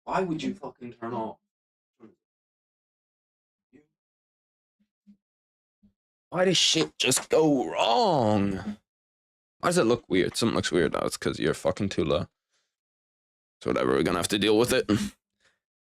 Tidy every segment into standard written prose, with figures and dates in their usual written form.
Why would you fucking turn off? Why does shit just go wrong? Why does it look weird? Something looks weird now. It's because you're fucking too low. So whatever, we're gonna have to deal with it.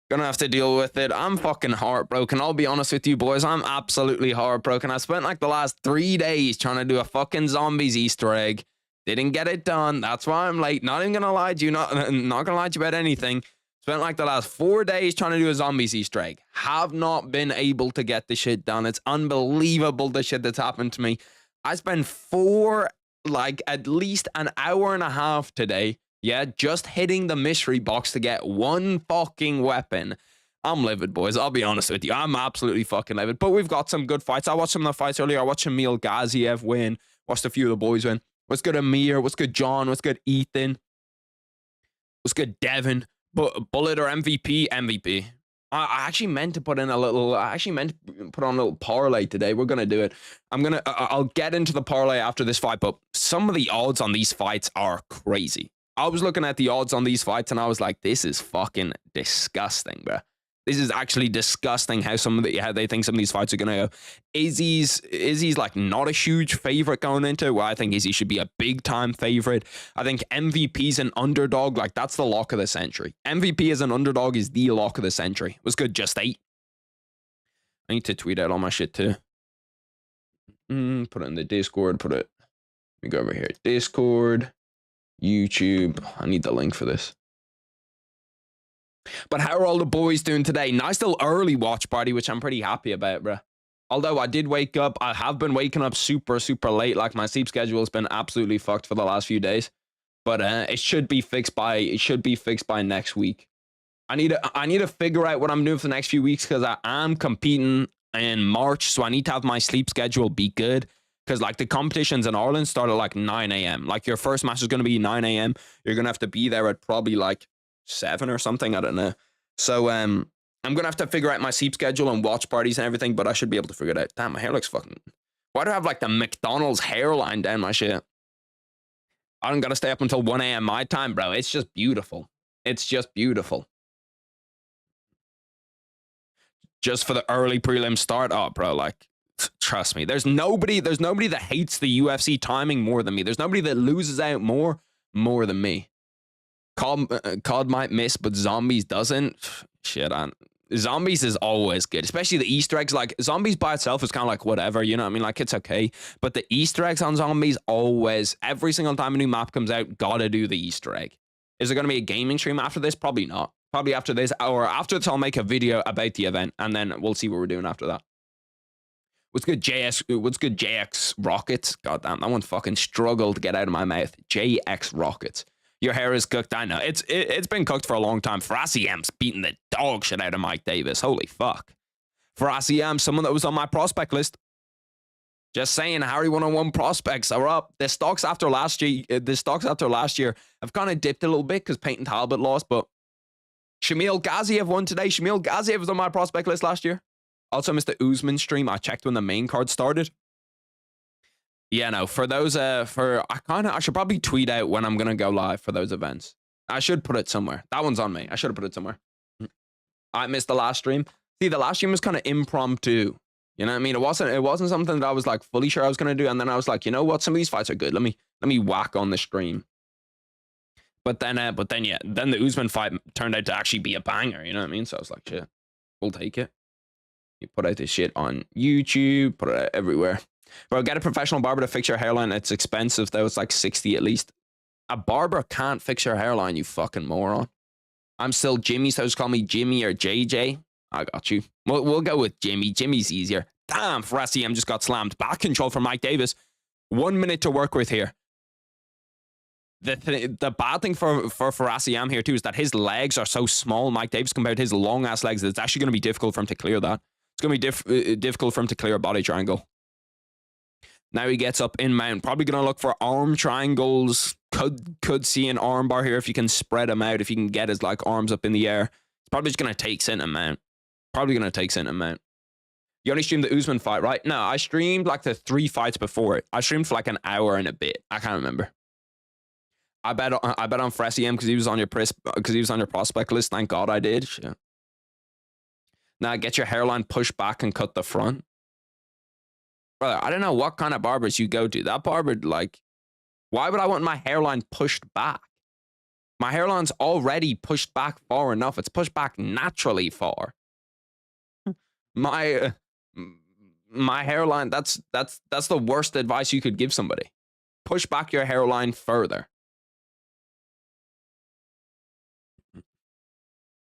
Gonna have to deal with it. I'm fucking heartbroken. I'll be honest with you, boys. I'm absolutely heartbroken. I spent like the last 3 days trying to do a fucking zombies Easter egg. Didn't get it done. That's why I'm late. Not even gonna lie to you. Not gonna lie to you about anything. Spent like the last 4 days trying to do a zombies Easter egg. Have not been able to get the shit done. It's unbelievable the shit that's happened to me. I spent at least an hour and a half today. Yeah, just hitting the mystery box to get one fucking weapon. I'm livid, boys. I'll be honest with you. I'm absolutely fucking livid. But we've got some good fights. I watched some of the fights earlier. I watched MKAHCHEV win. Watched a few of the boys win. What's good, Amir? What's good, John? What's good, Ethan? What's good, Devin? Bullet or MVP? MVP. I actually meant to put in a little. I actually meant to put on a little parlay today. We're gonna do it. I'll get into the parlay after this fight. But some of the odds on these fights are crazy. I was looking at the odds on these fights and I was like, this is fucking disgusting, bro. This is actually disgusting how they think some of these fights are gonna go. Izzy's like not a huge favorite going into it. Well, I think Izzy should be a big time favorite. I think MVP's an underdog. Like, that's the lock of the century. MVP as an underdog is the lock of the century. Was good, just 8. I need to tweet out all my shit too. Put it in the Discord. Let me go over here. Discord. YouTube. I need the link for this. But how are all the boys doing today? Nice little early watch party, which I'm pretty happy about, bro. Although I did wake up, I have been waking up super, super late. Like, my sleep schedule has been absolutely fucked for the last few days. But it should be fixed by next week. I need to figure out what I'm doing for the next few weeks because I am competing in March, so I need to have my sleep schedule be good. Because, like, the competitions in Ireland start at, like, 9 a.m. Like, your first match is going to be 9 a.m. You're going to have to be there at probably, like, 7 or something. I don't know. So, I'm going to have to figure out my sleep schedule and watch parties and everything, but I should be able to figure it out. Damn, my hair looks fucking... Why do I have, like, the McDonald's hairline down my shit? I don't got to stay up until 1 a.m. my time, bro. It's just beautiful. It's just beautiful. Just for the early prelim start. Oh, bro, like... Trust me, there's nobody that hates the UFC timing more than me. There's nobody that loses out more than me. COD might miss, but Zombies doesn't. Shit, Zombies is always good, especially the Easter eggs. Like, Zombies by itself is kind of like whatever, you know what I mean? Like, it's okay. But the Easter eggs on Zombies, always, every single time a new map comes out, gotta do the Easter egg. Is there going to be a gaming stream after this? Probably not. Probably after this, or after this, I'll make a video about the event, and then we'll see what we're doing after that. What's good, JX Rockets? God damn, that one fucking struggled to get out of my mouth. JX Rockets. Your hair is cooked. I know. It's been cooked for a long time. Farasiam's beating the dog shit out of Mike Davis. Holy fuck. Farasiam, someone that was on my prospect list. Just saying, Harry 101 prospects are up. The stocks after last year have kind of dipped a little bit because Peyton Talbot lost, but Shamil Gaziev won today. Shamil Gaziev was on my prospect list last year. Also missed the Usman stream. I checked when the main card started. Yeah, no, for those, I should probably tweet out when I'm going to go live for those events. I should put it somewhere. That one's on me. I should have put it somewhere. I missed the last stream. See, the last stream was kind of impromptu. You know what I mean? It wasn't something that I was like fully sure I was going to do. And then I was like, you know what? Some of these fights are good. Let me whack on the stream. But then the Usman fight turned out to actually be a banger. You know what I mean? So I was like, shit, we'll take it. You put out this shit on YouTube, put it out everywhere. Bro, get a professional barber to fix your hairline. It's expensive, though. It's like 60 at least. A barber can't fix your hairline, you fucking moron. I'm still Jimmy, so just call me Jimmy or JJ. I got you. We'll go with Jimmy. Jimmy's easier. Damn, Farasiam just got slammed. Back control from Mike Davis. 1 minute to work with here. The bad thing for Farasiam here, too, is that his legs are so small, Mike Davis, compared to his long-ass legs, that it's actually going to be difficult for him to clear that. It's going to be difficult for him to clear a body triangle. Now he gets up in mount. Probably going to look for arm triangles. Could see an arm bar here if you can spread him out. If you can get his like arms up in the air. It's probably just going to take center mount. You only streamed the Usman fight, right? No, I streamed like the 3 fights before it. I streamed for like an hour and a bit. I can't remember. I bet on Fressium because he was on your prospect list. Thank God I did. Shit. Now get your hairline pushed back and cut the front. Brother, I don't know what kind of barbers you go to. That barber, like, why would I want my hairline pushed back? My hairline's already pushed back far enough. It's pushed back naturally far. My hairline, that's the worst advice you could give somebody. Push back your hairline further.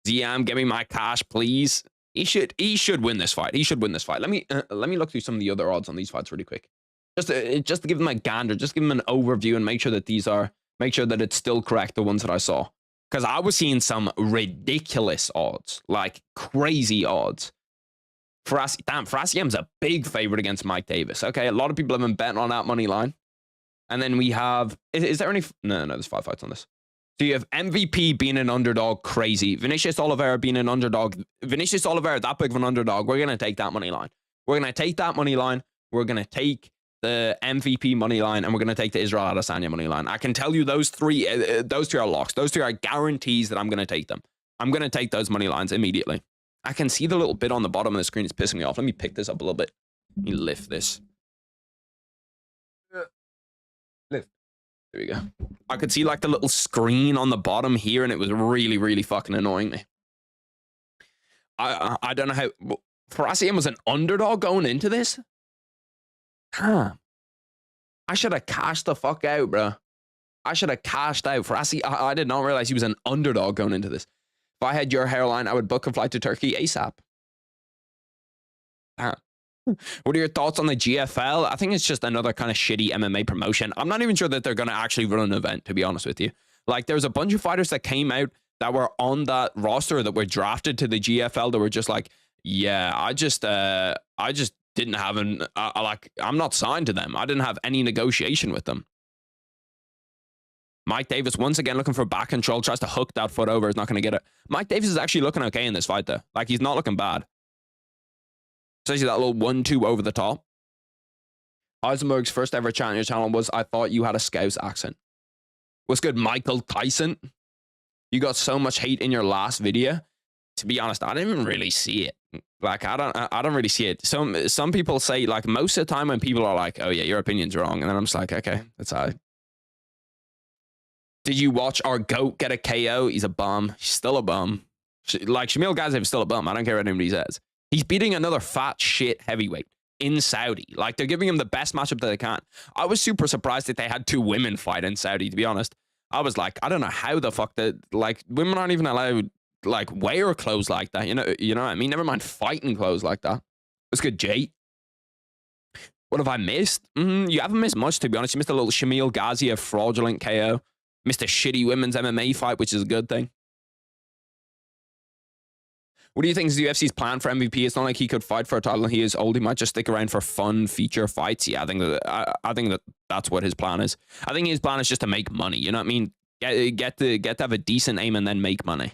Ziam, give me my cash, please. He should win this fight. He should win this fight. Let me look through some of the other odds on these fights really quick. Just to give them a gander, just give them an overview and make sure that it's still correct, the ones that I saw. Because I was seeing some ridiculous odds, like crazy odds. Frasiem's a big favorite against Mike Davis. Okay, a lot of people have been betting on that money line. And then we have, is there any, no, there's 5 fights on this. So you have MVP being an underdog, crazy. Vinicius Oliveira being an underdog. Vinicius Oliveira, that big of an underdog. We're going to take that money line. We're going to take that money line. We're going to take the MVP money line, and we're going to take the Israel Adesanya money line. I can tell you those three are locks. Those 3 are guarantees that I'm going to take them. I'm going to take those money lines immediately. I can see the little bit on the bottom of the screen. It's pissing me off. Let me pick this up a little bit. Let me lift this. Lift. There we go. I could see like the little screen on the bottom here, and it was really, really fucking annoying me. I don't know how... Farasiem was an underdog going into this? Huh. I should have cashed the fuck out, bro. I should have cashed out. Farasi, I did not realize he was an underdog going into this. If I had your hairline, I would book a flight to Turkey ASAP. What are your thoughts on the GFL? I think it's just another kind of shitty MMA promotion. I'm not even sure that they're going to actually run an event, to be honest with you. Like, there's a bunch of fighters that came out that were on that roster that were drafted to the GFL that were just like, yeah, I just didn't have I'm not signed to them. I didn't have any negotiation with them. Mike Davis, once again, looking for back control, tries to hook that foot over, is not going to get it. Mike Davis is actually looking okay in this fight, though. Like, he's not looking bad. Especially that little 1-2 over the top. Eisenberg's first ever chat on your channel was, I thought you had a Scouse accent. What's good, Michael Tyson? You got so much hate in your last video. To be honest, I didn't really see it. Like, I don't really see it. Some people say, like, most of the time when people are like, oh yeah, your opinion's wrong. And then I'm just like, okay, that's all right. Did you watch our GOAT get a KO? He's a bum. He's still a bum. Like, Shamil Gaziev is still a bum. I don't care what anybody says. He's beating another fat shit heavyweight in Saudi. Like, they're giving him the best matchup that they can. I was super surprised that they had 2 women fight in Saudi, to be honest. I was like, I don't know how the fuck that, like, women aren't even allowed, like, wear clothes like that. You know what I mean? Never mind fighting clothes like that. What's good, Jay? What have I missed? You haven't missed much, to be honest. You missed a little Shamil Gaziev fraudulent KO. Missed a shitty women's MMA fight, which is a good thing. What do you think is the UFC's plan for MVP? It's not like he could fight for a title. He is old. He might just stick around for fun feature fights. Yeah, I think that's what his plan is. I think his plan is just to make money. You know what I mean? Get to have a decent aim and then make money.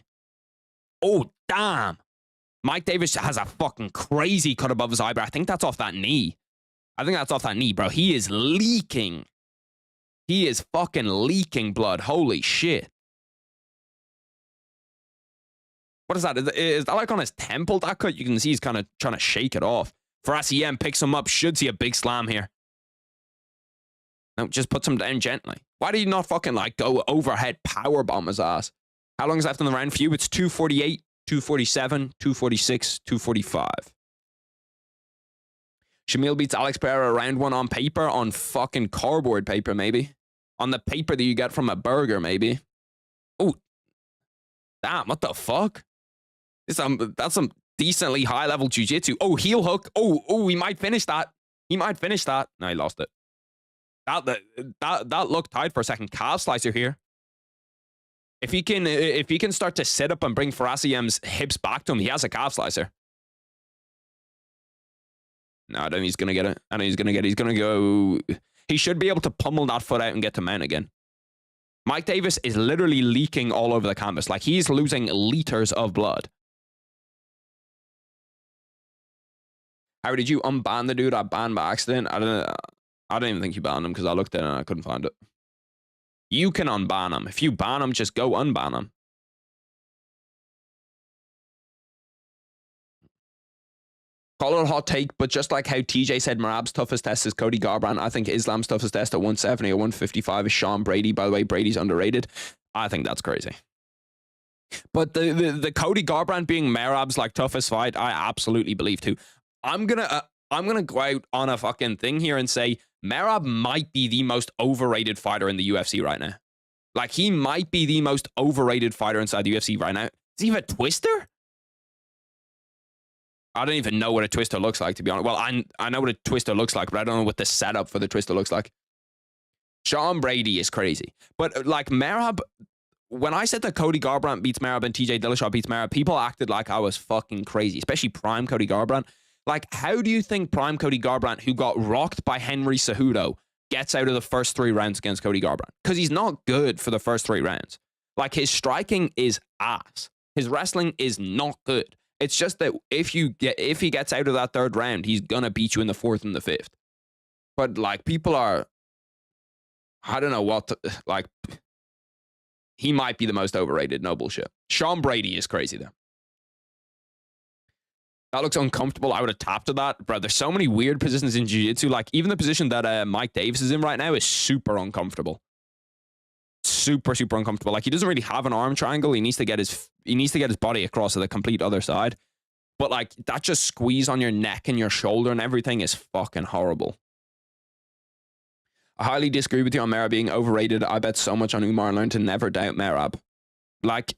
Oh, damn. Mike Davis has a fucking crazy cut above his eyebrow. I think that's off that knee. Bro. He is leaking. He is fucking leaking blood. Holy shit. What is that? Is that like on his temple, that cut? You can see he's kind of trying to shake it off. Farasiem picks him up. Should see a big slam here. No, just puts him down gently. Why did he not fucking, like, go overhead powerbomb his ass? How long is left in the round for you? It's 248, 247, 246, 245. Shamil beats Alex Pereira round 1 on paper, on fucking cardboard paper, maybe. On the paper that you get from a burger, maybe. Oh, damn, what the fuck? That's some decently high-level jiu-jitsu. Oh, heel hook. Oh, he might finish that. No, he lost it. That looked tight for a second. Calf slicer here. If he can start to sit up and bring Farasiem's hips back to him, he has a calf slicer. No, I don't think he's going to get it. He's going to go... He should be able to pummel that foot out and get to mount again. Mike Davis is literally leaking all over the canvas. Like, he's losing liters of blood. How did you unban the dude I banned by accident? I don't even think you banned him because I looked at it and I couldn't find it. You can unban him. If you ban him, just go unban him. Call it a hot take, but just like how TJ said Merab's toughest test is Cody Garbrandt, I think Islam's toughest test at 170 or 155 is Sean Brady. By the way, Brady's underrated. I think that's crazy. But the Cody Garbrandt being Merab's like toughest fight, I absolutely believe too. I'm gonna go out on a fucking thing here and say Merab might be the most overrated fighter in the UFC right now. Like, he might be the most overrated fighter inside the UFC right now. Is he even a twister? I don't even know what a twister looks like, to be honest. Well, I know what a twister looks like, but I don't know what the setup for the twister looks like. Sean Brady is crazy. But, like, Merab, when I said that Cody Garbrandt beats Merab and TJ Dillashaw beats Merab, people acted like I was fucking crazy, especially prime Cody Garbrandt. Like, how do you think prime Cody Garbrandt, who got rocked by Henry Cejudo, gets out of the first 3 rounds against Cody Garbrandt? Because he's not good for the first 3 rounds. Like, his striking is ass. His wrestling is not good. It's just that if he gets out of that 3rd round, he's gonna beat you in the 4th and the 5th. But like, people are, I don't know what to, like, he might be the most overrated. No bullshit. Sean Brady is crazy though. That looks uncomfortable. I would have tapped to that, bro. There's so many weird positions in jiu-jitsu. Like, even the position that Mike Davis is in right now is super uncomfortable. Super uncomfortable. Like, he doesn't really have an arm triangle. He needs to get his body across to the complete other side. But like, that just squeeze on your neck and your shoulder and everything is fucking horrible. I highly disagree with you on Merab being overrated. I bet so much on Umar and learned to never doubt Merab. Like,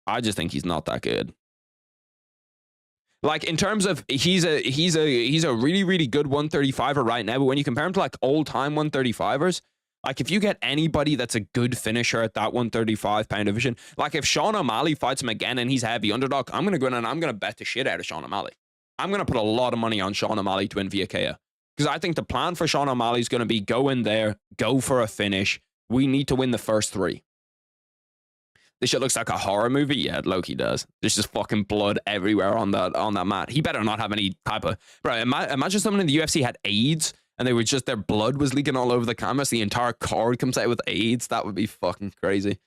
I just think he's not that good. Like, in terms of he's a really, really good 135er right now, but when you compare him to like old-time 135ers, like, if you get anybody that's a good finisher at that 135-pound division, like if Sean O'Malley fights him again and he's heavy underdog, I'm going to go in and I'm going to bet the shit out of Sean O'Malley. I'm going to put a lot of money on Sean O'Malley to win via KO. Because I think the plan for Sean O'Malley is going to be go in there, go for a finish. We need to win the first 3. This shit looks like a horror movie. Yeah, Loki does. There's just fucking blood everywhere on that mat. He better not have any type of... Bro, imagine someone in the UFC had AIDS and they were just, their blood was leaking all over the canvas. The entire card comes out with AIDS. That would be fucking crazy.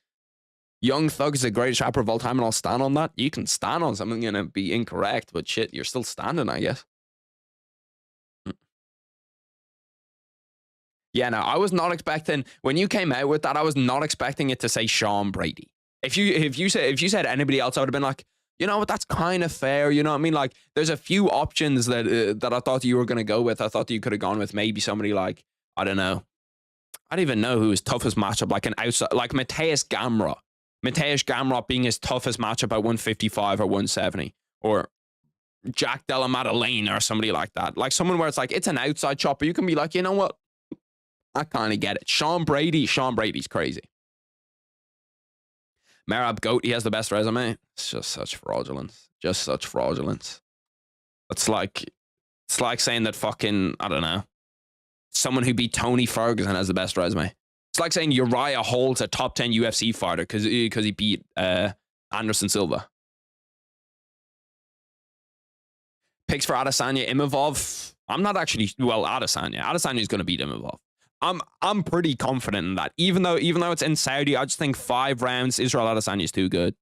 Young Thug is the greatest rapper of all time, and I'll stand on that. You can stand on something and it'd be incorrect, but shit, you're still standing, I guess. Yeah, no, I was not expecting, when you came out with that, I was not expecting it to say Sean Brady. If you said anybody else, I would have been like, you know what, that's kind of fair. You know what I mean? Like, there's a few options that I thought you were going to go with. I thought that you could have gone with maybe somebody like, I don't know. I don't even know who his toughest matchup, like an outside, like Mateusz Gamrot. Mateusz Gamrot being his toughest matchup at 155 or 170. Or Jack Della Maddalena or somebody like that. Like someone where it's like, it's an outside chopper. You can be like, you know what? I kind of get it. Sean Brady's crazy. Merab GOAT, he has the best resume. It's just such fraudulence. Just such fraudulence. It's like saying that fucking, I don't know, someone who beat Tony Ferguson has the best resume. It's like saying Uriah Hall's a top 10 UFC fighter because he beat Anderson Silva. Picks for Adesanya, Imavov. I'm not actually, well, Adesanya. Adesanya is going to beat Imavov. I'm pretty confident in that. Even though it's in Saudi, I just think 5 rounds, Israel Adesanya is too good.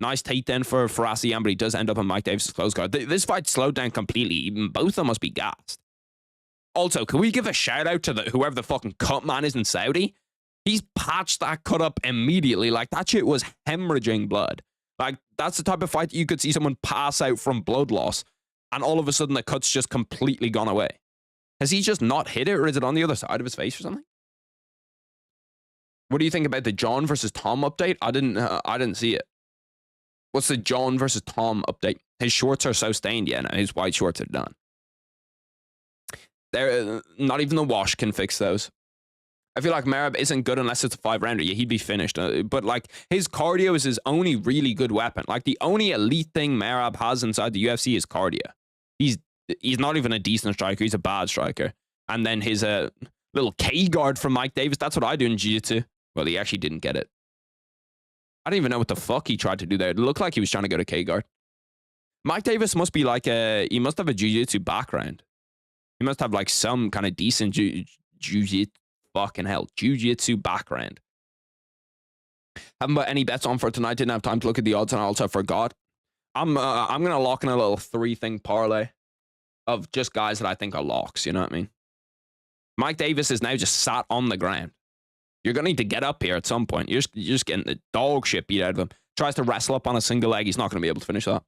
Nice takedown for Ziam, but he does end up on Mike Davis' close guard. This fight slowed down completely. Even both of them must be gassed. Also, can we give a shout out to whoever the fucking cut man is in Saudi? He's patched that cut up immediately. Like, that shit was hemorrhaging blood. Like, that's the type of fight that you could see someone pass out from blood loss, and all of a sudden the cut's just completely gone away. Has he just not hit it, or is it on the other side of his face or something? What do you think about the John versus Tom update? I didn't see it. What's the John versus Tom update? His shorts are so stained. Yeah, no, his white shorts are done. They're not even the wash can fix those. I feel like Merab isn't good unless it's a 5-rounder. Yeah, he'd be finished. But like, his cardio is his only really good weapon. Like, the only elite thing Merab has inside the UFC is cardio. He's not even a decent striker. He's a bad striker. And then his little K guard from Mike Davis. That's what I do in jiu-jitsu. Well, he actually didn't get it. I don't even know what the fuck he tried to do there. It looked like he was trying to go to K guard. Mike Davis must be like he must have a jiu-jitsu background. He must have like some kind of decent jiu-jitsu fucking hell. Jiu-jitsu background. Haven't put any bets on for tonight. Didn't have time to look at the odds and I also forgot. I'm gonna lock in a little 3-thing parlay of just guys that I think are locks. You know what I mean? Mike Davis is now just sat on the ground. You're gonna need to get up here at some point. You're just getting the dog shit beat out of him. Tries to wrestle up on a single leg. He's not gonna be able to finish that.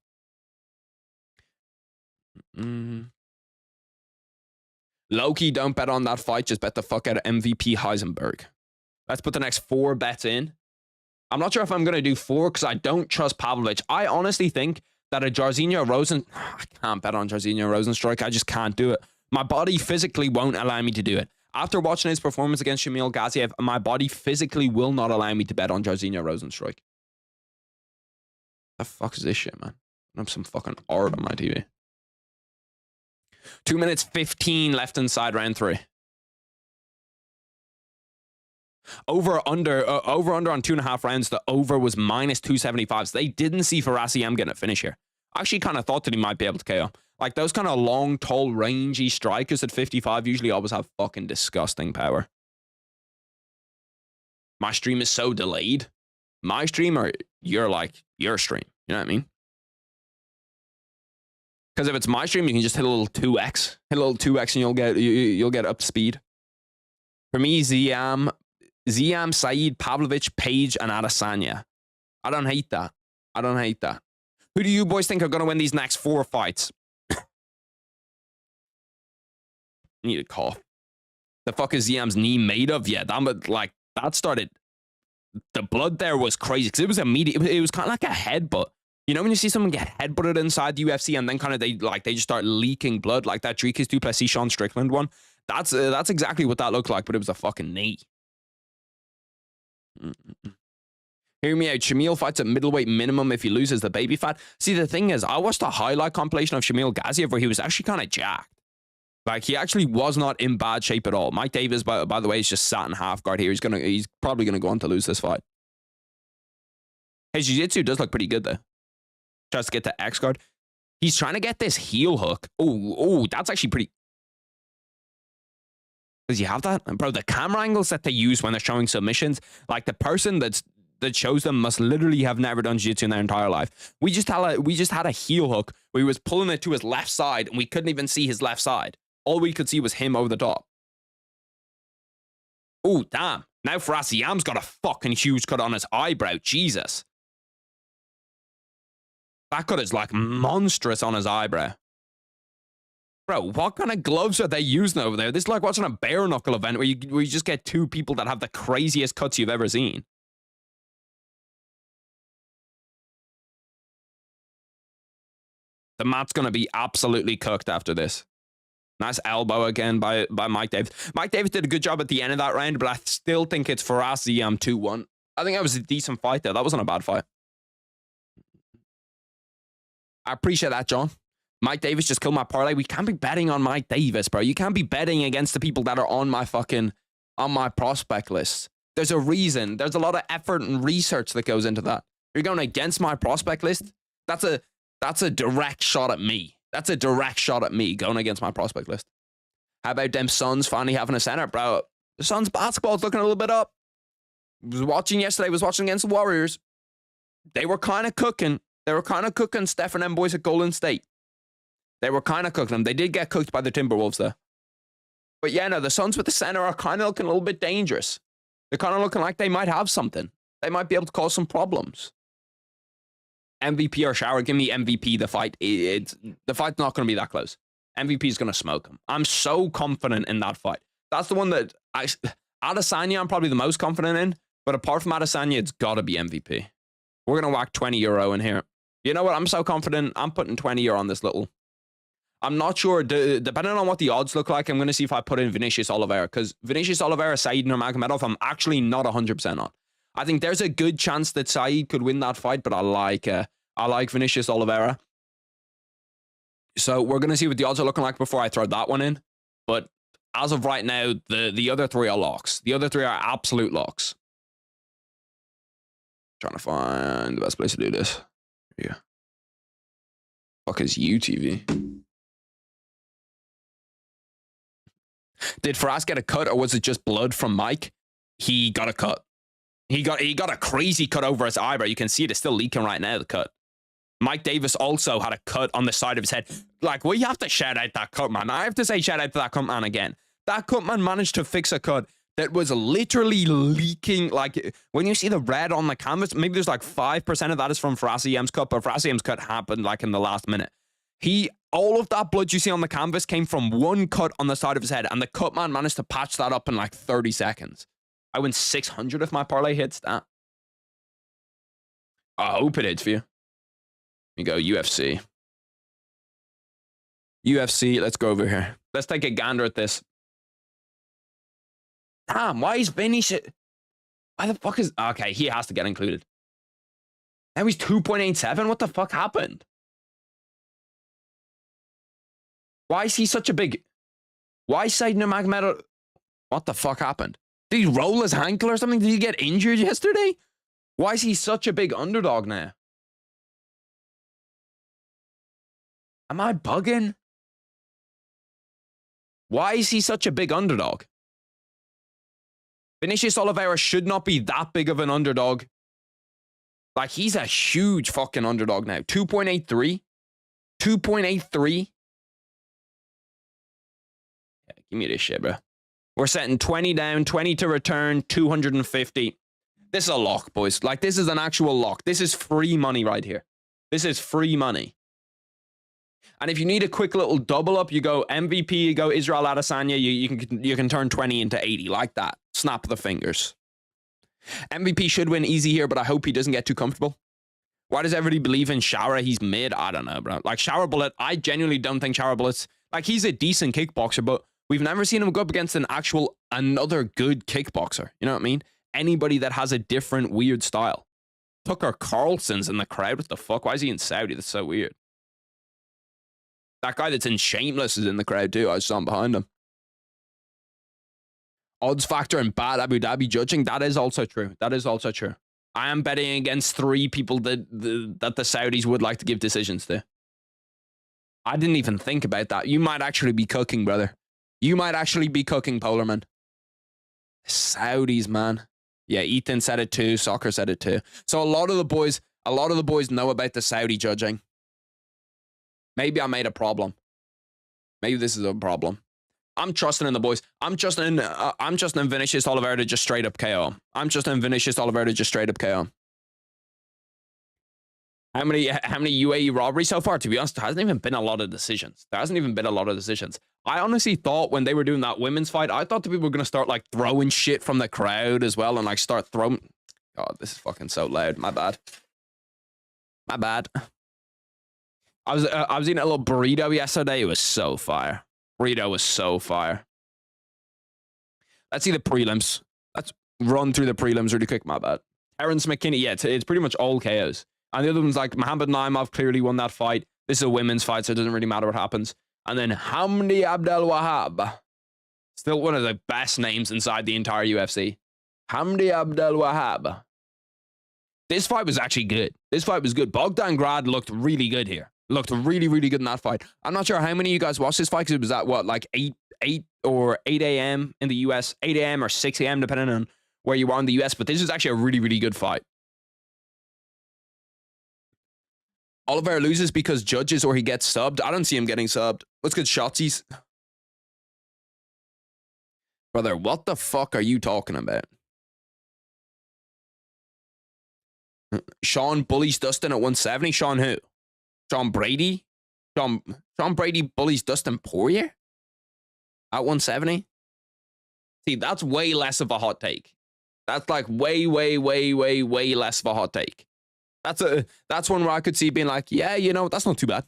Low-key, don't bet on that fight. Just bet the fuck out of MVP Heisenberg. Let's put the next 4 bets in. I'm not sure if I'm going to do 4 because I don't trust Pavlovich. I honestly think that a Jairzinho Rosen... I can't bet on Jairzinho Rozenstruik. I just can't do it. My body physically won't allow me to do it. After watching his performance against Shamil Gaziev, my body physically will not allow me to bet on Jairzinho Rozenstruik. The fuck is this shit, man? I have some fucking art on my TV. 2 minutes 15 left inside round 3. Over under on 2.5 rounds. The over was minus 275. So they didn't see Ziam getting a finish here. I actually kind of thought that he might be able to KO. Like those kind of long, tall, rangy strikers at 55 usually always have fucking disgusting power. My stream is so delayed. My stream or your stream. You know what I mean? Because if it's my stream, you can just hit a little 2x. Hit a little 2x and you'll get up to speed. For me, Ziam, Saeed, Pavlovich, Page, and Adesanya. I don't hate that. I don't hate that. Who do you boys think are going to win these next 4 fights? Need a cough. The fuck is Ziam's knee made of? Yeah, that started. The blood there was crazy because it was immediate. It was kind of like a headbutt. You know when you see someone get headbutted inside the UFC and then kind of they just start leaking blood like that Dricus du Plessis Sean Strickland one? That's exactly what that looked like, but it was a fucking knee. Hear me out. Shamil fights at middleweight minimum if he loses the baby fat. See, the thing is, I watched a highlight compilation of Shamil Gaziev where he was actually kind of jacked. Like, he actually was not in bad shape at all. Mike Davis, by the way, is just sat in half guard here. He's probably gonna go on to lose this fight. His jiu-jitsu does look pretty good though. Tries to get to X guard. He's trying to get this heel hook. Oh, that's actually pretty. Does he have that? Bro, the camera angles that they use when they're showing submissions, like the person that shows them must literally have never done jiu-jitsu in their entire life. We just had a heel hook where he was pulling it to his left side and we couldn't even see his left side. All we could see was him over the top. Oh, damn. Now Ziam's got a fucking huge cut on his eyebrow. Jesus. That cut is like monstrous on his eyebrow. Bro, what kind of gloves are they using over there? This is like watching a bare knuckle event where you just get 2 people that have the craziest cuts you've ever seen. The mat's going to be absolutely cooked after this. Nice elbow again by Mike Davis. Mike Davis did a good job at the end of that round, but I still think it's for Ziam 2-1. I think that was a decent fight there. That wasn't a bad fight. I appreciate that, John. Mike Davis just killed my parlay. We can't be betting on Mike Davis, bro. You can't be betting against the people that are on my prospect list. There's a reason. There's a lot of effort and research that goes into that. You're going against my prospect list. That's a direct shot at me. That's a direct shot at me going against my prospect list. How about them Suns finally having a center, bro? The Suns basketball's looking a little bit up. Was watching against the Warriors. They were kind of cooking. Steph and them boys at Golden State. They were kind of cooking them. They did get cooked by the Timberwolves, though. But yeah, no, the Suns with the center are kind of looking a little bit dangerous. They're kind of looking like they might have something. They might be able to cause some problems. MVP or Shower, give me MVP. The fight's not going to be that close. MVP is going to smoke him. I'm so confident in that fight. That's the one that Adesanya I'm probably the most confident in. But apart from Adesanya, it's got to be MVP. We're going to whack €20 in here. You know what? I'm so confident. I'm putting €20 on this little. I'm not sure. Depending on what the odds look like, I'm going to see if I put in Vinicius Oliveira. Because Vinicius Oliveira, Saeed Nurmagomedov, I'm actually not 100% on. I think there's a good chance that Saeed could win that fight, but I like Vinicius Oliveira. So we're going to see what the odds are looking like before I throw that one in. But as of right now, the other 3 are locks. The other 3 are absolute locks. Trying to find the best place to do this. Yeah. Fuck is UTV? Did Faraz get a cut, or was it just blood from Mike? He got a cut. He got a crazy cut over his eyebrow. You can see it is still leaking right now, the cut. Mike Davis also had a cut on the side of his head. Like, we have to shout out that cut man. I have to say shout out to that cut man again. That cut man managed to fix a cut that was literally leaking. Like, when you see the red on the canvas, maybe there's like 5% of that is from Ziam's cut, but Ziam's cut happened like in the last minute. All of that blood you see on the canvas came from one cut on the side of his head, and the cut man managed to patch that up in like 30 seconds. I win 600 if my parlay hits that. I hope it hits for you. We go UFC. UFC, let's go over here. Let's take a gander at this. Damn, why is Vinny shit? Why the fuck is... Okay, he has to get included. Now he's 2.87? What the fuck happened? Why is he such a big... Why is Magomedov... What the fuck happened? Did he roll his ankle or something? Did he get injured yesterday? Why is he such a big underdog now? Am I bugging? Why is he such a big underdog? Vinicius Oliveira should not be that big of an underdog. Like, he's a huge fucking underdog now. 2.83? 2.83? Yeah, give me this shit, bro. We're setting 20 down, 20 to return, 250. This is a lock, boys. Like, this is an actual lock. This is free money right here. This is free money. And if you need a quick little double up, you go MVP, you go Israel Adesanya, you can turn 20 into 80 like that. Snap the fingers. MVP should win easy here, but I hope he doesn't get too comfortable. Why does everybody believe in Shower? He's mid. I don't know, bro. Like, Shower Bullet, I genuinely don't think Shower Bullet's... Like, he's a decent kickboxer, but we've never seen him go up against another good kickboxer. You know what I mean? Anybody that has a different weird style. Tucker Carlson's in the crowd. What the fuck? Why is he in Saudi? That's so weird. That guy that's in Shameless is in the crowd too. I was on behind him. Odds factor and bad Abu Dhabi judging. That is also true. That is also true. I am betting against 3 people that the Saudis would like to give decisions to. I didn't even think about that. You might actually be cooking, brother. You might actually be cooking, Polarman. Saudis, man. Yeah, Ethan said it too. Soccer said it too. So a lot of the boys know about the Saudi judging. Maybe I made a problem. Maybe this is a problem. I'm trusting in the boys. I'm trusting in Vinicius Oliveira to just straight up KO. I'm trusting in Vinicius Oliveira to just straight up KO. How many UAE robberies so far? To be honest, there hasn't even been a lot of decisions. I honestly thought when they were doing that women's fight, I thought the people were going to start like throwing shit from the crowd as well and like start throwing... God, this is fucking so loud. My bad. My bad. I was eating a little burrito yesterday. It was so fire. Burrito was so fire. Let's see the prelims. Let's run through the prelims really quick. My bad. Terrence McKinney. Yeah, it's pretty much all KOs. And the other one's like Muhammad Naimov clearly won that fight. This is a women's fight, so it doesn't really matter what happens. And then Hamdi Abdel Wahab. Still one of the best names inside the entire UFC. Hamdi Abdel Wahab. This fight was actually good. This fight was good. Bogdan Grad looked really good here. Looked really, really good in that fight. I'm not sure how many of you guys watched this fight because it was at what, like 8 a.m. in the US, 8 a.m. or 6 a.m. depending on where you are in the US. But this is actually a really, really good fight. Oliveira loses because judges or he gets subbed. I don't see him getting subbed. What's good, Shotsies? Brother, what the fuck are you talking about? Sean bullies Dustin at 170. Sean who? Sean Brady? Sean Brady bullies Dustin Poirier? At 170? See, that's way less of a hot take. That's like way less of a hot take. That's one where I could see being like, yeah, you know, that's not too bad.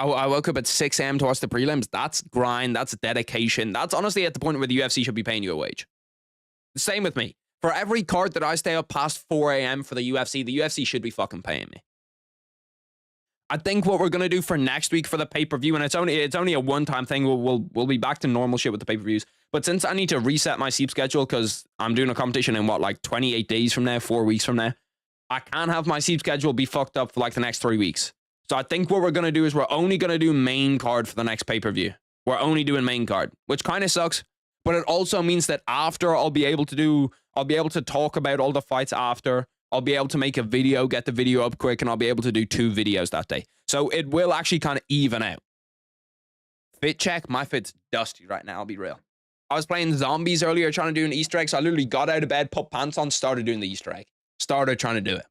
I woke up at 6 a.m. to watch the prelims. That's grind. That's dedication. That's honestly at the point where the UFC should be paying you a wage. Same with me. For every card that I stay up past 4 a.m. for the UFC should be fucking paying me. I think what we're gonna do for next week for the pay-per-view, and it's only a one-time thing. We'll be back to normal shit with the pay-per-views. But since I need to reset my sleep schedule because I'm doing a competition in what, like 28 days from now, 4 weeks from now, I can't have my sleep schedule be fucked up for like the next 3 weeks. So I think what we're gonna do is we're only gonna do main card for the next pay-per-view. We're only doing main card, which kind of sucks. But it also means that after I'll be able to talk about all the fights after. I'll be able to make a video, get the video up quick, and I'll be able to do 2 videos that day. So it will actually kind of even out. Fit check. My fit's dusty right now, I'll be real. I was playing zombies earlier, trying to do an Easter egg, so I literally got out of bed, put pants on, started doing the Easter egg. Started trying to do it.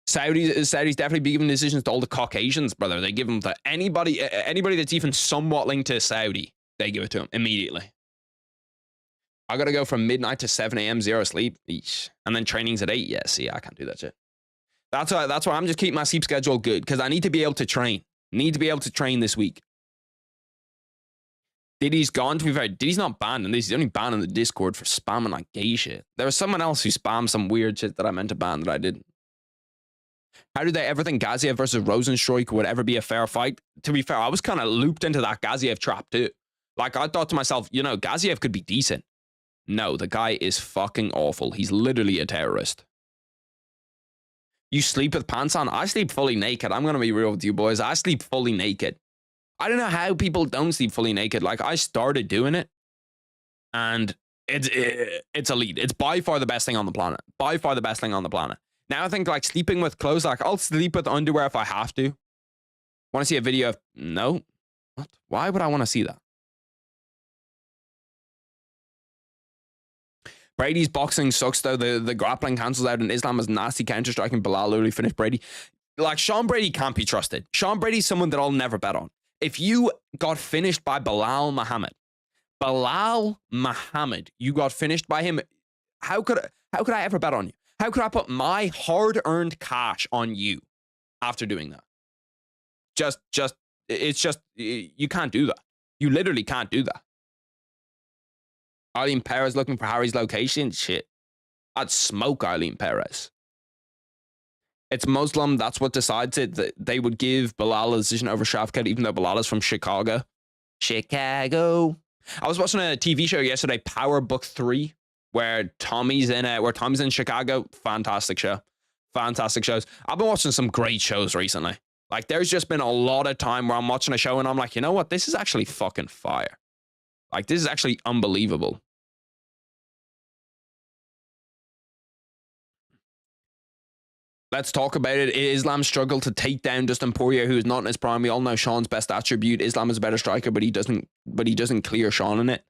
Saudis definitely be giving decisions to all the Caucasians, brother. They give them to anybody that's even somewhat linked to Saudi. They give it to them immediately. I gotta go from midnight to 7 a.m. 0 sleep. Eesh. And then training's at 8. Yeah, see, I can't do that shit. That's why I'm just keeping my sleep schedule good, because I need to be able to train. Need to be able to train this week. Diddy's gone, to be fair. Diddy's not banned in this. He's only banned in the Discord for spamming like gay shit. There was someone else who spammed some weird shit that I meant to ban that I didn't. How did they ever think MKAHCHEV versus Rozenstruik would ever be a fair fight? To be fair, I was kind of looped into that MKAHCHEV trap too. Like, I thought to myself, you know, MKAHCHEV could be decent. No, the guy is fucking awful. He's literally a terrorist. You sleep with pants on? I sleep fully naked. I'm going to be real with you boys. I sleep fully naked. I don't know how people don't sleep fully naked. Like, I started doing it, and it's elite. It's by far the best thing on the planet. By far the best thing on the planet. Now I think, like, sleeping with clothes, like, I'll sleep with underwear if I have to. Want to see a video of... No. What? Why would I want to see that? Brady's boxing sucks, though. The grappling cancels out, and Islam is nasty counter-striking. Bilal literally finished Brady. Like, Sean Brady can't be trusted. Sean Brady's someone that I'll never bet on. If you got finished by Bilal Muhammad, you got finished by him, how could I ever bet on you? How could I put my hard-earned cash on you after doing that? You can't do that. You literally can't do that. Eileen Perez looking for Harry's location? Shit. I'd smoke Eileen Perez. It's Muslim. That's what decides it. They would give Bilal a decision over Shavkat, even though Bilal is from Chicago. Chicago. I was watching a TV show yesterday, Power Book 3, where Tommy's in Chicago. Fantastic show. Fantastic shows. I've been watching some great shows recently. Like, there's just been a lot of time where I'm watching a show and I'm like, you know what? This is actually fucking fire. Like, this is actually unbelievable. Let's talk about it. Islam struggled to take down Dustin Poirier, who is not in his prime. We all know Sean's best attribute. Islam is a better striker, but he doesn't clear Sean in it.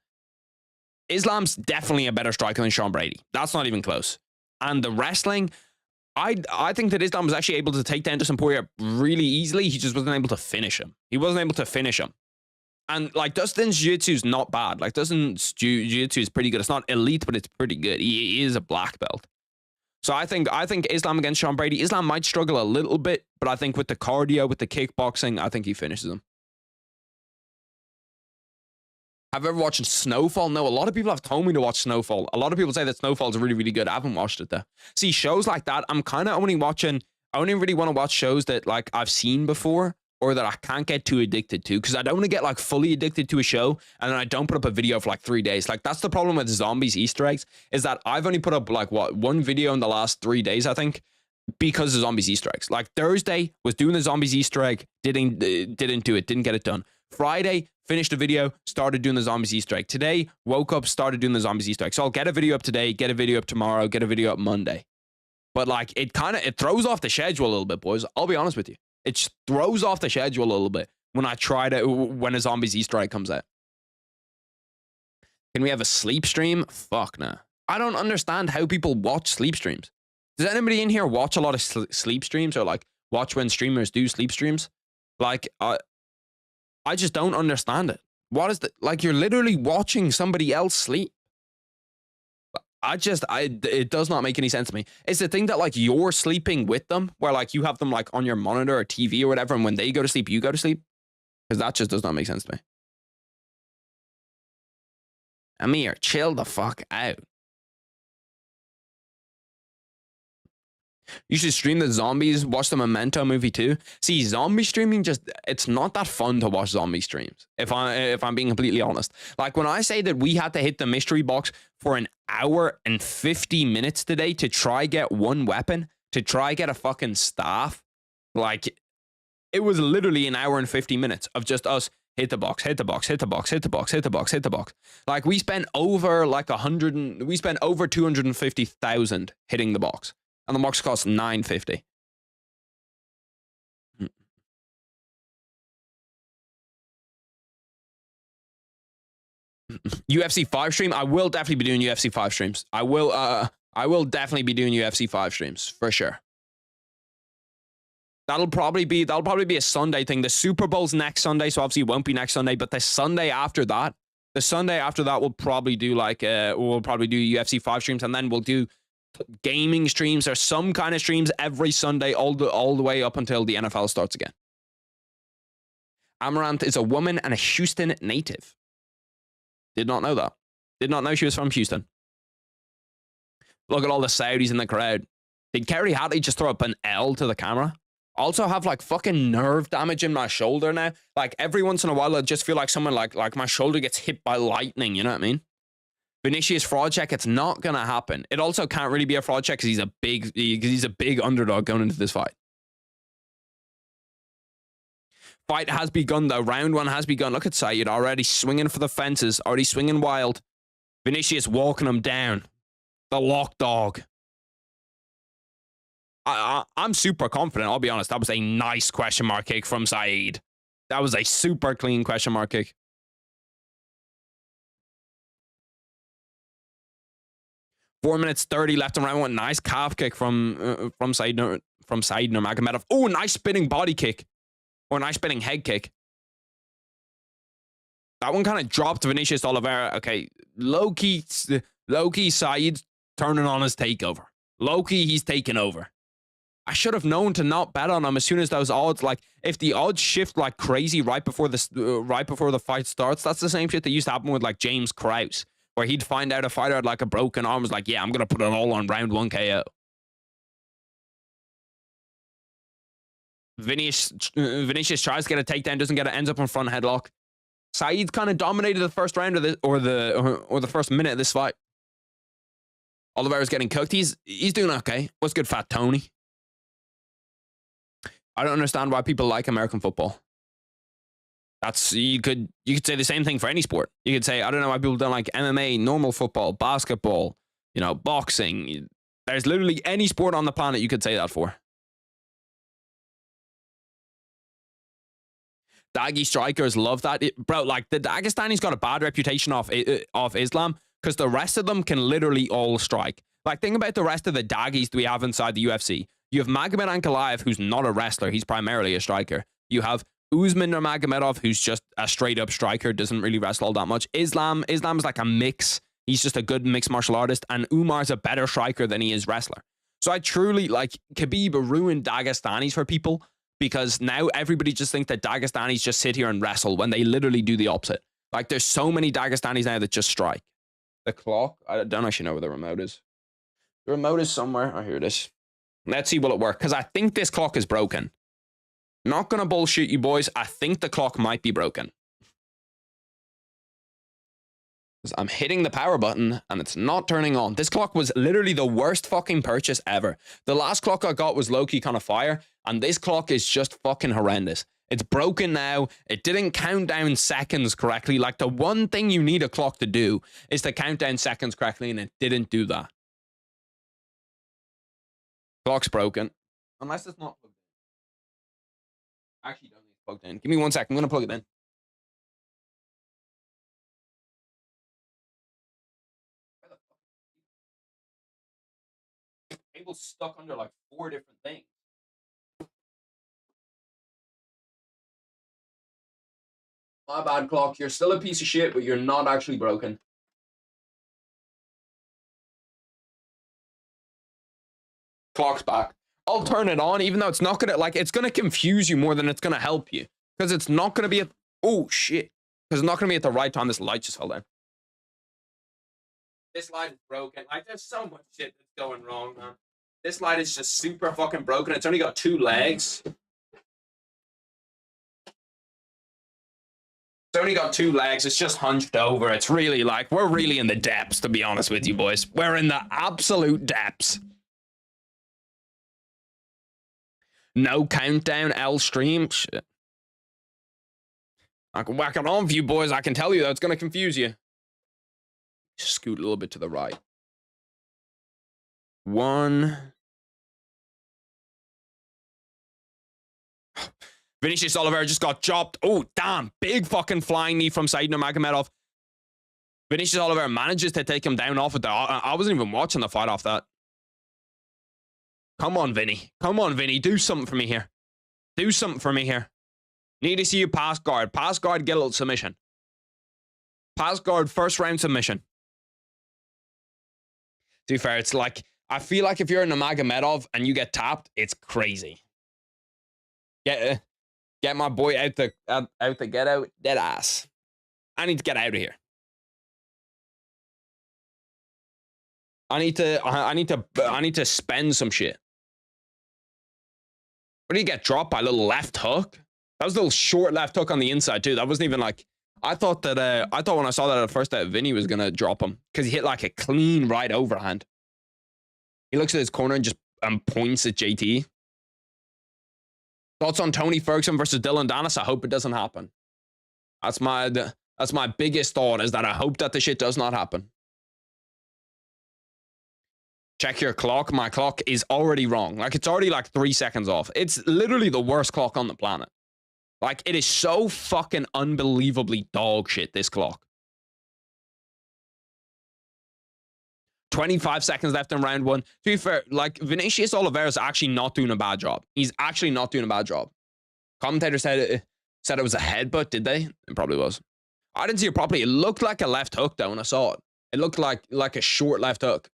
Islam's definitely a better striker than Sean Brady. That's not even close. And the wrestling, I think that Islam was actually able to take down Dustin Poirier really easily. He just wasn't able to finish him. And, like, Dustin's jiu-jitsu is not bad. Like, Dustin's jiu-jitsu is pretty good. It's not elite, but it's pretty good. He is a black belt. So I think Islam against Sean Brady, Islam might struggle a little bit, but I think with the cardio, with the kickboxing, I think he finishes him. Have you ever watched Snowfall? No, a lot of people have told me to watch Snowfall. A lot of people say that Snowfall is really, really good. I haven't watched it, though. See, shows like that, I'm kind of only watching... I only really want to watch shows that, like, I've seen before or that I can't get too addicted to, because I don't want to get, like, fully addicted to a show and then I don't put up a video for, like, 3 days. Like, that's the problem with Zombies Easter eggs, is that I've only put up, like, what, 1 video in the last 3 days, I think, because of Zombies Easter eggs. Like, Thursday was doing the Zombies Easter egg, didn't do it, didn't get it done. Friday, finished the video, started doing the Zombies Easter egg. Today, woke up, started doing the Zombies Easter egg. So I'll get a video up today, get a video up tomorrow, get a video up Monday. But, like, it throws off the schedule a little bit, boys. I'll be honest with you. It just throws off the schedule a little bit when a Zombies Easter egg comes out. Can we have a sleep stream? Fuck nah. I don't understand how people watch sleep streams. Does anybody in here watch a lot of sleep streams, or, like, watch when streamers do sleep streams? Like, I just don't understand it. What is like, you're literally watching somebody else sleep. It does not make any sense to me. It's the thing that, like, you're sleeping with them, where, like, you have them, like, on your monitor or TV or whatever, and when they go to sleep, you go to sleep. Because that just does not make sense to me. Amir, chill the fuck out. You should stream the zombies, watch the Memento movie too. See, zombie streaming it's not that fun to watch zombie streams, if I'm being completely honest. Like, when I say that we had to hit the mystery box for 1 hour and 50 minutes today to try get one weapon, to try get a fucking staff, like, it was literally 1 hour and 50 minutes of just us hit the box, hit the box, hit the box, hit the box, hit the box, hit the box. Like we spent over like we spent over 250,000 hitting the box, and the box costs 950. UFC 5 stream. I will definitely be doing UFC 5 streams. I will definitely be doing UFC 5 streams for sure. That'll probably be a Sunday thing. The Super Bowl's next Sunday, so obviously it won't be next Sunday, but the Sunday after that we'll probably do UFC 5 streams, and then we'll do gaming streams or some kind of streams every Sunday all the way up until the NFL starts again. Amaranth is a woman and a Houston native. Did not know that. Did not know she was from Houston. Look at all the Saudis in the crowd. Did Kerry Hatley just throw up an L to the camera? Also have like fucking nerve damage in my shoulder now. Like every once in a while I just feel like someone like my shoulder gets hit by lightning, you know what I mean? Vinicius fraud check, it's not gonna happen. It also can't really be a fraud check because he's a big underdog going into this fight. Fight has begun though. Round 1 has begun. Look at Saeed already swinging for the fences, already swinging wild. Vinicius walking him down. The lock dog. I'm super confident, I'll be honest. That was a nice question mark kick from Saeed. That was a super clean question mark kick. Four minutes 30 left in round 1. Nice calf kick from Saeed Nurmagomedov. Oh, nice spinning body kick. Or nice spinning head kick. That one kind of dropped Vinicius Oliveira. Okay, low-key Saeed's turning on his takeover. Low-key, he's taking over. I should have known to not bet on him as soon as those odds, like, if the odds shift like crazy right before the fight starts, that's the same shit that used to happen with, like, James Krause, where he'd find out a fighter had, like, a broken arm, was like, yeah, I'm going to put it all on round 1 KO. Vinicius tries to get a takedown, doesn't get it, ends up in front headlock. Saeed's kind of dominated the first round of this, or the first minute of this fight. Oliveira's getting cooked. He's doing okay. What's good, Fat Tony? I don't understand why people like American football. That's you could say the same thing for any sport. You could say, I don't know why people don't like MMA, normal football, basketball, boxing. There's literally any sport on the planet you could say that for. Daggy strikers love that. Bro, like, the Dagestani's got a bad reputation off Islam because the rest of them can literally all strike. Like, think about the rest of the Daggies we have inside the UFC. You have MKAHCHEV, who's not a wrestler. He's primarily a striker. You have Usman Nurmagomedov, who's just a straight-up striker, doesn't really wrestle all that much. Islam's like a mix. He's just a good mixed martial artist. And Umar's a better striker than he is wrestler. So I truly, like, Khabib ruined Dagestanis for people, because now everybody just thinks that Dagestanis just sit here and wrestle when they literally do the opposite. Like, there's so many Dagestanis now that just strike. The clock? I don't actually know where the remote is. The remote is somewhere. Oh, here it is. Let's see, will it work? Because I think this clock is broken. Not going to bullshit you, boys. I think the clock might be broken. I'm hitting the power button and it's not turning on. This clock was literally the worst fucking purchase ever. The last clock I got was low-key kind of fire, and this clock is just fucking horrendous. It's broken now. It didn't count down seconds correctly. Like, the one thing you need a clock to do is to count down seconds correctly, and it didn't do that. Clock's broken. Unless it's not plugged in. Actually, don't need it plugged in. Give me 1 second. I'm going to plug it in. Cable's stuck under like 4 different things. My bad, clock. You're still a piece of shit, but you're not actually broken. Clock's back. I'll turn it on, even though it's not gonna, like, it's gonna confuse you more than it's gonna help you, because it's not gonna be at, oh shit, because it's not gonna be at the right time. This light just fell down. This light is broken. Like, there's so much shit that's going wrong, man. This light is just super fucking broken. It's only got 2 legs. It's only got 2 legs. It's just hunched over. It's really, like, we're really in the depths, to be honest with you, boys. We're in the absolute depths. No countdown, L stream. Shit. I can whack it on for you boys. I can tell you that it's going to confuse you. Scoot a little bit to the right. 1. Vinicius Oliveira just got chopped. Oh, damn. Big fucking flying knee from Said Nurmagomedov. Vinicius Oliveira manages to take him down off of that. I wasn't even watching the fight off that. Come on, Vinny. Come on, Vinny. Do something for me here. Do something for me here. Need to see you pass guard. Pass guard, get a little submission. Pass guard, first round submission. To be fair, it's like, I feel like if you're in a Magomedov and you get tapped, it's crazy. Get my boy out the get out dead ass. I need to get out of here. I need to spend some shit. What do you get dropped by? A little left hook? That was a little short left hook on the inside too. That wasn't even like, I thought when I saw that at first that Vinny was gonna drop him because he hit like a clean right overhand. He looks at his corner and just points at JT. Thoughts on Tony Ferguson versus Dylan Dennis? I hope it doesn't happen. That's my biggest thought, is that I hope that the shit does not happen. Check your clock. My clock is already wrong. Like, it's already like 3 seconds off. It's literally the worst clock on the planet. Like, it is so fucking unbelievably dog shit, this clock. 25 seconds left in round 1. To be fair, like, Vinicius Oliveira is actually not doing a bad job. He's actually not doing a bad job. Commentator said it was a headbutt, did they? It probably was. I didn't see it properly. It looked like a left hook, though, when I saw it. It looked like a short left hook.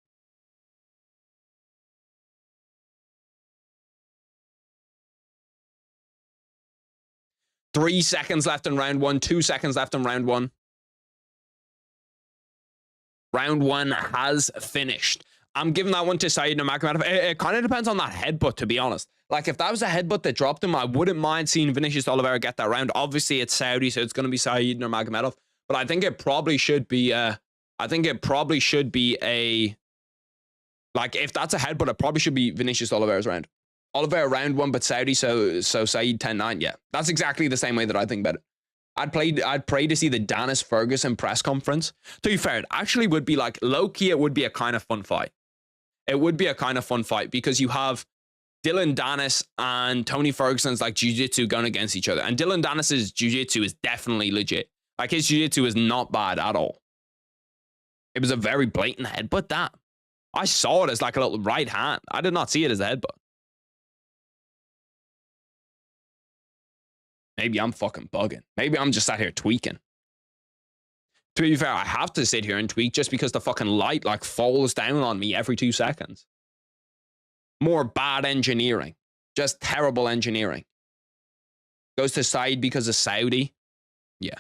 Three seconds left in round 1. 2 seconds left in round 1. Round 1 has finished. I'm giving that one to Said Nurmagomedov. It kind of depends on that headbutt, to be honest. Like, if that was a headbutt that dropped him, I wouldn't mind seeing Vinicius Oliveira get that round. Obviously, it's Saudi, so it's going to be Said Nurmagomedov. But I think it probably should be like, if that's a headbutt, it probably should be Vinicius Oliveira's round. Oliveira round 1, but Saudi, so Said 10-9. Yeah, that's exactly the same way that I think about it. I'd pray to see the Dennis Ferguson press conference. To be fair, it actually would be like, low-key, it would be a kind of fun fight. It would be a kind of fun fight because you have Dylan Dennis and Tony Ferguson's like jiu-jitsu going against each other. And Dylan Dennis's jiu-jitsu is definitely legit. Like, his jiu-jitsu is not bad at all. It was a very blatant headbutt, that. I saw it as like a little right hand. I did not see it as a headbutt. Maybe I'm fucking bugging. Maybe I'm just sat here tweaking. To be fair, I have to sit here and tweak just because the fucking light like falls down on me every 2 seconds. More bad engineering. Just terrible engineering. Goes to side because of Saudi. Yeah.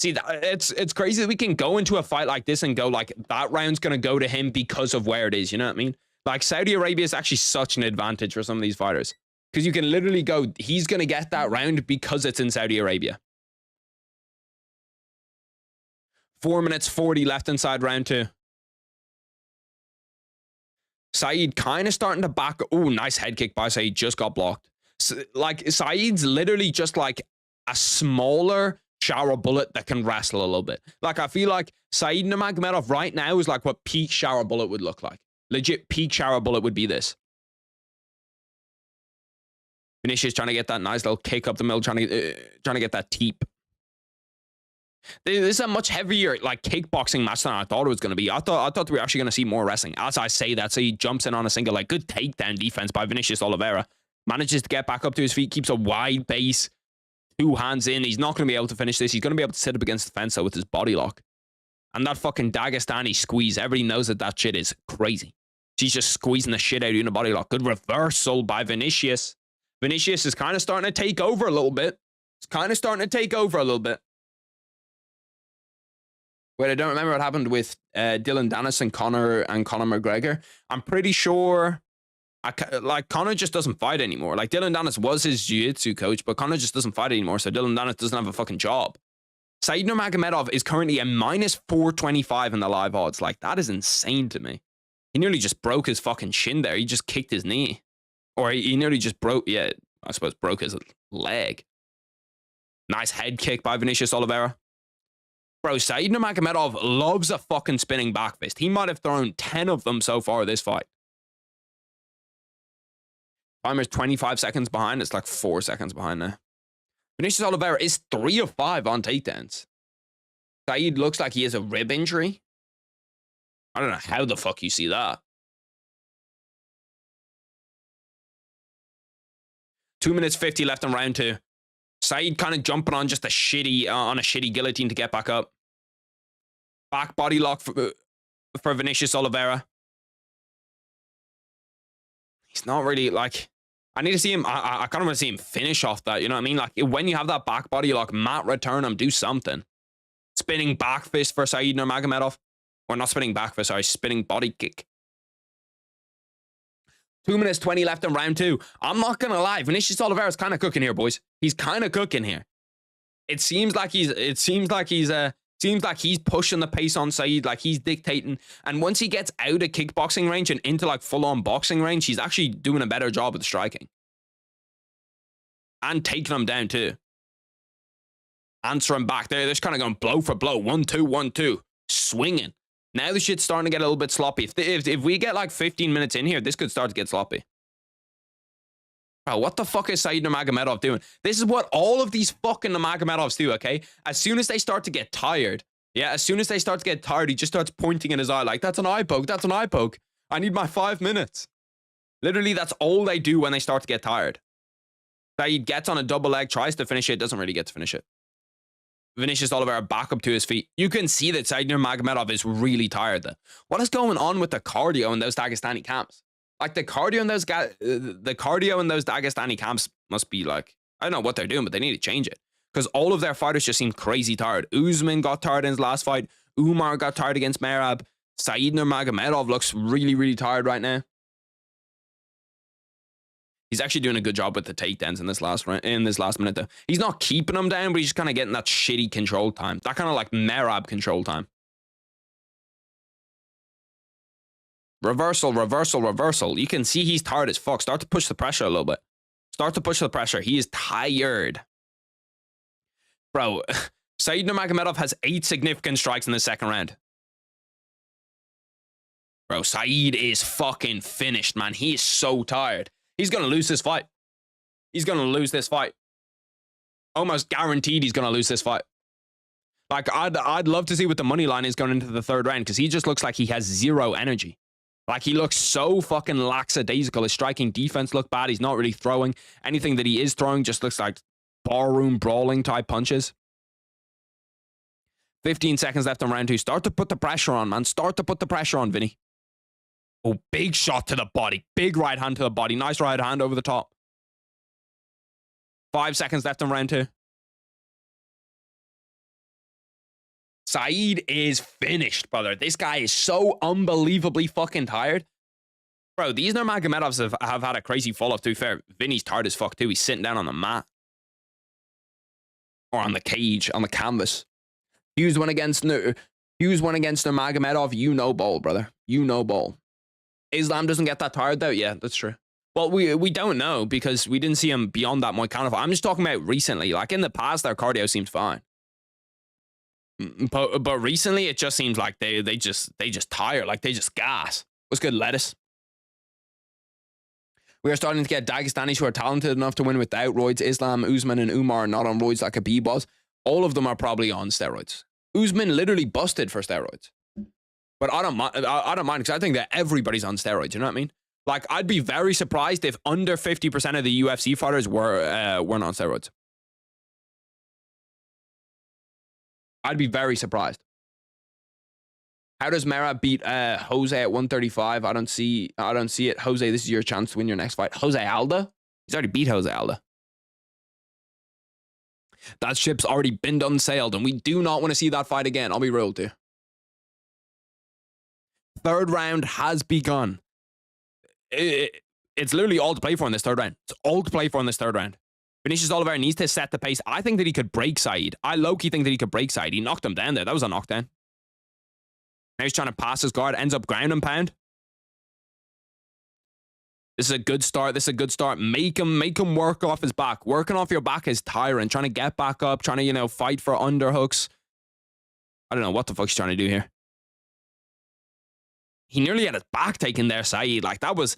See, it's crazy that we can go into a fight like this and go like, that round's going to go to him because of where it is. You know what I mean? Like, Saudi Arabia is actually such an advantage for some of these fighters. Because you can literally go, he's going to get that round because it's in Saudi Arabia. 4 minutes 40 left inside round 2. Said kind of starting to back. Oh, nice head kick by Said. Just got blocked. So, like, Said's literally just like a smaller shower bullet that can wrestle a little bit. Like, I feel like Said Nurmagomedov right now is like what peak shower bullet would look like. Legit peak shower bullet would be this. Vinicius trying to get that nice little kick up the middle, trying to get that teep. This is a much heavier like kickboxing match than I thought it was going to be. I thought we were actually going to see more wrestling. As I say that, so he jumps in on a single, like, good takedown defense by Vinicius Oliveira. Manages to get back up to his feet, keeps a wide base, 2 hands in. He's not going to be able to finish this. He's going to be able to sit up against the fence though with his body lock. And that fucking Dagestani squeeze, everybody knows that shit is crazy. She's just squeezing the shit out of you in a body lock. Good reversal by Vinicius. Vinicius is kind of starting to take over a little bit. It's kind of starting to take over a little bit. Wait, I don't remember what happened with Dylan Dennis and Conor McGregor. I'm pretty sure, like, Conor just doesn't fight anymore. Like, Dylan Dennis was his jiu-jitsu coach, but Conor just doesn't fight anymore, so Dylan Dennis doesn't have a fucking job. Said Nurmagomedov is currently a minus 425 in the live odds. Like, that is insane to me. He nearly just broke his fucking shin there. He just kicked his knee. Or he nearly just broke, yeah, I suppose broke his leg. Nice head kick by Vinicius Oliveira. Bro, Said Nurmagomedov loves a fucking spinning back fist. He might have thrown 10 of them so far this fight. Timer's 25 seconds behind. It's like 4 seconds behind now. Vinicius Oliveira is 3 of 5 on takedowns. Said looks like he has a rib injury. I don't know how the fuck you see that. 2 minutes 50 left in round 2. Said kind of jumping on just a shitty guillotine to get back up. Back body lock for Vinicius Oliveira. He's not really like, I need to see him. I kind of want to see him finish off that. You know what I mean? Like when you have that back body lock, Matt, return him, do something. Spinning back fist for Said Nurmagomedov. Or not spinning back fist, sorry, spinning body kick. 2 minutes 20 left in round 2. I'm not gonna lie, Vinicius Oliveira's kind of cooking here, boys. He's kind of cooking here. It seems like he's pushing the pace on Said, like he's dictating. And once he gets out of kickboxing range and into like full-on boxing range, he's actually doing a better job with striking. And taking him down too. Answering back there. They're just kind of going blow for blow. 1-2, 1-2. Swinging. Now the shit's starting to get a little bit sloppy. If we get like 15 minutes in here, this could start to get sloppy. Bro, what the fuck is Said Nurmagomedov doing? This is what all of these fucking Nurmagomedovs do, okay? As soon as they start to get tired, he just starts pointing in his eye like, that's an eye poke, that's an eye poke. I need my 5 minutes. Literally, that's all they do when they start to get tired. Said gets on a double leg, tries to finish it, doesn't really get to finish it. Vinicius Oliveira back up to his feet. You can see that Said Nurmagomedov is really tired though. What is going on with the cardio in those Dagestani camps? Like the cardio in those Dagestani camps must be like, I don't know what they're doing, but they need to change it. Because all of their fighters just seem crazy tired. Usman got tired in his last fight. Umar got tired against Merab. Said Nurmagomedov looks really, really tired right now. He's actually doing a good job with the takedowns in this last minute though. He's not keeping them down, but he's just kind of getting that shitty control time. That kind of like Merab control time. Reversal, reversal, reversal. You can see he's tired as fuck. Start to push the pressure a little bit. Start to push the pressure. He is tired. Bro, Said Nurmagomedov has 8 significant strikes in the second round. Bro, Said is fucking finished, man. He is so tired. He's going to lose this fight. He's going to lose this fight. Almost guaranteed he's going to lose this fight. Like, I'd love to see what the money line is going into the third round because he just looks like he has zero energy. Like, he looks so fucking lackadaisical. His striking defense look bad. He's not really throwing. Anything that he is throwing just looks like barroom brawling type punches. 15 seconds left in round 2. Start to put the pressure on, man. Start to put the pressure on, Vinny. Oh, big shot to the body. Big right hand to the body. Nice right hand over the top. 5 seconds left in round 2. Said is finished, brother. This guy is so unbelievably fucking tired. Bro, these Nurmagomedovs have had a crazy fall off, to be fair. Vinny's tired as fuck, too. He's sitting down on the mat. Or on the cage, on the canvas. Hughes went against Nurmagomedov. You know ball, brother. You know ball. Islam doesn't get that tired though. Yeah, that's true. Well, we don't know because we didn't see him beyond that moicano. I'm just talking about recently. Like in the past, their cardio seems fine. But recently, it just seems like they just tire. Like they just gas. What's good, lettuce? We are starting to get Dagestanis who are talented enough to win without roids. Islam, Usman, and Umar are not on roids like Khabib was. All of them are probably on steroids. Usman literally busted for steroids. But I don't mind because I think that everybody's on steroids. You know what I mean? Like, I'd be very surprised if under 50% of the UFC fighters weren't on steroids. I'd be very surprised. How does Merab beat Jose at 135? I don't see it. Jose, this is your chance to win your next fight. Jose Aldo? He's already beat Jose Aldo. That ship's already been done sailed, and we do not want to see that fight again. I'll be real too. Third round has begun. It's literally all to play for in this third round. It's all to play for in this third round. Vinicius Oliveira needs to set the pace. I think that he could break Said. I low-key think that he could break Said. He knocked him down there. That was a knockdown. Now he's trying to pass his guard. Ends up ground and pound. This is a good start. This is a good start. Make him work off his back. Working off your back is tiring. Trying to get back up, trying to, you know, fight for underhooks. I don't know what the fuck he's trying to do here. He nearly had his back taken there, Saeed. Like, that was,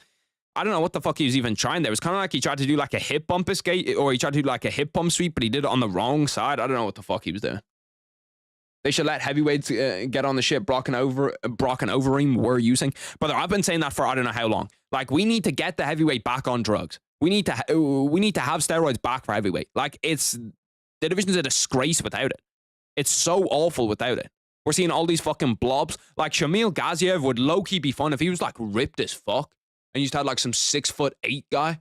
I don't know what the fuck he was even trying there. It was kind of like he tried to do like a hip bump escape, or he tried to do like a hip bump sweep, but he did it on the wrong side. I don't know what the fuck he was doing. They should let heavyweights get on the shit Brock and Overeem were using. Brother, I've been saying that for I don't know how long. Like, we need to get the heavyweight back on drugs. We need to have steroids back for heavyweight. Like, the division's a disgrace without it. It's so awful without it. We're seeing all these fucking blobs. Like, Shamil Gaziev would low-key be fun if he was, like, ripped as fuck. And you just had, like, some 6'8" guy.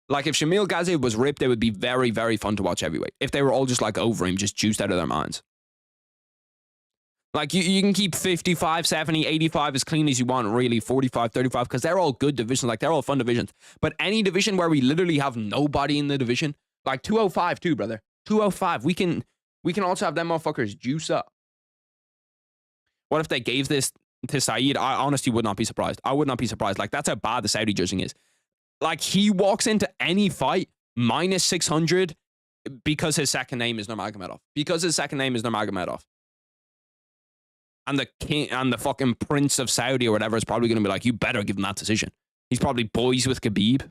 Like, if Shamil Gaziev was ripped, it would be very, very fun to watch heavyweight. If they were all just like Overeem, just juiced out of their minds. Like, you can keep 55, 70, 85 as clean as you want, really, 45, 35, because they're all good divisions. Like, they're all fun divisions. But any division where we literally have nobody in the division, like 205 too, brother. 205. We can also have them motherfuckers juice up. What if they gave this to Saeed? I honestly would not be surprised. I would not be surprised. Like, that's how bad the Saudi judging is. Like, he walks into any fight minus 600 because his second name is Nurmagomedov. Because his second name is Nurmagomedov. And the king and the fucking prince of Saudi or whatever is probably going to be like, you better give him that decision. He's probably boys with Khabib.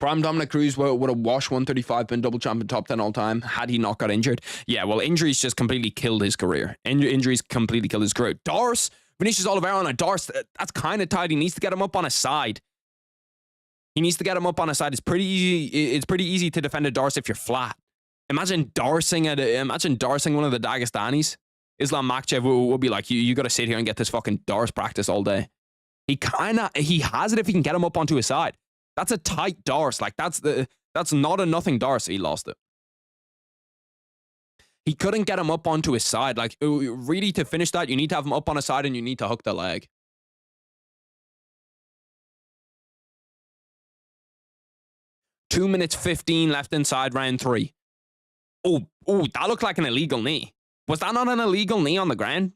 Prime Dominic Cruz would have washed 135, been double champion, top 10 all time, had he not got injured. Yeah, well, injuries just completely killed his career. Injuries completely killed his career. Darce, Vinicius Oliveira on a Darce, that's kind of tight. He needs to get him up on his side. He needs to get him up on his side. It's pretty easy to defend a Darce if you're flat. Imagine darcing one of the Dagestanis. Islam MAKHaCHEV will be like, you got to sit here and get this fucking Darce practice all day. He has it if he can get him up onto his side. That's a tight Darce. Like, that's not a nothing Darce. He lost it. He couldn't get him up onto his side. Like, really, to finish that, you need to have him up on his side and you need to hook the leg. Two minutes 15 left inside round 3. Oh, that looked like an illegal knee. Was that not an illegal knee on the ground?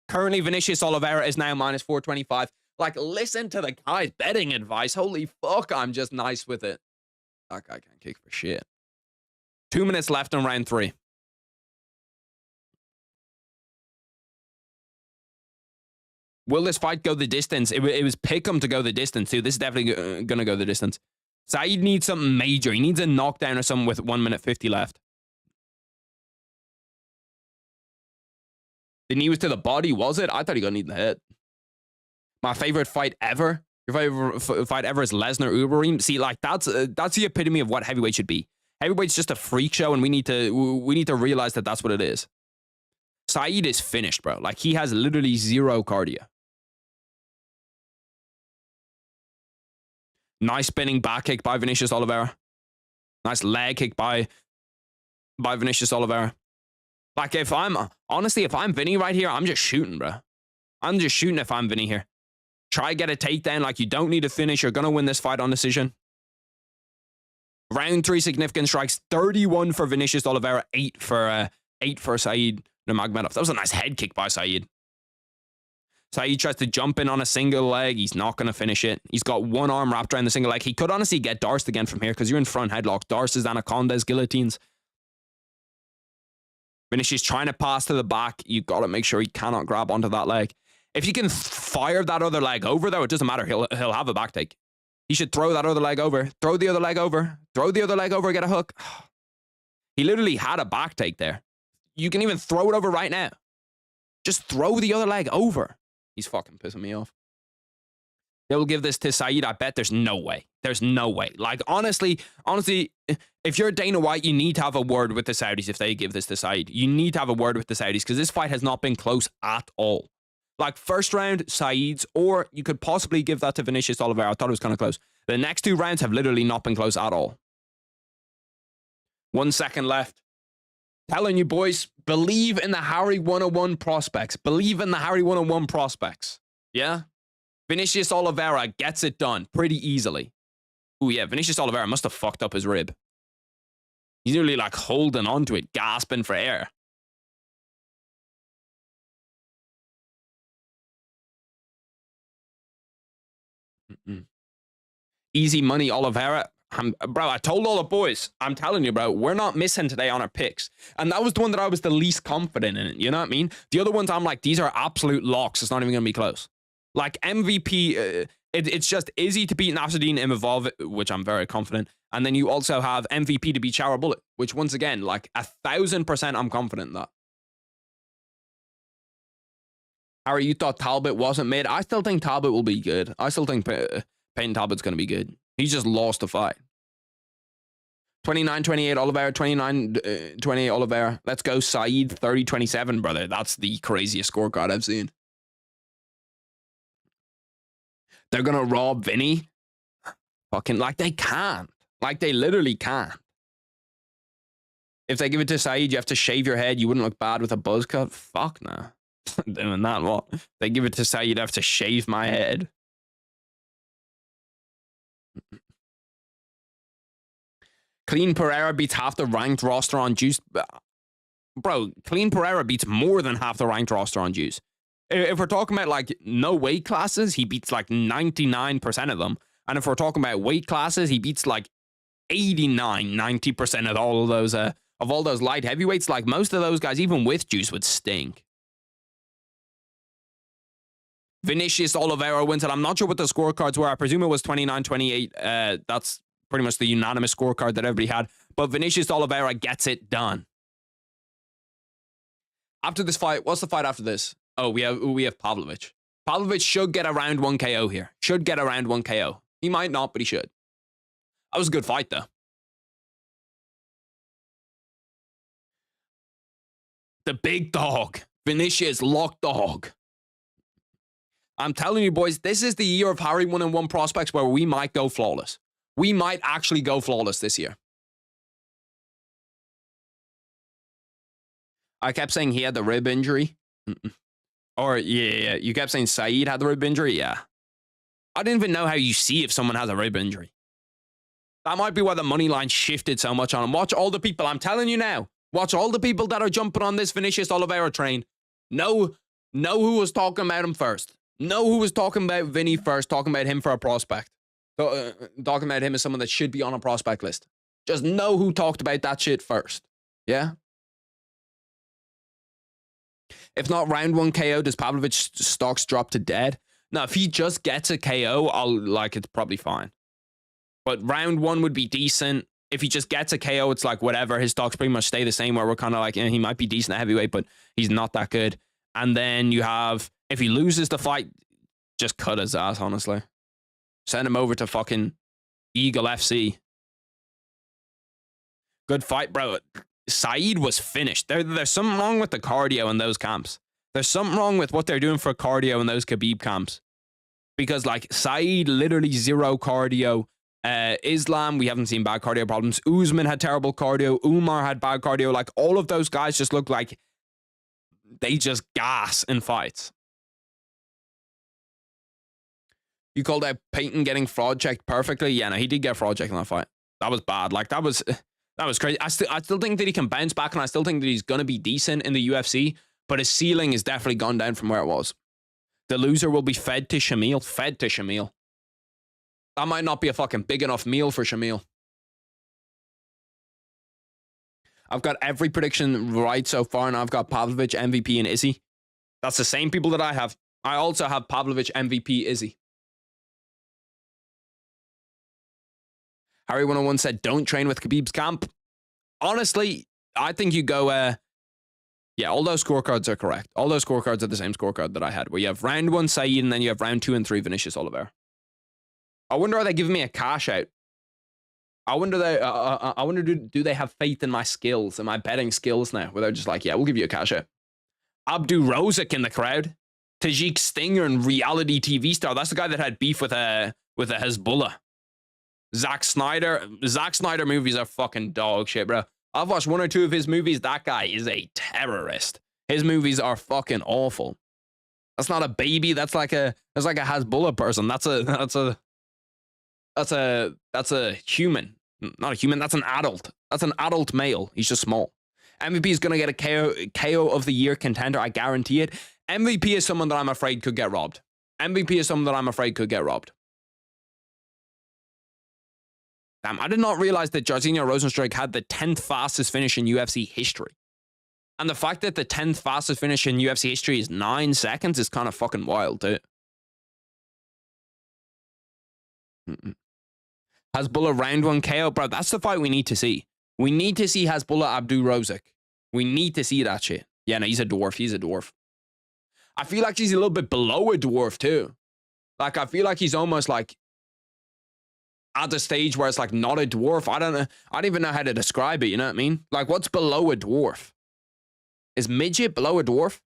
Currently, Vinicius Oliveira is now minus 425. Like, listen to the guy's betting advice. Holy fuck, I'm just nice with it. That guy can't kick for shit. 2 minutes left in round 3. Will this fight go the distance? It was pick him to go the distance, too. This is definitely going to go the distance. Saeed needs something major. He needs a knockdown or something with 1 minute 50 left. The knee was to the body, was it? I thought he got a knee in the head. My favorite fight ever. Your favorite fight ever is Lesnar Overeem. See, like, that's the epitome of what heavyweight should be. Heavyweight's just a freak show, and we need to realize that that's what it is. Saeed is finished, bro. Like, he has literally zero cardio. Nice spinning back kick by Vinicius Oliveira. Nice leg kick by Vinicius Oliveira. Like, if I'm Vinny right here, I'm just shooting, bro. I'm just shooting if I'm Vinny here. Try get a takedown. Like, you don't need to finish. You're going to win this fight on decision. Round 3 significant strikes. 31 for Vinicius Oliveira. 8 for Saeed Nurmagomedov. That was a nice head kick by Saeed. Saeed tries to jump in on a single leg. He's not going to finish it. He's got one arm wrapped around the single leg. He could honestly get Darced again from here because you're in front headlocks. Darces, anacondas, guillotines. Vinicius trying to pass to the back. You got to make sure he cannot grab onto that leg. If you can fire that other leg over, though, it doesn't matter. He'll have a back take. He should throw that other leg over. Throw the other leg over. Throw the other leg over. Get a hook. He literally had a back take there. You can even throw it over right now. Just throw the other leg over. He's fucking pissing me off. They will give this to Saeed. I bet there's no way. There's no way. Like, honestly, if you're Dana White, you need to have a word with the Saudis if they give this to Saeed. You need to have a word with the Saudis because this fight has not been close at all. Like, first round, Saeed's, or you could possibly give that to Vinicius Oliveira. I thought it was kind of close. The next 2 rounds have literally not been close at all. 1 second left. Telling you, boys, believe in the Harry 101 prospects. Believe in the Harry 101 prospects. Yeah? Vinicius Oliveira gets it done pretty easily. Oh, yeah, Vinicius Oliveira must have fucked up his rib. He's nearly like holding onto it, gasping for air. Easy money, Oliveera. Bro, I told all the boys, I'm telling you, bro, we're not missing today on our picks. And that was the one that I was the least confident in. You know what I mean? The other ones, I'm like, these are absolute locks. It's not even going to be close. Like MVP, it's just Izzy to beat Nasruddin Imavov, which I'm very confident. And then you also have MVP to beat Shower Bullet, which once again, like 1,000% I'm confident in that. Harry, you thought Talbot wasn't mid. I still think Talbot will be good. I still think Peyton Talbot's going to be good. He just lost the fight. 29-28 Oliveira, 29-28 Oliveira. Let's go, Saeed, 30-27, brother. That's the craziest scorecard I've seen. They're going to rob Vinny? Fucking, like, they can't. Like, they literally can't. If they give it to Saeed, you have to shave your head. You wouldn't look bad with a buzz cut. Fuck no. Doing that, what? If they give it to Saeed, you'd have to shave my head. Clean Pereira beats half the ranked roster on Juice. Bro, Clean Pereira beats more than half the ranked roster on Juice. If we're talking about, like, no weight classes, he beats, like, 99% of them. And if we're talking about weight classes, he beats, like, 89-90% of all those light heavyweights. Like, most of those guys, even with Juice, would stink. Vinicius Oliveira wins it. I'm not sure what the scorecards were. I presume it was 29-28. That's pretty much the unanimous scorecard that everybody had. But Vinicius Oliveira gets it done. After this fight, what's the fight after this? Oh, we have Pavlovich. Pavlovich should get a round 1 KO here. Should get a round 1 KO. He might not, but he should. That was a good fight, though. The big dog. Vinicius lock dog. I'm telling you, boys, this is the year of Harry 1-1 prospects where we might go flawless. We might actually go flawless this year. I kept saying he had the rib injury. Or, yeah, you kept saying Saeed had the rib injury? Yeah. I didn't even know how you see if someone has a rib injury. That might be why the money line shifted so much on him. Watch all the people, I'm telling you now. Watch all the people that are jumping on this Vinicius Oliveira train. Know who was talking about him first. Know who was talking about Vinny first, talking about him for a prospect. Talking about him as someone that should be on a prospect list. Just know who talked about that shit first. Yeah? If not round 1 KO, does Pavlovich stocks drop to dead? No, if he just gets a KO, it's probably fine. But round 1 would be decent. If he just gets a KO, it's like whatever. His stocks pretty much stay the same, where we're kind of like, he might be decent at heavyweight, but he's not that good. And then you have, if he loses the fight, just cut his ass, honestly. Send him over to fucking Eagle FC. Good fight, bro. Saeed was finished. There's something wrong with the cardio in those camps. There's something wrong with what they're doing for cardio in those Khabib camps. Because, like, Saeed, literally zero cardio. Islam, we haven't seen bad cardio problems. Usman had terrible cardio. Umar had bad cardio. Like, all of those guys just look like they just gas in fights. You called out Peyton getting fraud checked perfectly. Yeah, no, he did get fraud checked in that fight. That was bad. Like, that was crazy. I still think that he can bounce back, and I still think that he's going to be decent in the UFC, but his ceiling has definitely gone down from where it was. The loser will be fed to Shamil. Fed to Shamil. That might not be a fucking big enough meal for Shamil. I've got every prediction right so far, and I've got Pavlovich, MVP, and Izzy. That's the same people that I have. I also have Pavlovich, MVP, Izzy. Harry 101 said, don't train with Khabib's camp. Honestly, I think you go, yeah, all those scorecards are correct. All those scorecards are the same scorecard that I had, where you have round 1 Saeed, and then you have round 2 and 3 Vinicius Oliveira. I wonder, are they giving me a cash out? I wonder, do they have faith in my skills and my betting skills now, where they're just like, yeah, we'll give you a cash out. Abdu Rozak in the crowd. Tajik Stinger and reality TV star. That's the guy that had beef with a Hezbollah. Zack Snyder movies are fucking dog shit, bro. I've watched 1 or 2 of his movies. That guy is a terrorist. His movies are fucking awful. That's not a baby. That's like a Hezbollah person. That's a human. Not a human. That's an adult. That's an adult male. He's just small. MVP is going to get a KO of the year contender. I guarantee it. MVP is someone that I'm afraid could get robbed. MVP is someone that I'm afraid could get robbed. Damn, I did not realize that Jairzinho Rozenstruik had the 10th fastest finish in UFC history. And the fact that the 10th fastest finish in UFC history is 9 seconds is kind of fucking wild, too. Hasbullah round 1 KO. Bro, that's the fight we need to see. We need to see Hasbullah Abdurozak. We need to see that shit. Yeah, no, he's a dwarf. He's a dwarf. I feel like he's a little bit below a dwarf, too. Like, I feel like he's almost like at the stage where it's like not a dwarf. I don't know. I don't even know how to describe it. You know what I mean? Like, what's below a dwarf? Is midget below a dwarf?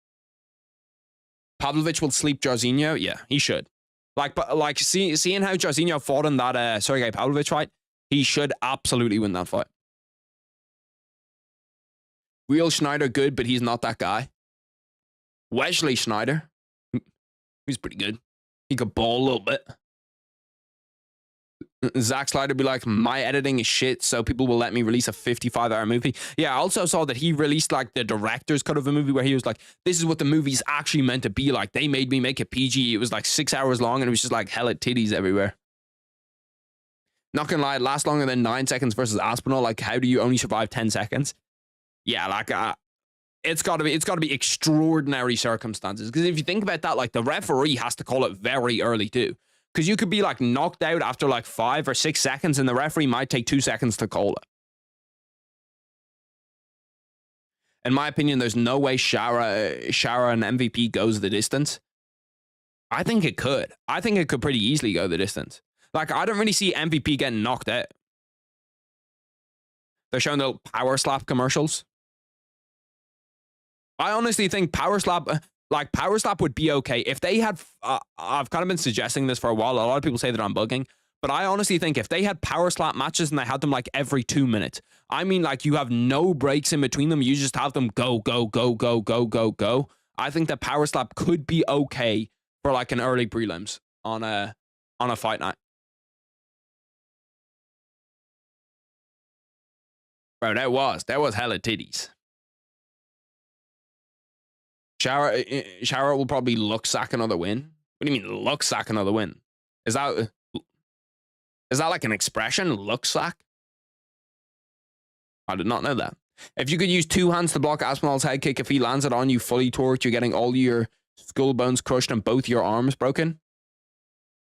Pavlovich will sleep Jairzinho? Yeah, he should. Like, but like seeing how Jairzinho fought in that Sergey Pavlovich fight, he should absolutely win that fight. Real Schneider good, but he's not that guy. Wesley Schneider, he's pretty good. He could ball a little bit. Zack Slider be like, my editing is shit, so people will let me release a 55-hour movie. Yeah, I also saw that he released like the director's cut of a movie where he was like, this is what the movie's actually meant to be like. They made me make it PG. It was like 6 hours long and it was just like hella titties everywhere. Not gonna lie, it lasts longer than 9 seconds versus Aspinall. Like, how do you only survive 10 seconds? Yeah, like, it's gotta be extraordinary circumstances. Because if you think about that, like, the referee has to call it very early too. Because you could be like knocked out after like 5 or 6 seconds and the referee might take 2 seconds to call it. In my opinion, there's no way Shara and MVP goes the distance. I think it could. I think it could pretty easily go the distance. Like, I don't really see MVP getting knocked out. They're showing the power slap commercials. I honestly think power slap would be okay if they had. I've kind of been suggesting this for a while. A lot of people say that I'm bugging, but I honestly think if they had power slap matches and they had them like every 2 minutes, I mean, like, you have no breaks in between them. You just have them go, go, go, go, go, go, go. I think that power slap could be okay for like an early prelims on a fight night. Bro, that was hella titties. Shower will probably luck sack another win. What do you mean luck sack another win? Is that like an expression? Luck sack? I did not know that. If you could use 2 hands to block Aspinall's head kick, if he lands it on you fully torqued, you're getting all your skull bones crushed and both your arms broken.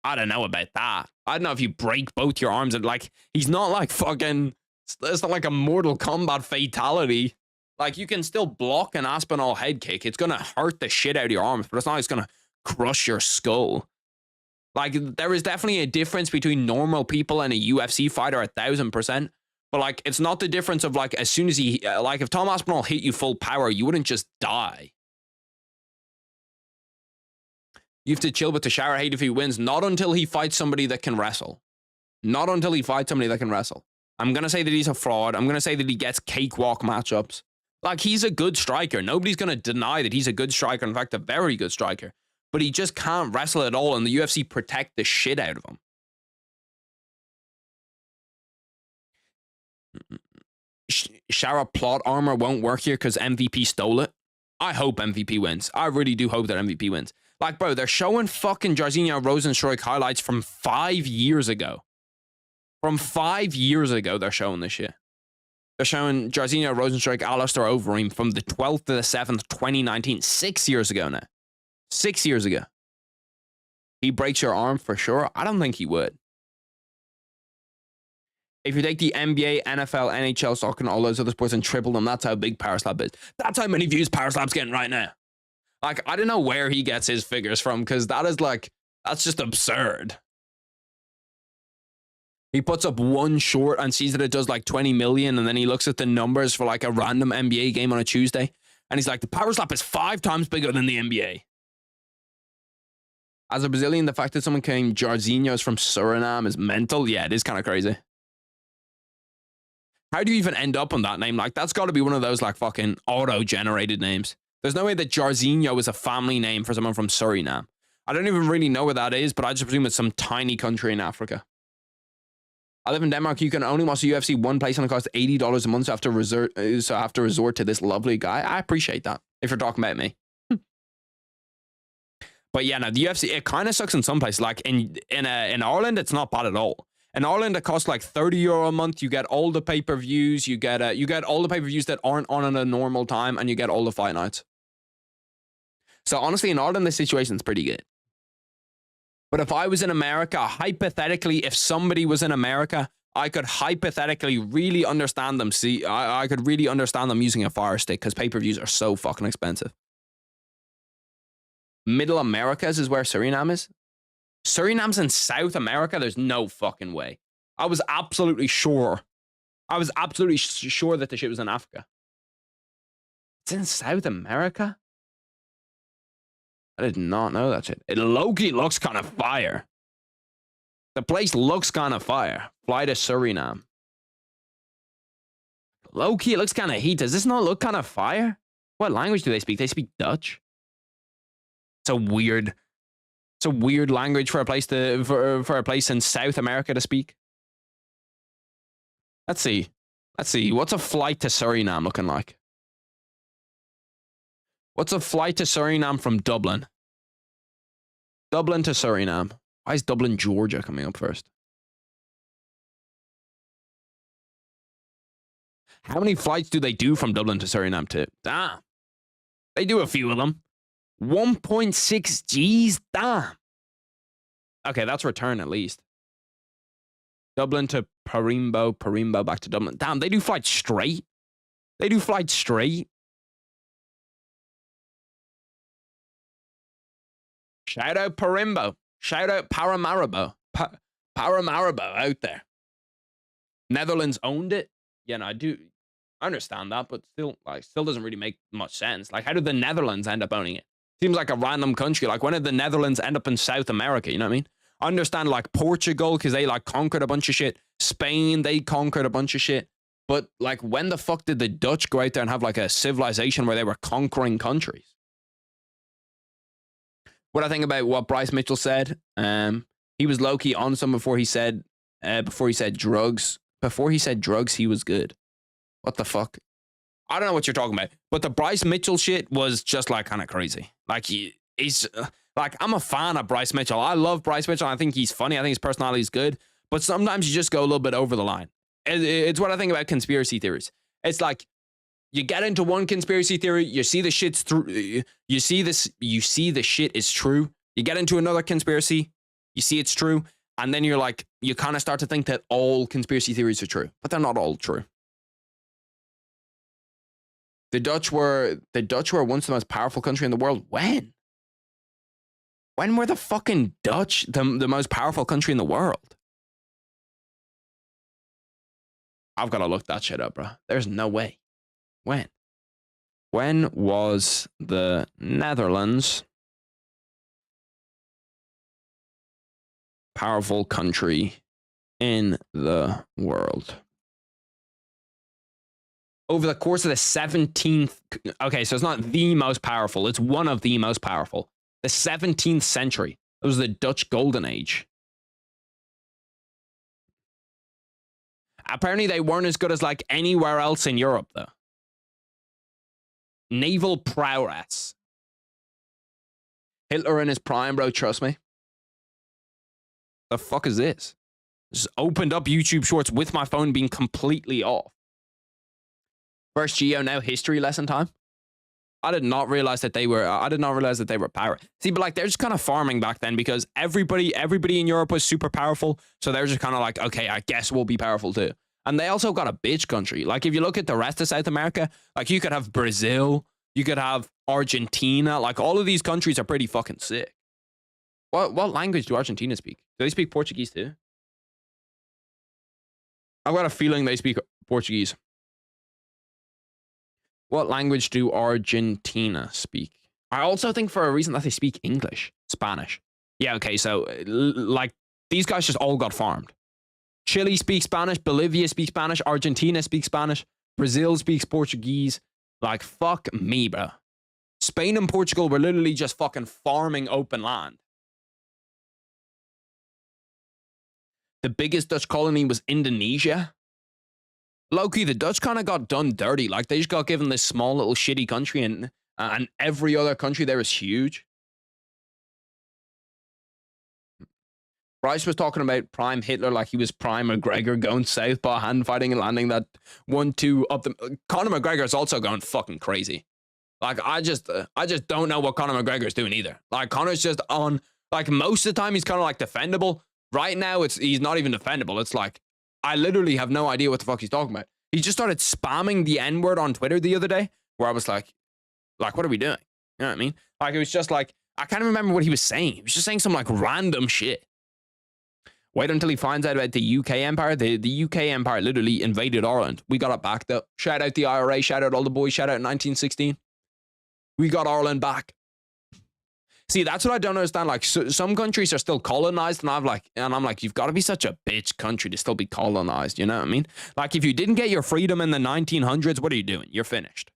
I don't know about that. I don't know if you break both your arms and like, he's not like fucking, it's not like a Mortal Kombat fatality. Like, you can still block an Aspinall head kick. It's going to hurt the shit out of your arms, but it's not like it's going to crush your skull. Like, there is definitely a difference between normal people and a UFC fighter 1000%. But, like, it's not the difference of, like, as soon as he, like, if Tom Aspinall hit you full power, you wouldn't just die. You have to chill with the shower hate if he wins. Not until he fights somebody that can wrestle. Not until he fights somebody that can wrestle. I'm going to say that he's a fraud. I'm going to say that he gets cakewalk matchups. Like, he's a good striker. Nobody's going to deny that he's a good striker. In fact, a very good striker. But he just can't wrestle at all, and the UFC protect the shit out of him. Shara plot armor won't work here because MVP stole it. I hope MVP wins. I really do hope that MVP wins. Like, bro, they're showing fucking Jairzinho Rozenstruik highlights from 5 years ago. From 5 years ago, they're showing this shit. They're showing Jairzinho Rozenstruik, Alistair Overeem from the 12th to the 7th, 2019. 6 years ago now. 6 years ago. He breaks your arm for sure? I don't think he would. If you take the NBA, NFL, NHL, soccer, and all those other sports and triple them, that's how big Power Slap is. That's how many views Power Slap's getting right now. Like, I don't know where he gets his figures from, because that is like, that's just absurd. He puts up one short and sees that it does like 20 million, and then he looks at the numbers for like a random NBA game on a Tuesday, and he's like, the Power Slap is 5 times bigger than the NBA. As a Brazilian, the fact that someone came Jairzinho is from Suriname is mental. Yeah, it is kind of crazy. How do you even end up on that name? Like, that's got to be one of those like fucking auto-generated names. There's no way that Jairzinho is a family name for someone from Suriname. I don't even really know where that is, but I just presume it's some tiny country in Africa. I live in Denmark. You can only watch the UFC one place and it costs $80 a month, so I have to resort to this lovely guy. I appreciate that, if you're talking about me. But yeah, no, the UFC, it kind of sucks in some places. Like in Ireland, it's not bad at all. In Ireland, it costs like €30 a month. You get all the pay-per-views. You get all the pay-per-views that aren't on at a normal time, and you get all the fight nights. So honestly, in Ireland, this situation's pretty good. But if I was in America, hypothetically, if somebody was in America, I could hypothetically really understand them. I could really understand them using a Fire Stick because pay-per-views are so fucking expensive. Middle Americas is where Suriname is. Suriname's in South America? There's no fucking way. I was absolutely sure. I was absolutely sure that the shit was in Africa. It's in South America? I did not know that shit. It low-key looks kind of fire. The place looks kind of fire. Fly to Suriname. Low-key, it looks kind of heat. Does this not look kind of fire? What language do they speak? They speak Dutch. It's a weird language for a place for a place in South America to speak. Let's see. What's a flight to Suriname looking like? What's a flight to Suriname from Dublin? Dublin to Suriname. Why is Dublin, Georgia coming up first? How many flights do they do from Dublin to Suriname too? Damn. They do a few of them. 1.6 G's? Damn. Okay, that's return at least. Dublin to Parimbo back to Dublin. Damn, they do flights straight. Shout out Parimbo. Shout out Paramaribo. Paramaribo out there. Netherlands owned it. Yeah, no, I understand that, but still doesn't really make much sense. Like, how did the Netherlands end up owning it? Seems like a random country. Like, when did the Netherlands end up in South America? You know what I mean? I understand, like, Portugal, because they, like, conquered a bunch of shit. Spain, they conquered a bunch of shit. But, like, when the fuck did the Dutch go out there and have, like, a civilization where they were conquering countries? What I think about what Bryce Mitchell said, he was low-key on some before he said drugs. Before he said drugs, he was good. What the fuck? I don't know what you're talking about. But the Bryce Mitchell shit was just, like, kind of crazy. Like, he's like, I'm a fan of Bryce Mitchell. I love Bryce Mitchell. I think he's funny. I think his personality is good. But sometimes you just go a little bit over the line. It's what I think about conspiracy theories. It's like, you get into one conspiracy theory, you see the shit's through, you see the shit is true. You get into another conspiracy, you see it's true, and then you're like, you kind of start to think that all conspiracy theories are true, but they're not all true. The Dutch were once the most powerful country in the world. When? When were the fucking Dutch the most powerful country in the world? I've got to look that shit up, bro. There's no way. When? When was the Netherlands powerful country in the world? Over the course of the 17th... Okay, so it's not the most powerful. It's one of the most powerful. The 17th century. It was the Dutch Golden Age. Apparently, they weren't as good as, like, anywhere else in Europe, though. Naval prowess. Hitler in his prime, bro. Trust me. The fuck is this? Just opened up YouTube Shorts with my phone being completely off. First Geo, now history lesson time. I did not realize that they were. Power. See, but like they're just kind of farming back then because everybody in Europe was super powerful. So they're just kind of like, okay, I guess we'll be powerful too. And they also got a bitch country. Like if you look at the rest of South America, like you could have Brazil, you could have Argentina. Like all of these countries are pretty fucking sick. What language do Argentina speak? Do they speak Portuguese too? I've got a feeling they speak Portuguese. What language do Argentina speak? I also think for a reason that they speak English, Spanish. Yeah, okay, so like these guys just all got farmed. Chile speaks Spanish, Bolivia speaks Spanish, Argentina speaks Spanish, Brazil speaks Portuguese. Like, fuck me, bro. Spain and Portugal were literally just fucking farming open land. The biggest Dutch colony was Indonesia. Low-key, the Dutch kind of got done dirty. Like, they just got given this small little shitty country and every other country there is huge. Bryce was talking about prime Hitler like he was prime McGregor going southpaw hand fighting and landing that 1-2 up the. Conor McGregor is also going fucking crazy. Like I just don't know what Conor McGregor's doing either. Like Conor's just on. Like most of the time he's kind of like defendable. Right now he's not even defendable. It's like I literally have no idea what the fuck he's talking about. He just started spamming the N-word on Twitter the other day, where I was like, what are we doing? You know what I mean? Like it was just like I can't remember what he was saying. He was just saying some like random shit. Wait until he finds out about the UK Empire. The UK Empire literally invaded Ireland. We got it back though. Shout out the IRA. Shout out all the boys. Shout out 1916. We got Ireland back. See, that's what I don't understand. Like, some countries are still colonized, and I'm like, you've got to be such a bitch country to still be colonized. You know what I mean? Like, if you didn't get your freedom in the 1900s, what are you doing? You're finished.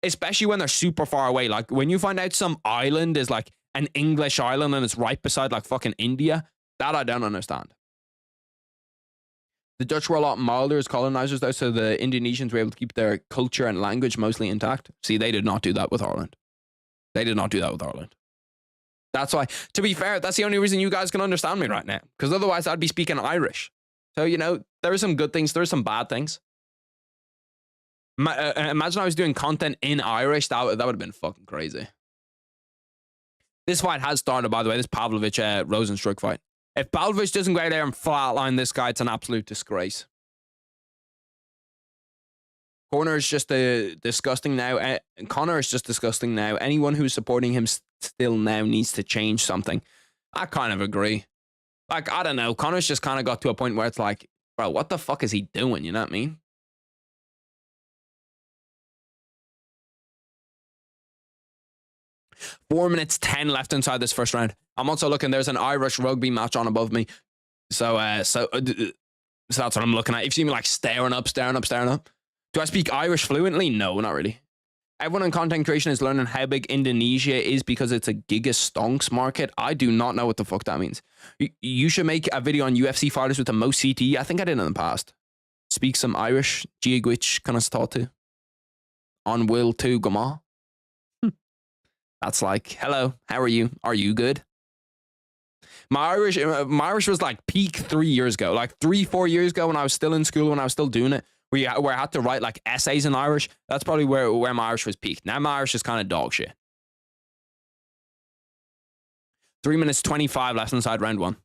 Especially when they're super far away. Like, when you find out some island is like an English island and it's right beside like fucking India, that I don't understand. The Dutch were a lot milder as colonizers, though, so the Indonesians were able to keep their culture and language mostly intact. See, they did not do that with Ireland. They did not do that with Ireland. That's why, to be fair, that's the only reason you guys can understand me right now. Because otherwise, I'd be speaking Irish. So, you know, there are some good things. There are some bad things. Imagine I was doing content in Irish. That would have been fucking crazy. This fight has started, by the way. This Pavlovich Rozenstruik fight. If Pavlovich doesn't go out there and flatline this guy, it's an absolute disgrace. Conor is just disgusting now. Conor is just disgusting now. Anyone who's supporting him still now needs to change something. I kind of agree. Like, I don't know. Conor's just kind of got to a point where it's like, bro, what the fuck is he doing? You know what I mean? Four minutes 10 left inside this first round. I'm also looking. There's an Irish rugby match on above me. So that's what I'm looking at. You've seen me like staring up. Do I speak Irish fluently? No, not really. Everyone in content creation is learning how big Indonesia is because it's a gigastonks market. I do not know what the fuck that means. You should make a video on UFC fighters with the most CTE. I think I did in the past. Speak some Irish. Giagwich kind of start to. On will to Goma. That's like, hello, how are you? Are you good? My Irish was like peak 3 years ago, like 3-4 years ago when I was still in school, when I was still doing it, where I had to write like essays in Irish. That's probably where my Irish was peaked. Now my Irish is kind of dog shit. 3 minutes 25 left inside round one.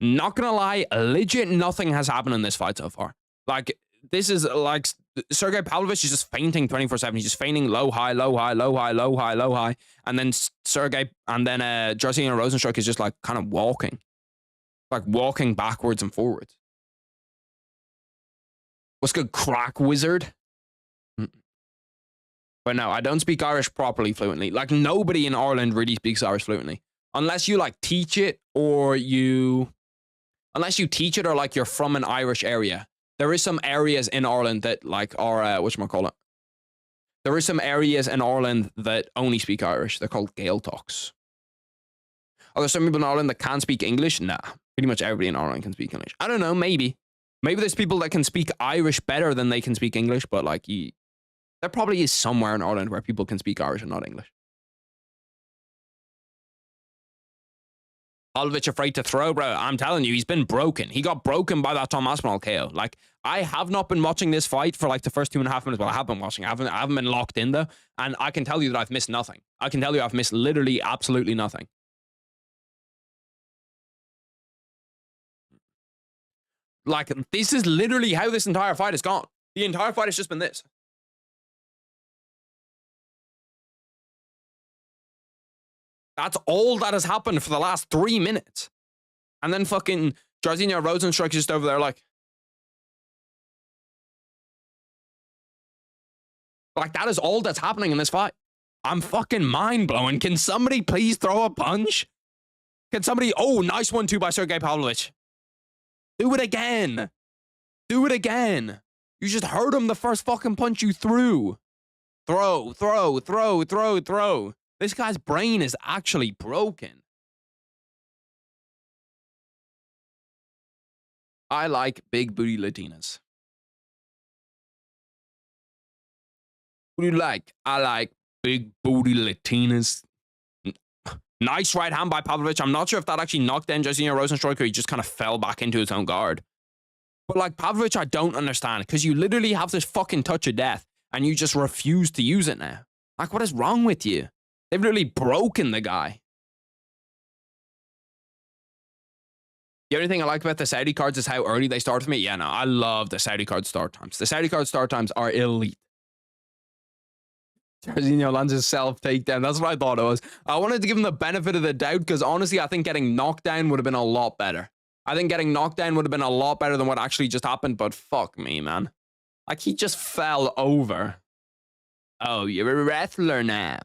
Not gonna lie, legit nothing has happened in this fight so far. Like, this is like Sergey Pavlovich is just fainting 24/7. He's just fainting low, high, low, high, low, high, low, high, low, high. And then Jairzinho Rozenstruik is just like kind of walking. Like walking backwards and forwards. What's good, crack wizard? But no, I don't speak Irish properly fluently. Like, nobody in Ireland really speaks Irish fluently. Unless you like teach it or unless you teach it or like you're from an Irish area. There is some areas in Ireland that like are, whatchamacallit? There is some areas in Ireland that only speak Irish. They're called Gaeltachts. Are there some people in Ireland that can't speak English? Nah. Pretty much everybody in Ireland can speak English. I don't know, maybe. Maybe there's people that can speak Irish better than they can speak English, but like, there probably is somewhere in Ireland where people can speak Irish and not English. Pavlovich afraid to throw, bro. I'm telling you, he's been broken. He got broken by that Tom Aspinall KO. Like, I have not been watching this fight for like the first 2.5 minutes. Well, I have been watching. I haven't been locked in though. And I can tell you that I've missed nothing. I can tell you I've missed literally absolutely nothing. Like, this is literally how this entire fight has gone. The entire fight has just been this. That's all that has happened for the last 3 minutes. And then fucking Jairzinho Rozenstruik is just over there like that is all that's happening in this fight. I'm fucking mind-blowing. Can somebody please throw a punch? Can somebody... Oh, nice 1-2 by Sergey Pavlovich. Do it again. Do it again. You just heard him the first fucking punch you threw. Throw. This guy's brain is actually broken. I like big booty Latinas. What do you like? I like big booty Latinas. Nice right hand by Pavlovich. I'm not sure if that actually knocked down Rozenstruik or he just kind of fell back into his own guard. But like Pavlovich, I don't understand because you literally have this fucking touch of death and you just refuse to use it now. Like, what is wrong with you? They've literally broken the guy. The only thing I like about the Saudi cards is how early they start for me. Yeah, no, I love the Saudi card start times. The Saudi card start times are elite. Jairzinho lands his self takedown. That's what I thought it was. I wanted to give him the benefit of the doubt because honestly, I think getting knocked down would have been a lot better. I think getting knocked down would have been a lot better than what actually just happened, but fuck me, man. Like, he just fell over. Oh, you're a wrestler now.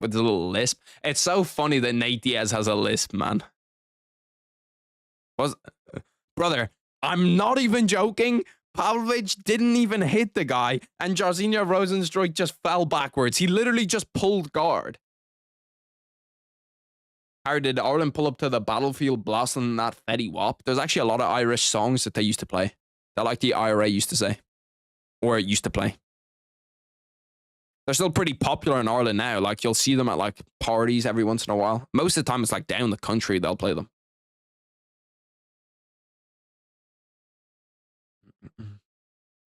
With a little lisp. It's so funny that Nate Diaz has a lisp, man. Brother, I'm not even joking. Pavlovich didn't even hit the guy, and Jairzinho Rozenstruik just fell backwards. He literally just pulled guard. How did Ireland pull up to the battlefield blasting that Fetty Wap? There's actually a lot of Irish songs that they used to play. That like the IRA used to say. Or it used to play. They're still pretty popular in Ireland now. Like, you'll see them at like parties every once in a while. Most of the time it's like down the country they'll play them.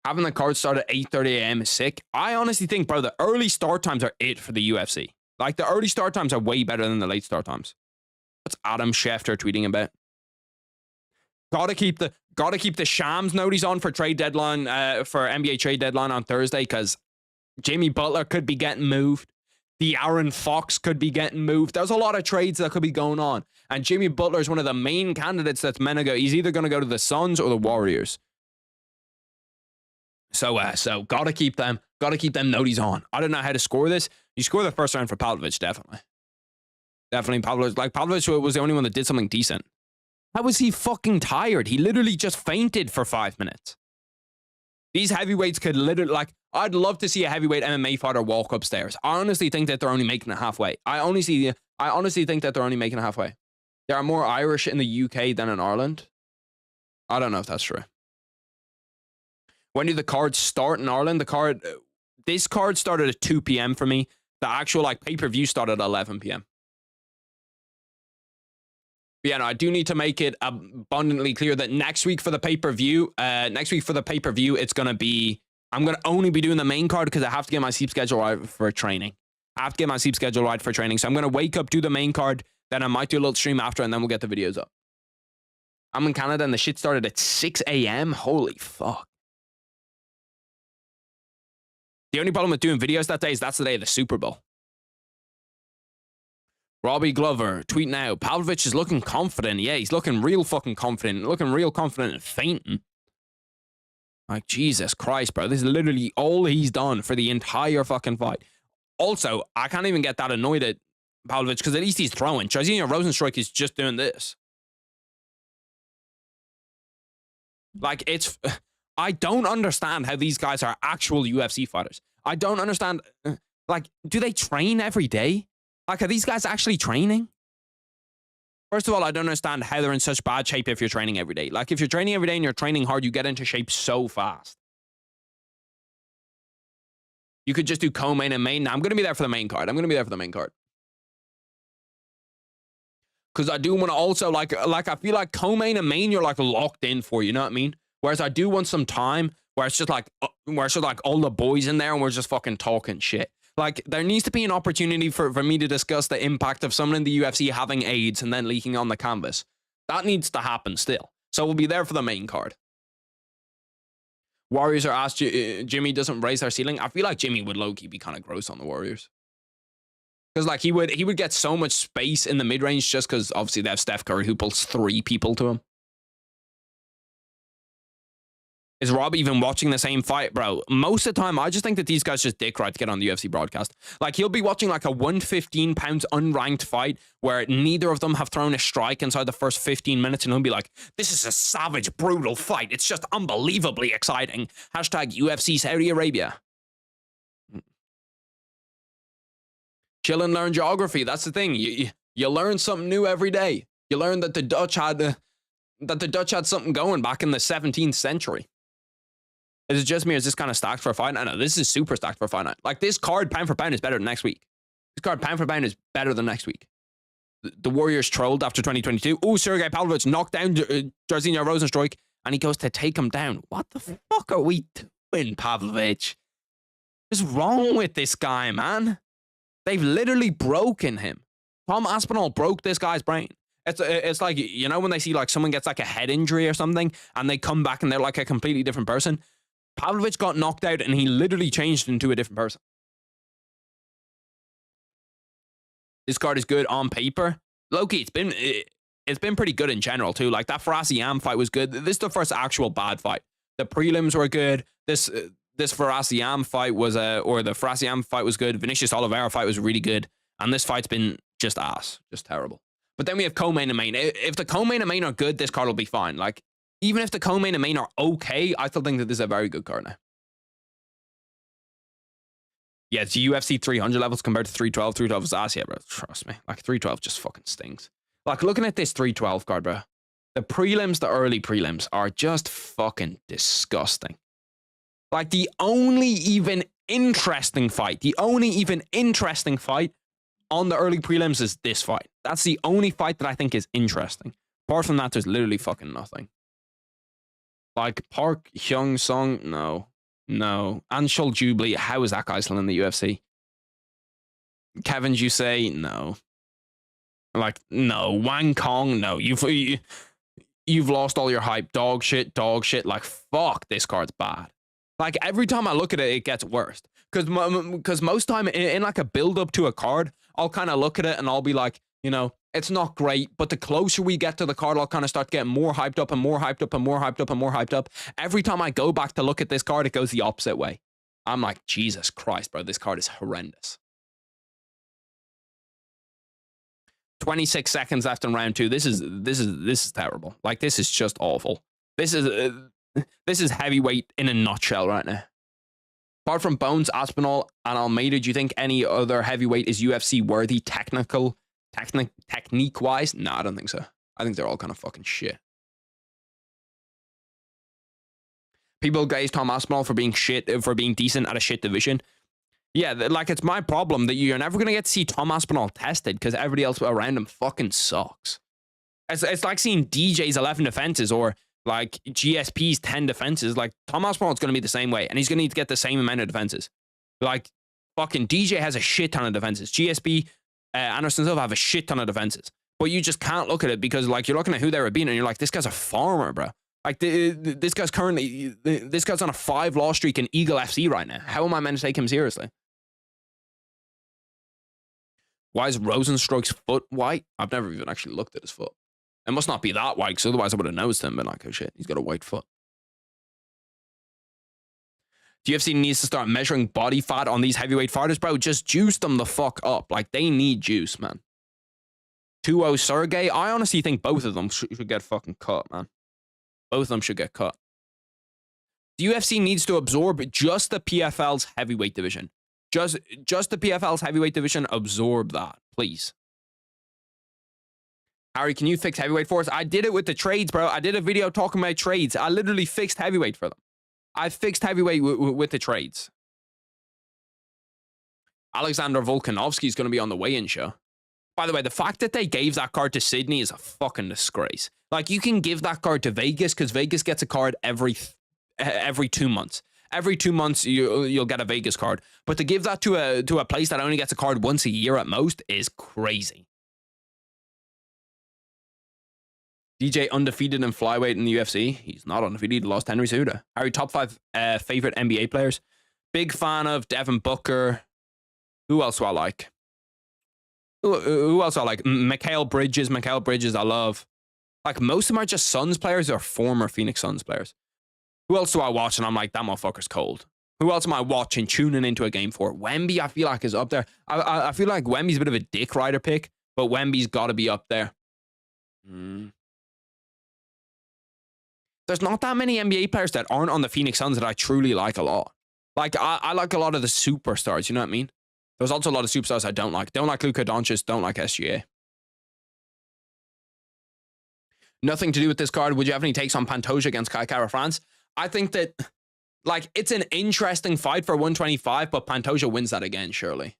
Having the card start at 8:30 a.m. is sick. I honestly think, bro, the early start times are it for the UFC. Like, the early start times are way better than the late start times. What's Adam Schefter tweeting about? Gotta keep the Shams notice on for trade deadline, for NBA trade deadline on Thursday, because Jimmy Butler could be getting moved. The Aaron Fox could be getting moved. There's a lot of trades that could be going on. And Jimmy Butler is one of the main candidates that's meant to go. He's either going to go to the Suns or the Warriors. So gotta keep them noties on. I don't know how to score this. You score the first round for Pavlovich, definitely. Definitely Pavlovich. Like, Pavlovich was the only one that did something decent. How was he fucking tired? He literally just fainted for 5 minutes. These heavyweights could literally, like, I'd love to see a heavyweight MMA fighter walk upstairs. I honestly think that they're only making it halfway. I honestly think that they're only making it halfway. There are more Irish in the UK than in Ireland. I don't know if that's true. When did the cards start in Ireland? This card started at 2 p.m. for me. The actual like pay-per-view started at 11 p.m. But yeah, no, I do need to make it abundantly clear that next week for the pay-per-view, it's going to be, I'm going to only be doing the main card because I have to get my sleep schedule right for training. So I'm going to wake up, do the main card, then I might do a little stream after, and then we'll get the videos up. I'm in Canada and the shit started at 6 a.m. Holy fuck. The only problem with doing videos that day is that's the day of the Super Bowl. Robbie Glover, tweet now. Pavlovich is looking confident. Yeah, he's looking real fucking confident. Looking real confident and fainting. Like, Jesus Christ, bro. This is literally all he's done for the entire fucking fight. Also, I can't even get that annoyed at Pavlovich because at least he's throwing. Jairzinho Rozenstruik is just doing this. Like, it's... I don't understand how these guys are actual UFC fighters. I don't understand, like, do they train every day? Like, are these guys actually training? First of all, I don't understand how they're in such bad shape if you're training every day. Like, if you're training every day and you're training hard, you get into shape so fast. You could just do co-main and main. Now, I'm going to be there for the main card. Because I do want to also, like I feel like co-main and main, you're, like, locked in for, you know what I mean? Whereas I do want some time where it's just like all the boys in there and we're just fucking talking shit. Like, there needs to be an opportunity for me to discuss the impact of someone in the UFC having AIDS and then leaking on the canvas. That needs to happen still. So we'll be there for the main card. Warriors are asked, Jimmy doesn't raise their ceiling. I feel like Jimmy would low-key be kind of gross on the Warriors. Because, like, he would get so much space in the mid-range just because, obviously, they have Steph Curry who pulls 3 people to him. Is Rob even watching the same fight? Bro, most of the time, I just think that these guys just dick right to get on the UFC broadcast. Like, he'll be watching like a 115-pound unranked fight where neither of them have thrown a strike inside the first 15 minutes, and he'll be like, this is a savage, brutal fight. It's just unbelievably exciting. Hashtag UFC Saudi Arabia. Chill and learn geography. That's the thing. You learn something new every day. You learn that the Dutch had something going back in the 17th century. Is it just me or is this kind of stacked for a fight night? No, this is super stacked for a fight night. Like, this card, pound for pound, is better than next week. This card, pound for pound, is better than next week. the Warriors trolled after 2022. Oh, Sergey Pavlovich knocked down Jairzinho Rozenstruik, and he goes to take him down. What the fuck are we doing, Pavlovich? What's wrong with this guy, man? They've literally broken him. Tom Aspinall broke this guy's brain. It's like, you know, when they see like someone gets like a head injury or something, and they come back and they're like a completely different person. Pavlovich got knocked out, and he literally changed into a different person. This card is good on paper. Loki, it's been pretty good in general too. Like that Ziam fight was good. This is the first actual bad fight. The prelims were good. This Ziam fight was or the Ziam fight was good. Vinicius Oliveira fight was really good, and this fight's been just ass, just terrible. But then we have co-main and main. If the co-main and main are good, this card will be fine. Like even if the co-main and main are okay, I still think that this is a very good card now. Yeah, it's UFC 300 levels compared to 312. 312 is ass, yeah, bro. Trust me. Like, 312 just fucking stings. Like, looking at this 312 card, bro, the prelims, the early prelims, are just fucking disgusting. Like, the only even interesting fight on the early prelims is this fight. That's the only fight that I think is interesting. Apart from that, there's literally fucking nothing. Like, Park Hyung-sung, no. No. Anshul Jubilee, how is that guy still in the UFC? Kevin Jusay, no. Like, no. Wang Kong, no. You've lost all your hype. Dog shit. Like, fuck, this card's bad. Like, every time I look at it, it gets worse. Because most time in like a build up to a card, I'll kind of look at it and I'll be like, you know, it's not great, but the closer we get to the card, I'll kind of start getting more hyped up and more hyped up and more hyped up and more hyped up. Every time I go back to look at this card, it goes the opposite way. I'm like, Jesus Christ, bro, this card is horrendous. 26 seconds left in round 2. This is terrible. Like, this is just awful. This is heavyweight in a nutshell right now. Apart from Bones, Aspinall, and Almeida, do you think any other heavyweight is UFC worthy technique wise? No, I don't think so. I think they're all kind of fucking shit. People gaze Tom Aspinall for being decent at a shit division. Yeah, like, it's my problem that you're never going to get to see Tom Aspinall tested because everybody else around him fucking sucks. It's like seeing DJ's 11 defenses or like GSP's 10 defenses. Like, Tom Aspinall is going to be the same way, and he's going to need to get the same amount of defenses. Like, fucking DJ has a shit ton of defenses. GSP, Anderson Silva have a shit ton of defenses. But you just can't look at it because, like, you're looking at who they were beating, and you're like, this guy's a farmer, bro. Like, this guy's on a 5-loss streak in Eagle FC right now. How am I meant to take him seriously? Why is Rozenstruik's foot white? I've never even actually looked at his foot. It must not be that white, because otherwise I would have noticed him, but like, oh shit, he's got a white foot. UFC needs to start measuring body fat on these heavyweight fighters, bro. Just juice them the fuck up. Like, they need juice, man. 2-0 Sergey. I honestly think both of them should get fucking cut, man. Both of them should get cut. The UFC needs to absorb just the PFL's heavyweight division. Just the PFL's heavyweight division. Absorb that, please. Harry, can you fix heavyweight for us? I did it with the trades, bro. I did a video talking about trades. I literally fixed heavyweight for them. I fixed heavyweight with the trades. Alexander Volkanovski is going to be on the weigh-in show. By the way, the fact that they gave that card to Sydney is a fucking disgrace. Like, you can give that card to Vegas because Vegas gets a card every 2 months. Every 2 months, you'll get a Vegas card. But to give that to a place that only gets a card once a year at most is crazy. DJ undefeated in flyweight in the UFC. He's not undefeated. He lost Henry Cejudo. Harry, top 5 favorite NBA players. Big fan of Devin Booker. Who else do I like? Who else do I like? Mikal Bridges. Mikal Bridges I love. Like, most of them are just Suns players or former Phoenix Suns players. Who else do I watch and I'm like, that motherfucker's cold? Who else am I watching, tuning into a game for? Wemby, I feel like, is up there. I feel like Wemby's a bit of a dick rider pick, but Wemby's got to be up there. There's not that many NBA players that aren't on the Phoenix Suns that I truly like a lot. Like, I like a lot of the superstars, you know what I mean? There's also a lot of superstars I don't like. Don't like Luka Doncic, don't like SGA. Nothing to do with this card. Would you have any takes on Pantoja against Kai Kara France? I think that, like, it's an interesting fight for 125, but Pantoja wins that again, surely.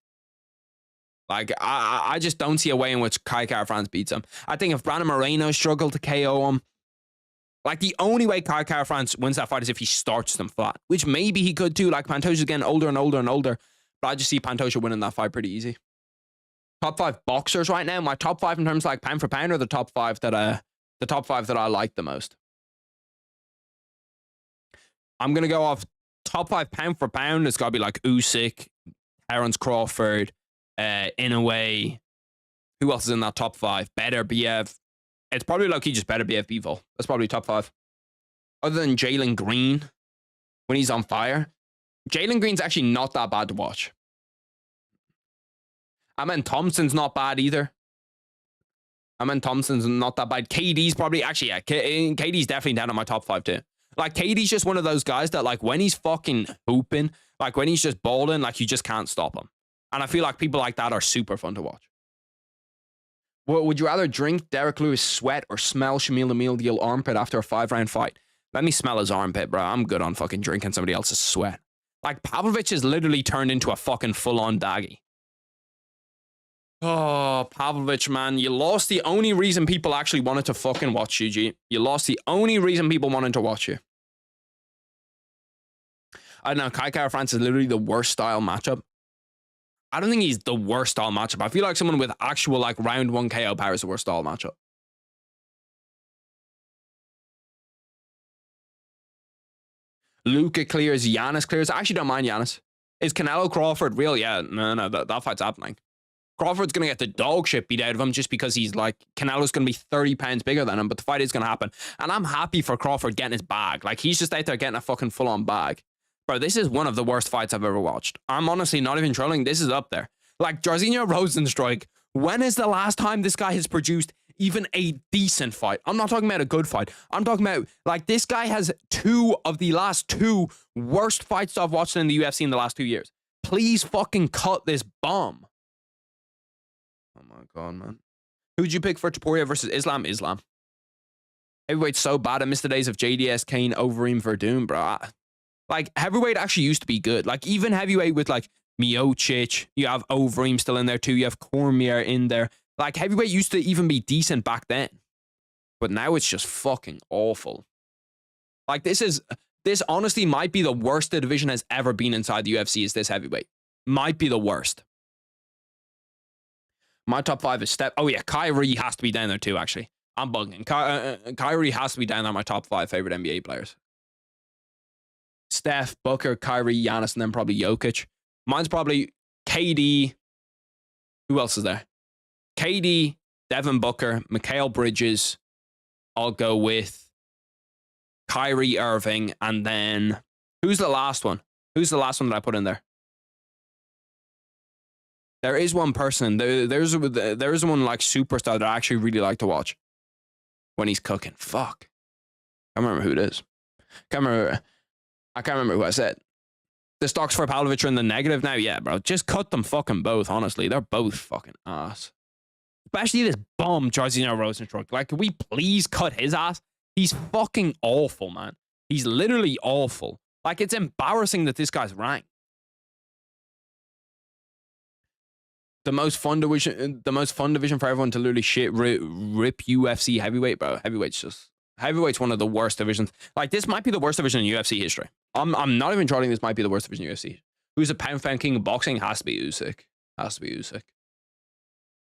Like, I just don't see a way in which Kai Kara-France beats him. I think if Brandon Moreno struggled to KO him, like, the only way Kai Kara-France wins that fight is if he starts them flat, which maybe he could too. Like, Pantosha's getting older and older and older, but I just see Pantosha winning that fight pretty easy. Top 5 boxers right now. My top 5 in terms of, like, pound for pound, are the top 5 that I like the most. I'm gonna go off top 5 pound for pound. It's gotta be like Usyk, Terence Crawford, Inoue. Who else is in that top 5? Beterbiev. It's probably low-key just Beterbiev, Bivol. That's probably top 5. Other than Jalen Green, when he's on fire. Jalen Green's actually not that bad to watch. Amen Thompson's not bad either. Amen Thompson's not that bad. KD's probably, actually, yeah, KD's definitely down on my top 5 too. Like, KD's just one of those guys that, like, when he's fucking hooping, like, when he's just balling, like, you just can't stop him. And I feel like people like that are super fun to watch. Would you rather drink Derek Lewis' sweat or smell Shamil Emil's armpit after a 5-round fight? Let me smell his armpit, bro. I'm good on fucking drinking somebody else's sweat. Like, Pavlovich has literally turned into a fucking full-on daggy. Oh, Pavlovich, man. You lost the only reason people actually wanted to fucking watch you, G. You lost the only reason people wanted to watch you. I don't know. Kai Kara-France is literally the worst style matchup. I don't think he's the worst style matchup. I feel like someone with actual, like, round 1 KO power is the worst style matchup. Luka clears, Giannis clears. I actually don't mind Giannis. Is Canelo Crawford real? Yeah, no, that fight's happening. Crawford's going to get the dog shit beat out of him just because he's like, Canelo's going to be 30 pounds bigger than him, but the fight is going to happen. And I'm happy for Crawford getting his bag. Like, he's just out there getting a fucking full-on bag. Bro, this is one of the worst fights I've ever watched. I'm honestly not even trolling. This is up there. Like, Jairzinho Rozenstruik, when is the last time this guy has produced even a decent fight? I'm not talking about a good fight. I'm talking about, like, this guy has 2 of the last 2 worst fights I've watched in the UFC in the last 2 years. Please fucking cut this bomb. Oh my God, man. Who'd you pick for Topuria versus Islam? Islam. Heavyweight's so bad. I miss the days of JDS, Kane, Overeem, Verdun, bro. Like, heavyweight actually used to be good. Like, even heavyweight with, like, Miocic, you have Overeem still in there too, you have Cormier in there. Like, heavyweight used to even be decent back then. But now it's just fucking awful. Like, this honestly might be the worst the division has ever been inside the UFC, is this heavyweight. Might be the worst. My top 5 is Steph. Oh, yeah, Kyrie has to be down there too, actually. I'm bugging. Kyrie has to be down there, my top 5 favorite NBA players. Steph, Booker, Kyrie, Giannis, and then probably Jokic. Mine's probably KD. Who else is there? KD, Devin Booker, Mikal Bridges. I'll go with Kyrie Irving, and then who's the last one? Who's the last one that I put in there? There is one person. There's one like superstar that I actually really like to watch when he's cooking. Fuck. I can't remember who it is. I can't remember who I said. The stocks for Pavlovich are in the negative now. Yeah, bro. Just cut them fucking both, honestly. They're both fucking ass. Especially this bum, Jairzinho Rozenstruik. Like, can we please cut his ass? He's fucking awful, man. He's literally awful. Like, it's embarrassing that this guy's ranked. The most fun division for everyone to literally rip UFC heavyweight, bro. Heavyweight's one of the worst divisions. Like, this might be the worst division in UFC history. I'm not even trolling. This might be the worst division in UFC. Who's the pound king of boxing? Has to be Usyk. Has to be Usyk.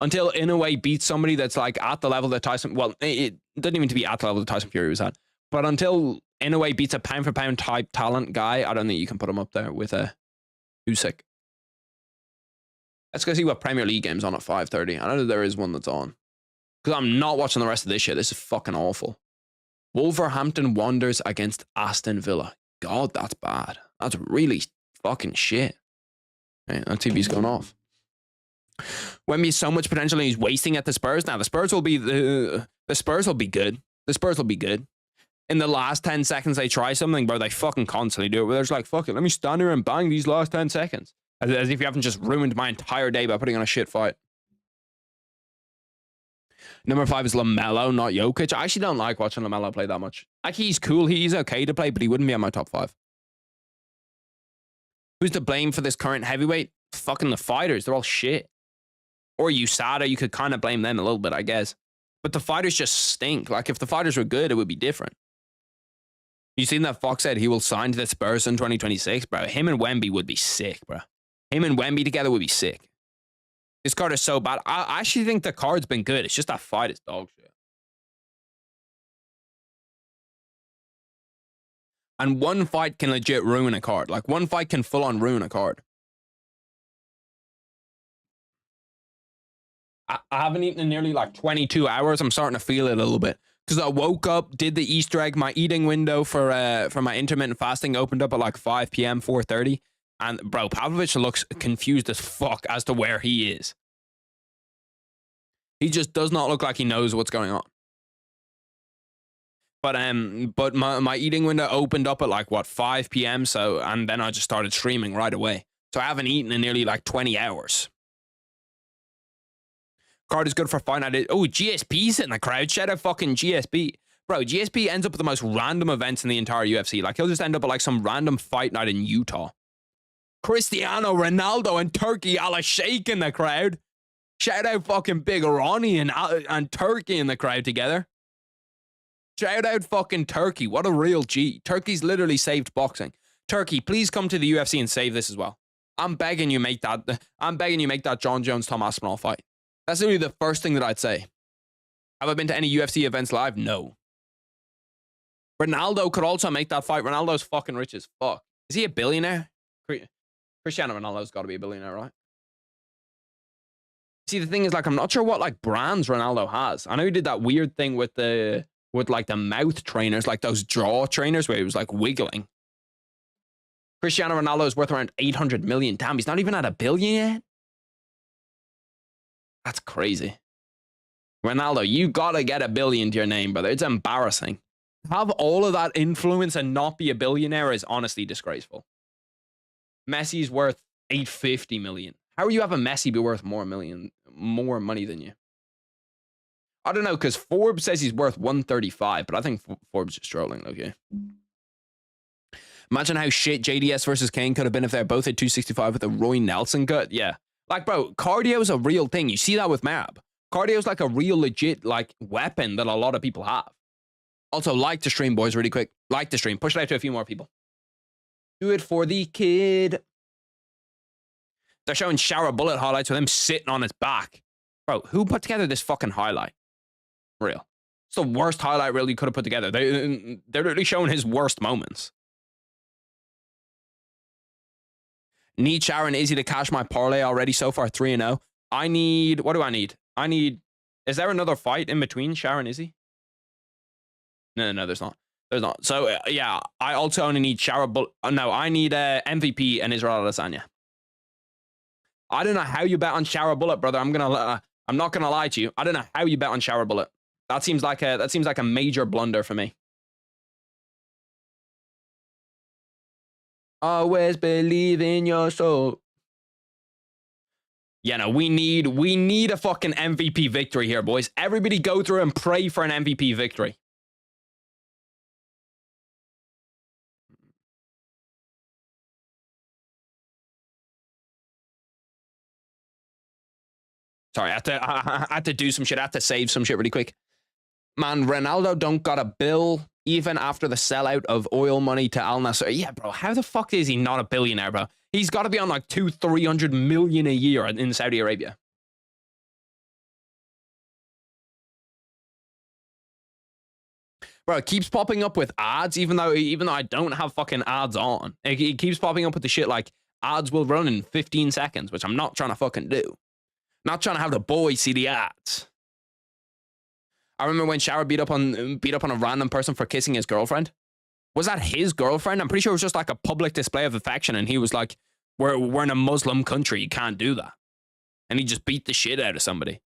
Until Inoue beats somebody that's like at the level that Tyson. Well, it doesn't even to be at the level that Tyson Fury was at. But until Inoue beats a pound for pound type talent guy, I don't think you can put him up there with Usyk. Let's go see what Premier League game's on at 5:30. I know that there is one that's on. Because I'm not watching the rest of this shit. This is fucking awful. Wolverhampton Wanderers against Aston Villa. God, that's bad. That's really fucking shit. Right, that TV's going off. Wemby has so much potential and he's wasting at the Spurs. Now, the Spurs will be the Spurs will be good. The Spurs will be good. In the last 10 seconds they try something, bro, they fucking constantly do it. Where they're just like, fuck it, let me stand here and bang these last 10 seconds. As if you haven't just ruined my entire day by putting on a shit fight. Number 5 is LaMelo, not Jokic. I actually don't like watching LaMelo play that much. Like, he's cool. He's okay to play, but he wouldn't be on my top 5. Who's to blame for this current heavyweight? Fucking the fighters. They're all shit. Or USADA, you could kind of blame them a little bit, I guess. But the fighters just stink. Like, if the fighters were good, it would be different. You seen that Fox said he will sign to the Spurs in 2026, bro? Him and Wemby would be sick, bro. Him and Wemby together would be sick. This card is so bad. I actually think the card's been good. It's just that fight is dog shit. And one fight can legit ruin a card. Like, one fight can full-on ruin a card. I haven't eaten in nearly like 22 hours. I'm starting to feel it a little bit. Because I woke up, did the Easter egg. My eating window for my intermittent fasting opened up at like 5 p.m., 4:30. And, bro, Pavlovich looks confused as fuck as to where he is. He just does not look like he knows what's going on. But my eating window opened up at like, what, 5 p.m.? So, and then I just started streaming right away. So I haven't eaten in nearly like 20 hours. Card is good for fight night. Oh, GSP's in the crowd. Shout out fucking GSP. Bro, GSP ends up at the most random events in the entire UFC. Like, he'll just end up at like some random fight night in Utah. Cristiano Ronaldo and Turkey Al-Sheikh in the crowd. Shout out fucking Big Ronnie and Turkey in the crowd together. Shout out fucking Turkey. What a real G. Turkey's literally saved boxing. Turkey, please come to the UFC and save this as well. I'm begging you make that John Jones Tom Aspinall fight. That's literally the first thing that I'd say. Have I been to any UFC events live? No. Ronaldo could also make that fight. Ronaldo's fucking rich as fuck. Is he a billionaire? Cristiano Ronaldo's got to be a billionaire, right? See, the thing is, like, I'm not sure what like brands Ronaldo has. I know he did that weird thing with like the mouth trainers, like those jaw trainers where he was like wiggling. Cristiano Ronaldo is worth around 800 million. Damn, he's not even at a billion yet. That's crazy. Ronaldo, you gotta get a billion to your name, brother. It's embarrassing. Have all of that influence and not be a billionaire is honestly disgraceful. Messi's worth 850 million. How are you having Messi be worth more money than you? I don't know, because Forbes says he's worth 135, but I think Forbes is trolling, okay? Imagine how shit JDS versus Kane could have been if they're both at 265 with a Roy Nelson cut. Yeah. Like, bro, cardio is a real thing. You see that with merab. Cardio is like a real legit like weapon that a lot of people have. Also, like the stream, boys, really quick. Like the stream. Push it out to a few more people. Do it for the kid. They're showing shower bullet highlights with him sitting on his back. Bro, who put together this fucking highlight? Real. It's the worst highlight reel you could have put together. They're literally showing his worst moments. Need Sharon Izzy to cash my parlay already so far 3-0. I need, what do I need? Is there another fight in between Sharon Izzy? No, there's not. There's not. So, yeah, I also only need I need MVP and Israel Adesanya. I don't know how you bet on Shower Bullet, brother. I'm not gonna lie to you. I don't know how you bet on Shower Bullet. That seems like a major blunder for me. Always believe in your soul. Yeah, no, we need a fucking MVP victory here, boys. Everybody go through and pray for an MVP victory. Sorry, I had to do some shit. I had to save some shit really quick. Man, Ronaldo don't got a bill even after the sellout of oil money to Al Nassr. Yeah, bro, how the fuck is he not a billionaire, bro? He's got to be on like 200-300 million a year in Saudi Arabia. Bro, it keeps popping up with ads, even though I don't have fucking ads on. It keeps popping up with the shit like ads will run in 15 seconds, which I'm not trying to fucking do. Not trying to have the boys see the ads. I remember when Shower beat up on a random person for kissing his girlfriend. Was that his girlfriend? I'm pretty sure it was just like a public display of affection, and he was like, "We're in a Muslim country, you can't do that," and he just beat the shit out of somebody.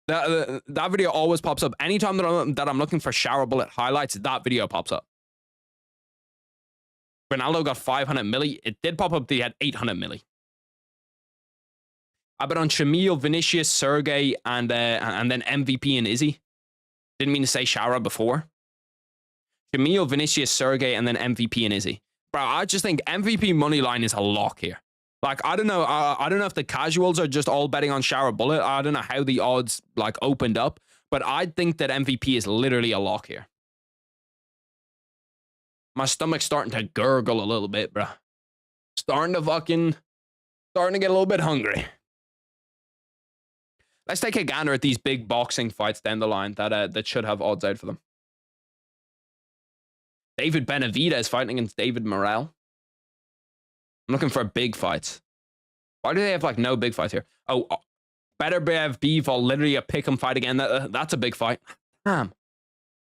That video always pops up anytime that I'm looking for Shower Bullet highlights. That video pops up. Ronaldo got 500 milli. It did pop up that he had 800 milli. I bet on Shamil, Vinicius, Sergey, and then MVP and Izzy. Didn't mean to say Shara before. Shamil, Vinicius, Sergey, and then MVP and Izzy. Bro, I just think MVP money line is a lock here. Like, I don't know. I don't know if the casuals are just all betting on Shower Bullet. I don't know how the odds like opened up, but I think that MVP is literally a lock here. My stomach's starting to gurgle a little bit, bro. Starting to get a little bit hungry. Let's take a gander at these big boxing fights down the line that should have odds out for them. David Benavidez fighting against David Morrell. I'm looking for big fights. Why do they have like no big fights here? Oh, Better Bev Bivol, literally a pick'em fight again. That's a big fight. Damn.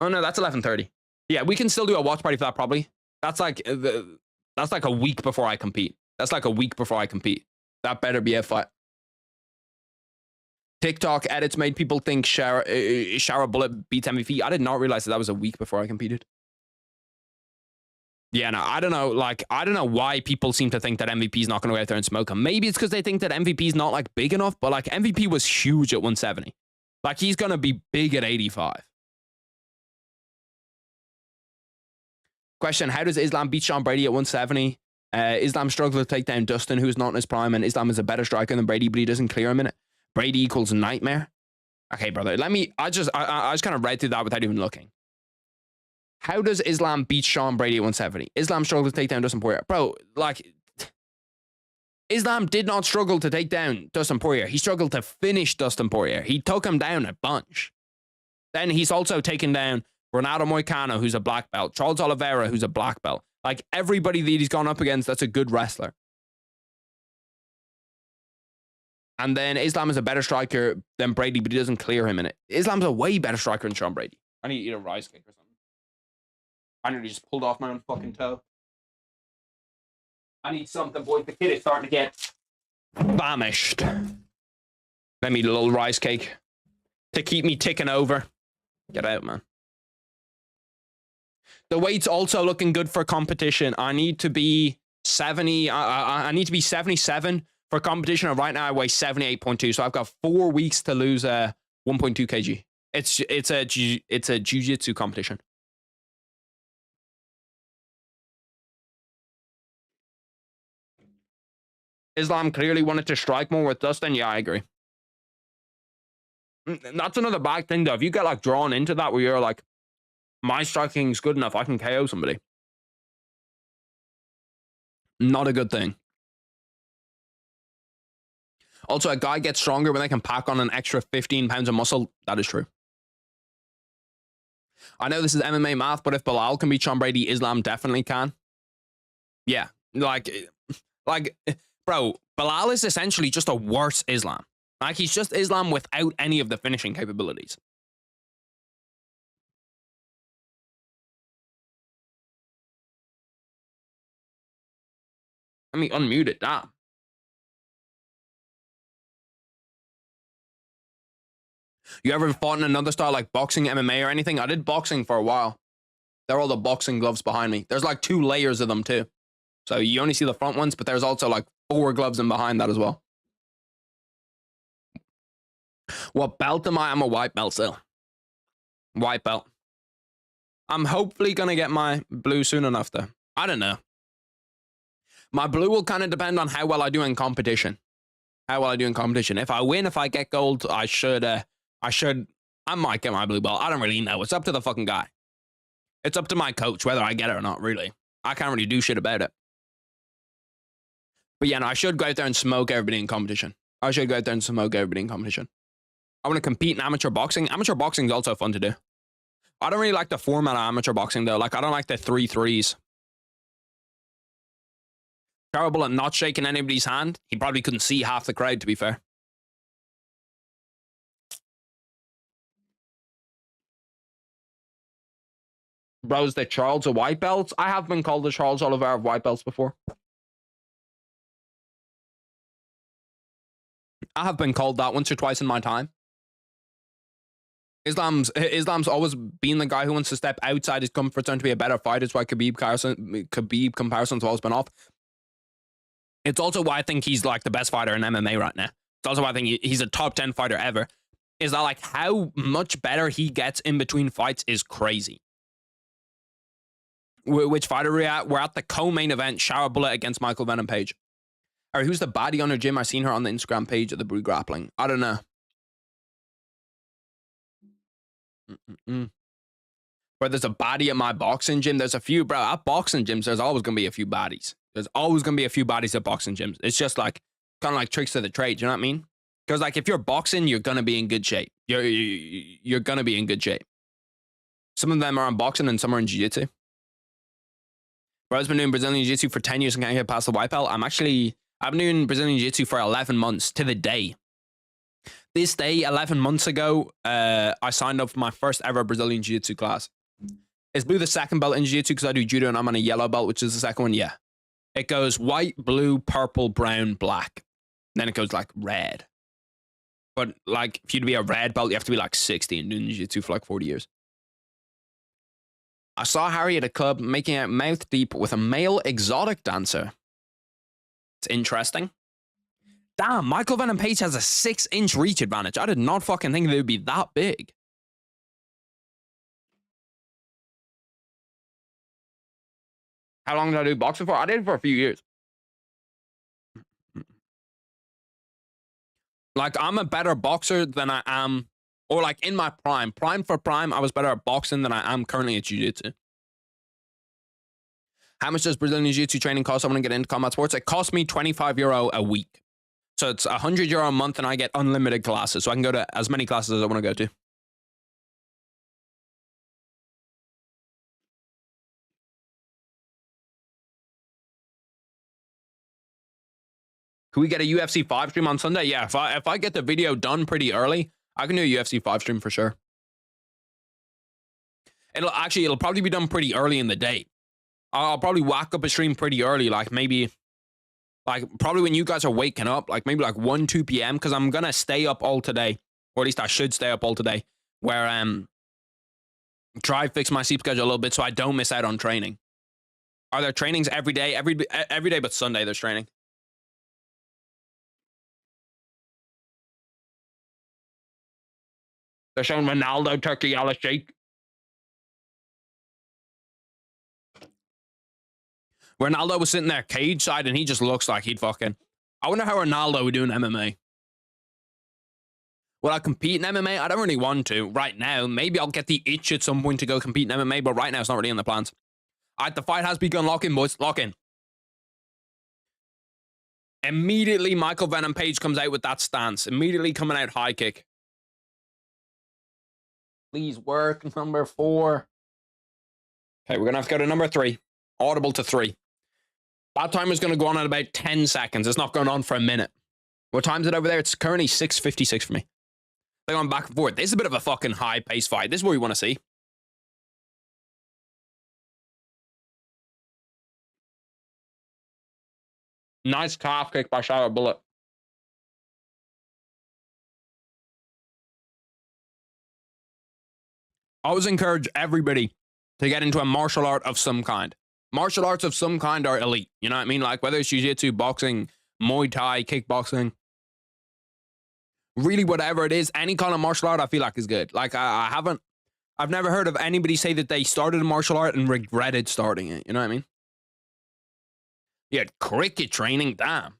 Oh no, that's 11:30. Yeah, we can still do a watch party for that probably. That's like a week before I compete. That's like a week before I compete. That better be a fight. TikTok edits made people think Shower Bullet beats MVP. I did not realize that was a week before I competed. Yeah, no, I don't know. Like, I don't know why people seem to think that MVP is not going to go out there and smoke him. Maybe it's because they think that MVP is not like big enough, but like MVP was huge at 170. Like, he's going to be big at 85. Question, how does Islam beat Sean Brady at 170? Islam struggled to take down Dustin, who's not in his prime, and Islam is a better striker than Brady, but he doesn't clear him in it. Brady equals nightmare. Okay, brother, I just kind of read through that without even looking. How does Islam beat Sean Brady at 170? Islam struggled to take down Dustin Poirier. Bro, like, Islam did not struggle to take down Dustin Poirier. He struggled to finish Dustin Poirier. He took him down a bunch. Then he's also taken down Ronaldo Moicano, who's a black belt. Charles Oliveira, who's a black belt. Like, everybody that he's gone up against that's a good wrestler. And then Islam is a better striker than Brady, but he doesn't clear him in it. Islam's a way better striker than Sean Brady. I need to eat a rice cake or something. I nearly just pulled off my own fucking toe. I need something, boys. The kid is starting to get famished. Let me eat a little rice cake to keep me ticking over. Get out, man. The weight's also looking good for competition. I need to be 70. I need to be 77 for competition. And right now I weigh 78.2. So I've got 4 weeks to lose 1.2 kg. It's a jiu-jitsu competition. Islam clearly wanted to strike more with Dustin. Yeah, I agree. That's another bad thing, though. If you get like drawn into that where you're like, my striking is good enough, I can KO somebody. Not a good thing. Also, a guy gets stronger when they can pack on an extra 15 pounds of muscle. That is true. I know this is MMA math, but if Bilal can beat Sean Brady, Islam definitely can. Yeah, like, bro, Bilal is essentially just a worse Islam. Like, he's just Islam without any of the finishing capabilities. Let me unmute it. Damn. You ever fought in another style like boxing, MMA, or anything? I did boxing for a while. They're all the boxing gloves behind me. There's like 2 layers of them too. So you only see the front ones, but there's also like 4 gloves in behind that as well. What belt am I? I'm a white belt still. White belt. I'm hopefully going to get my blue soon enough though. I don't know. My blue will kind of depend on how well I do in competition. If I win, if I get gold, I might get my blue belt. I don't really know. It's up to the fucking guy. It's up to my coach whether I get it or not, really. I can't really do shit about it. But yeah, no, I should go out there and smoke everybody in competition. I want to compete in amateur boxing. Amateur boxing is also fun to do. I don't really like the format of amateur boxing, though. Like, I don't like the 3 threes. Terrible at not shaking anybody's hand. He probably couldn't see half the crowd, to be fair. Bros, the Charles of white belts. I have been called the Charles Oliveira of white belts before. I have been called that once or twice in my time. Islam's always been the guy who wants to step outside his comfort zone to be a better fighter. It's why Khabib comparisons have always been off. It's also why I think he's like the best fighter in MMA right now. It's also why I think he's a top 10 fighter ever. Is that like how much better he gets in between fights is crazy. Which fighter are we at? We're at the co-main event, Shower Bullet against Michael Venom Page. Or who's the baddie on her gym? I seen her on the Instagram page of the Brew Grappling. I don't know. But there's a baddie at my boxing gym. There's a few, bro. At boxing gyms, there's always going to be a few baddies. There's always going to be a few baddies at boxing gyms. It's just like, kind of like tricks of the trade. You know what I mean? Because like, if you're boxing, you're going to be in good shape. You're going to be in good shape. Some of them are on boxing and some are in jiu-jitsu. Bro, I've been doing Brazilian jiu-jitsu for 10 years and can't get past the white belt. I've been doing Brazilian jiu-jitsu for 11 months to the day. This day, 11 months ago, I signed up for my first ever Brazilian jiu-jitsu class. Is blue the second belt in jiu-jitsu because I do judo and I'm on a yellow belt, which is the second one? Yeah. It goes white, blue, purple, brown, black. And then it goes like red. But like, if you'd be a red belt, you have to be like 60 and doing jiu-jitsu for like 40 years. I saw Harry at a club making out mouth deep with a male exotic dancer. It's interesting. Damn, Michael Venom Page has a 6-inch reach advantage. I did not fucking think they would be that big. How long did I do boxing for? I did it for a few years. Like, I'm a better boxer than I am, or like in my prime. Prime for prime, I was better at boxing than I am currently at jiu-jitsu. How much does Brazilian jiu-jitsu training cost someone to get into combat sports? It costs me €25 a week. So it's €100 a month and I get unlimited classes. So I can go to as many classes as I want to go to. Can we get a UFC 5 stream on Sunday? Yeah, if I get the video done pretty early, I can do a UFC 5 stream for sure. It'll probably be done pretty early in the day. I'll probably whack up a stream pretty early, like maybe, like probably when you guys are waking up, like maybe like 1, 2 p.m. because I'm gonna stay up all today, or at least I should stay up all today. Where try to fix my sleep schedule a little bit so I don't miss out on training. Are there trainings every day? Every day but Sunday there's training. They're showing Ronaldo turkey a la shake. Ronaldo was sitting there cage side and he just looks like he'd fucking... I wonder how Ronaldo would do in MMA. Will I compete in MMA? I don't really want to right now. Maybe I'll get the itch at some point to go compete in MMA, but right now it's not really in the plans. Alright, the fight has begun. Lock in, boys. Lock in. Immediately, Michael Venom Page comes out with that stance. Immediately coming out high kick. Please work. Number 4. Okay, we're going to have to go to number 3. Audible to 3. That timer's going to go on at about 10 seconds. It's not going on for a minute. What time is it over there? It's currently 6:56 for me. They're going back and forth. This is a bit of a fucking high-paced fight. This is what we want to see. Nice calf kick by Shower Bullet. I always encourage everybody to get into a martial art of some kind. Martial arts of some kind are elite. You know what I mean? Like whether it's jiu-jitsu, boxing, Muay Thai, kickboxing. Really, whatever it is, any kind of martial art I feel like is good. Like I've never heard of anybody say that they started a martial art and regretted starting it. You know what I mean? Yeah, cricket training, damn.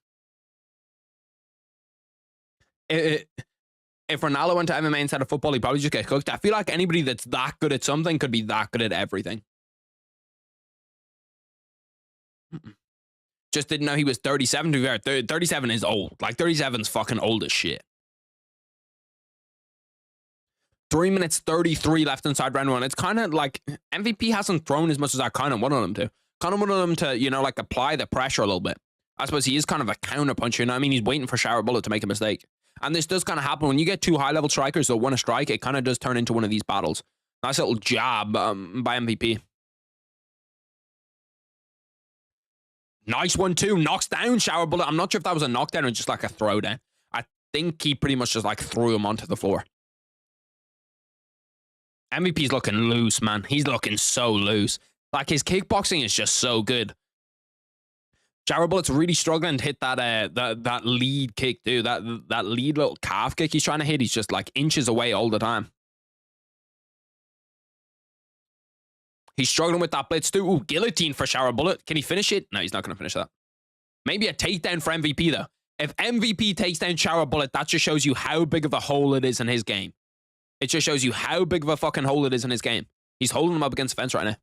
If Ronaldo went to MMA instead of football, he'd probably just get cooked. I feel like anybody that's that good at something could be that good at everything. Just didn't know he was 37. To be fair, 37 is old. Like 37's fucking old as shit. 3 minutes 33 left inside round 1. It's kind of like MVP hasn't thrown as much as I kind of wanted him to. Kind of wanted him to, you know, like apply the pressure a little bit. I suppose he is kind of a counter puncher. You know what I mean? He's waiting for Shower Bullet to make a mistake. And this does kind of happen when you get 2 high-level strikers that want to strike. It kind of does turn into one of these battles. Nice little jab by MVP. Nice one, too. Knocks down Shower Bullet. I'm not sure if that was a knockdown or just like a throwdown. I think he pretty much just like threw him onto the floor. MVP's looking loose, man. He's looking so loose. Like, his kickboxing is just so good. Shower Bullet's really struggling to hit that lead kick, dude. That lead little calf kick he's trying to hit. He's just like inches away all the time. He's struggling with that blitz too. Ooh, guillotine for Shower Bullet. Can he finish it? No, he's not going to finish that. Maybe a takedown for MVP, though. If MVP takes down Shower Bullet, that just shows you how big of a hole it is in his game. It just shows you how big of a fucking hole it is in his game. He's holding him up against the fence right now.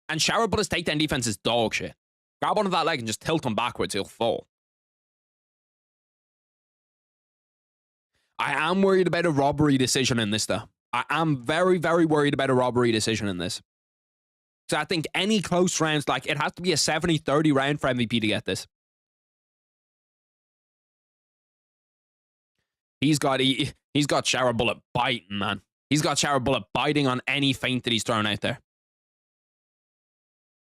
And Shower Bullet's takedown defense is dog shit. Grab onto that leg and just tilt him backwards. He'll fall. I am worried about a robbery decision in this, though. I am very, very worried about a robbery decision in this. So I think any close rounds, like, it has to be a 70-30 round for MVP to get this. He's got Shower Bullet biting, man. He's got Shower Bullet biting on any feint that he's thrown out there.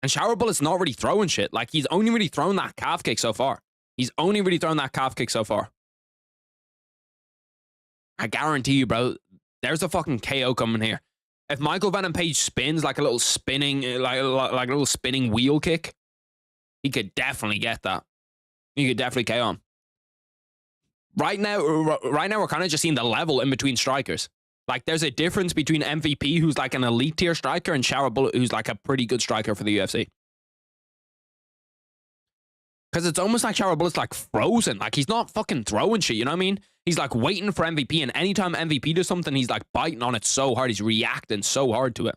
And Shower Bullet's not really throwing shit. Like, he's only really thrown that calf kick so far. He's only really thrown that calf kick so far. I guarantee you, bro, there's a fucking KO coming here. If Michael Venom Page spins like a little spinning, like a little spinning wheel kick, he could definitely get that. He could definitely KO him. Right now, we're kind of just seeing the level in between strikers. Like, there's a difference between MVP, who's like an elite tier striker, and Shower Bullet, who's like a pretty good striker for the UFC. Because it's almost like Shower Bullet's like frozen. Like, he's not fucking throwing shit, you know what I mean? He's like waiting for MVP, and anytime MVP does something, he's like biting on it so hard. He's reacting so hard to it.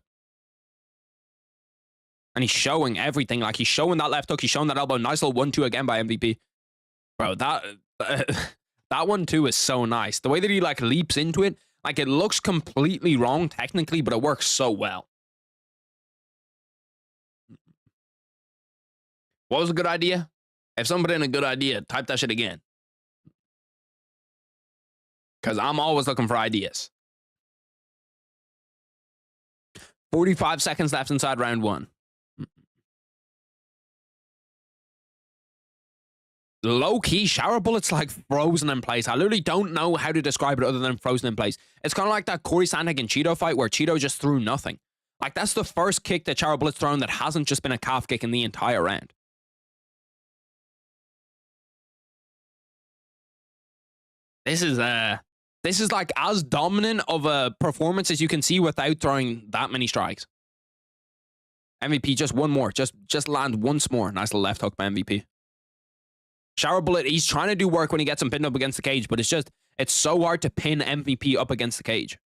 And he's showing everything. Like, he's showing that left hook. He's showing that elbow. Nice little 1-2 again by MVP. Bro, that 1-2 is so nice. The way that he like leaps into it, like, it looks completely wrong technically, but it works so well. What was a good idea? If somebody in a good idea, type that shit again. Because I'm always looking for ideas. 45 seconds left inside round 1. Low-key, Shower Bullet's like frozen in place. I literally don't know how to describe it other than frozen in place. It's kind of like that Corey Sandhagen and Cheeto fight where Cheeto just threw nothing. Like, that's the first kick that Shower Bullet's thrown that hasn't just been a calf kick in the entire round. This is like as dominant of a performance as you can see without throwing that many strikes. MVP, just one more. Just land once more. Nice little left hook by MVP. Shower Bullet, he's trying to do work when he gets him pinned up against the cage, but it's so hard to pin MVP up against the cage.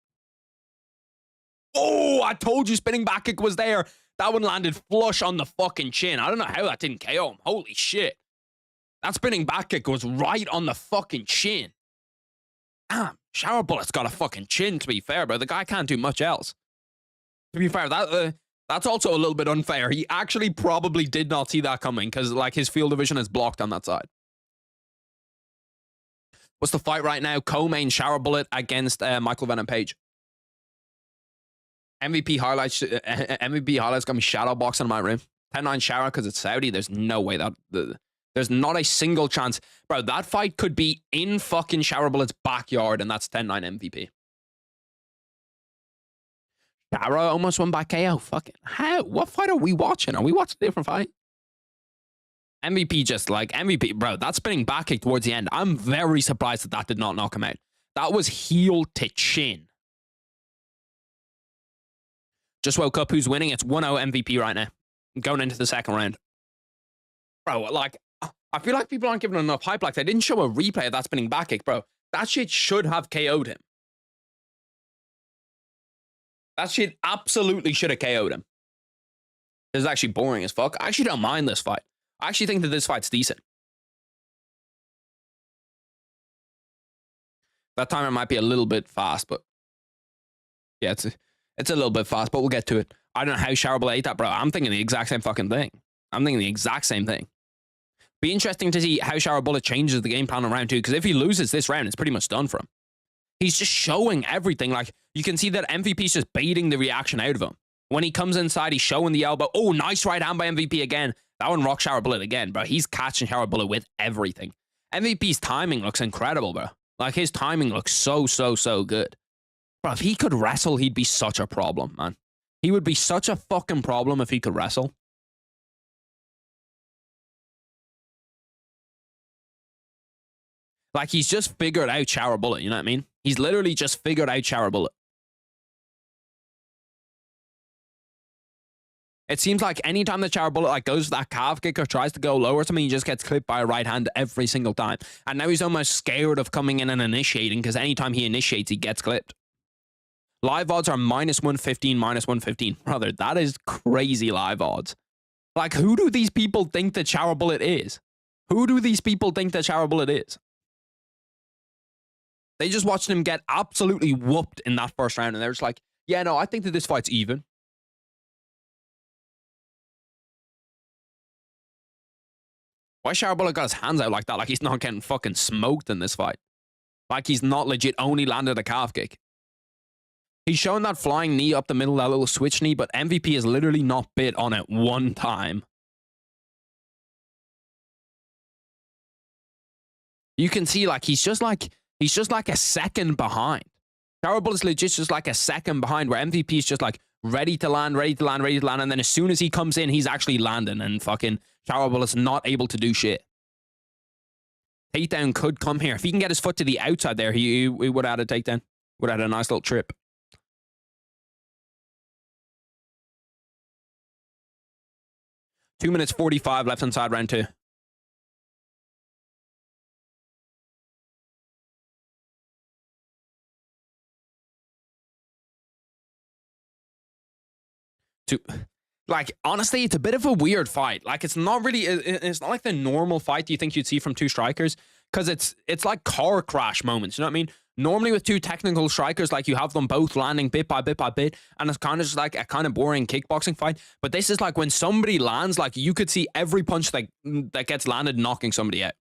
Oh, I told you spinning back kick was there. That one landed flush on the fucking chin. I don't know how that didn't KO him. Holy shit. That spinning back kick was right on the fucking chin. Damn, Shower Bullet's got a fucking chin, to be fair, bro. The guy can't do much else. To be fair, that's also a little bit unfair. He actually probably did not see that coming because, like, his field of vision is blocked on that side. What's the fight right now? Co-main Shower Bullet against Michael Venom Page. MVP highlights got me shadow boxing in my room. 10-9 Shower because it's Saudi. There's no way that... There's not a single chance. Bro, that fight could be in fucking Shower Bullet's backyard, and that's 10-9 MVP. Shower almost won by KO. Fucking how? What fight are we watching? Are we watching a different fight? MVP just like... MVP, bro, that spinning back kick towards the end. I'm very surprised that did not knock him out. That was heel to chin. Just woke up. Who's winning? It's 1-0 MVP right now. Going into the second round. Bro, like... I feel like people aren't giving enough hype. Like, they didn't show a replay of that spinning back kick, bro. That shit should have KO'd him. That shit absolutely should have KO'd him. This is actually boring as fuck. I actually don't mind this fight. I actually think that this fight's decent. That timer might be a little bit fast, but... Yeah, it's a little bit fast, but we'll get to it. I don't know how Shower Bullet ate that, bro. I'm thinking the exact same fucking thing. I'm thinking the exact same thing. Be interesting to see how Shower Bullet changes the game plan in round 2, because if he loses this round, it's pretty much done for him. He's just showing everything. Like, you can see that MVP's just baiting the reaction out of him. When he comes inside, he's showing the elbow. Oh, nice right hand by MVP again. That one rocked Shower Bullet again, bro. He's catching Shower Bullet with everything. MVP's timing looks incredible, bro. Like, his timing looks so good. Bro, if he could wrestle, he'd be such a problem, man. He would be such a fucking problem if he could wrestle. Like, he's just figured out Shower Bullet, you know what I mean? He's literally just figured out Shower Bullet. It seems like anytime the shower bullet like goes for that calf kick or tries to go low or something, he just gets clipped by a right hand every single time. And now he's almost scared of coming in and initiating because anytime he initiates, he gets clipped. Live odds are -115, -115. Brother, that is crazy live odds. Like, who do these people think that shower bullet is? Who do these people think that shower bullet is? They just watched him get absolutely whooped in that first round, and they're just like, yeah, no, I think that this fight's even. Why shower bullet got his hands out like that? Like he's not getting fucking smoked in this fight. Like he's not legit only landed a calf kick. He's shown that flying knee up the middle, that little switch knee, but MVP has literally not bit on it one time. You can see like he's just like a second behind. Shower bullet's legit just like a second behind, where MVP is just like ready to land, and then as soon as he comes in, he's actually landing, and fucking shower bullet's not able to do shit. Takedown could come here. If he can get his foot to the outside there, he would have had a takedown. Would have had a nice little trip. Two minutes 45 left inside round two. Like, honestly, it's a bit of a weird fight. Like, it's not really, it's not like the normal fight you think you'd see from two strikers, because it's like car crash moments, you know what I mean? Normally with two technical strikers, like, you have them both landing bit by bit by bit, and it's kind of just like a kind of boring kickboxing fight. But this is like when somebody lands, like, you could see every punch that gets landed knocking somebody out.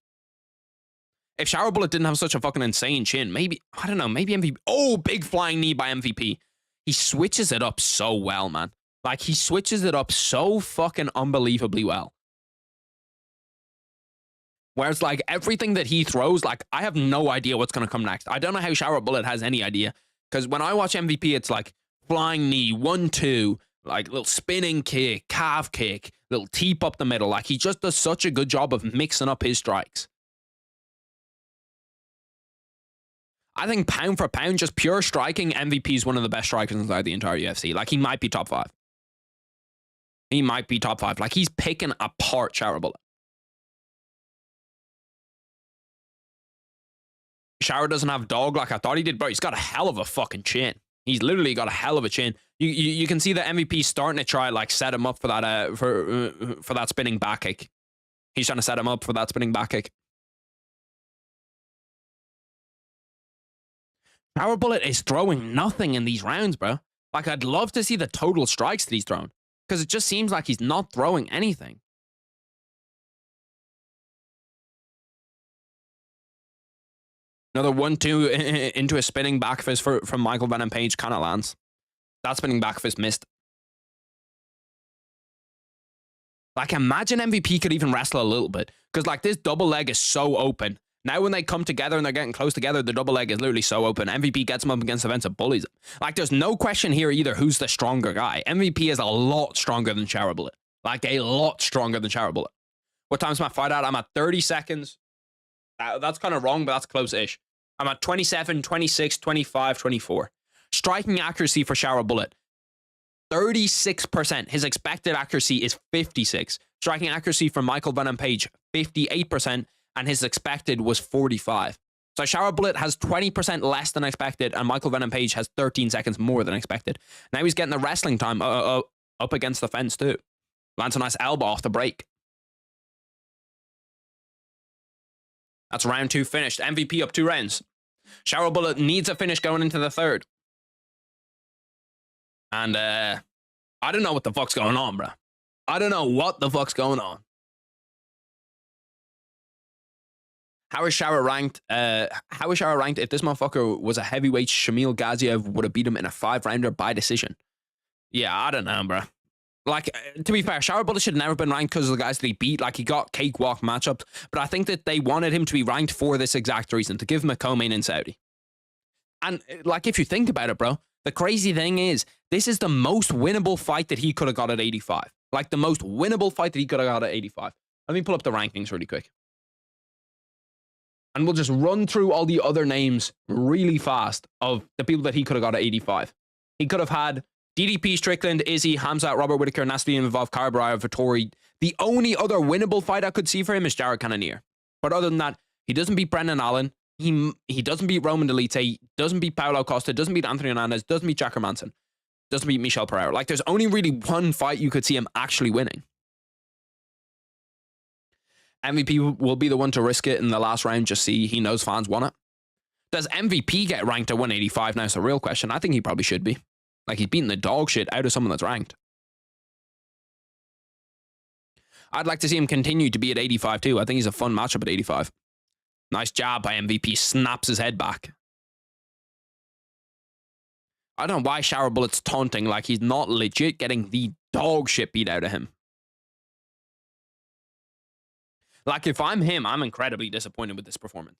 If shower bullet didn't have such a fucking insane chin, maybe, I don't know, maybe MVP. Oh, big flying knee by MVP. He switches it up so well, man. Like, he switches it up so fucking unbelievably well. Whereas, like, everything that he throws, like, I have no idea what's going to come next. I don't know how shower bullet has any idea. Because when I watch MVP, it's like flying knee, 1-2, like little spinning kick, calf kick, little teep up the middle. Like, he just does such a good job of mixing up his strikes. I think pound for pound, just pure striking, MVP is one of the best strikers inside the entire UFC. Like, he might be top 5. He might be top 5. Like, he's picking apart shower bullet. Shower doesn't have dog like I thought he did, bro. He's got a hell of a fucking chin. He's literally got a hell of a chin. You can see the MVP starting to try, like, set him up for that for that spinning back kick. He's trying to set him up for that spinning back kick. Shower bullet is throwing nothing in these rounds, bro. Like, I'd love to see the total strikes that he's thrown, because it just seems like he's not throwing anything. Another 1-2 into a spinning back fist from Michael Venom Page kind of lands. That spinning back fist missed. Like, imagine MVP could even wrestle a little bit, because, like, this double leg is so open. Now when they come together and they're getting close together, the double leg is literally so open. MVP gets him up against the fence and bullies him. Like, there's no question here either who's the stronger guy. MVP is a lot stronger than shower bullet. Like, a lot stronger than shower bullet. What time's my fight at? I'm at 30 seconds. That's kind of wrong, but that's close-ish. I'm at 27, 26, 25, 24. Striking accuracy for shower bullet, 36%. His expected accuracy is 56. Striking accuracy for Michael Venom Page, 58%. And his expected was 45. So shower bullet has 20% less than expected, and Michael Venom Page has 13 seconds more than expected. Now he's getting the wrestling time up against the fence too. Lands a nice elbow off the break. That's round 2 finished. MVP up 2 rounds. Shower bullet needs a finish going into the third. And I don't know what the fuck's going on, bro. I don't know what the fuck's going on. How is Shower ranked? How is Shower ranked if this motherfucker was a heavyweight? Shamil Gaziev would have beat him in a 5-rounder by decision. Yeah, I don't know, bro. Like, to be fair, Shower Bullet should have never been ranked because of the guys that he beat. Like, he got cakewalk matchups. But I think that they wanted him to be ranked for this exact reason, to give him a co-main in Saudi. And, like, if you think about it, bro, the crazy thing is, this is the most winnable fight that he could have got at 85. Like, the most winnable fight that he could have got at 85. Let me pull up the rankings really quick. And we'll just run through all the other names really fast of the people that he could have got at 85. He could have had DDP, Strickland, Izzy, Hamzat, Robert Whittaker, Nastilian, Vivov, Karabaraya, Vittori. The only other winnable fight I could see for him is Jared Cannonier. But other than that, he doesn't beat Brendan Allen. He doesn't beat Roman Delite. He doesn't beat Paulo Costa. Doesn't beat Anthony Hernandez. Doesn't beat Jacker Manson. Doesn't beat Michel Pereira. Like, there's only really one fight you could see him actually winning. MVP will be the one to risk it in the last round. Just see he knows fans want it. Does MVP get ranked at 185 now? It's a real question. I think he probably should be. Like, he's beating the dog shit out of someone that's ranked. I'd like to see him continue to be at 85 too. I think he's a fun matchup at 85. Nice job by MVP. Snaps his head back. I don't know why Shower Bullet's taunting like he's not legit getting the dog shit beat out of him. Like, if I'm him, I'm incredibly disappointed with this performance.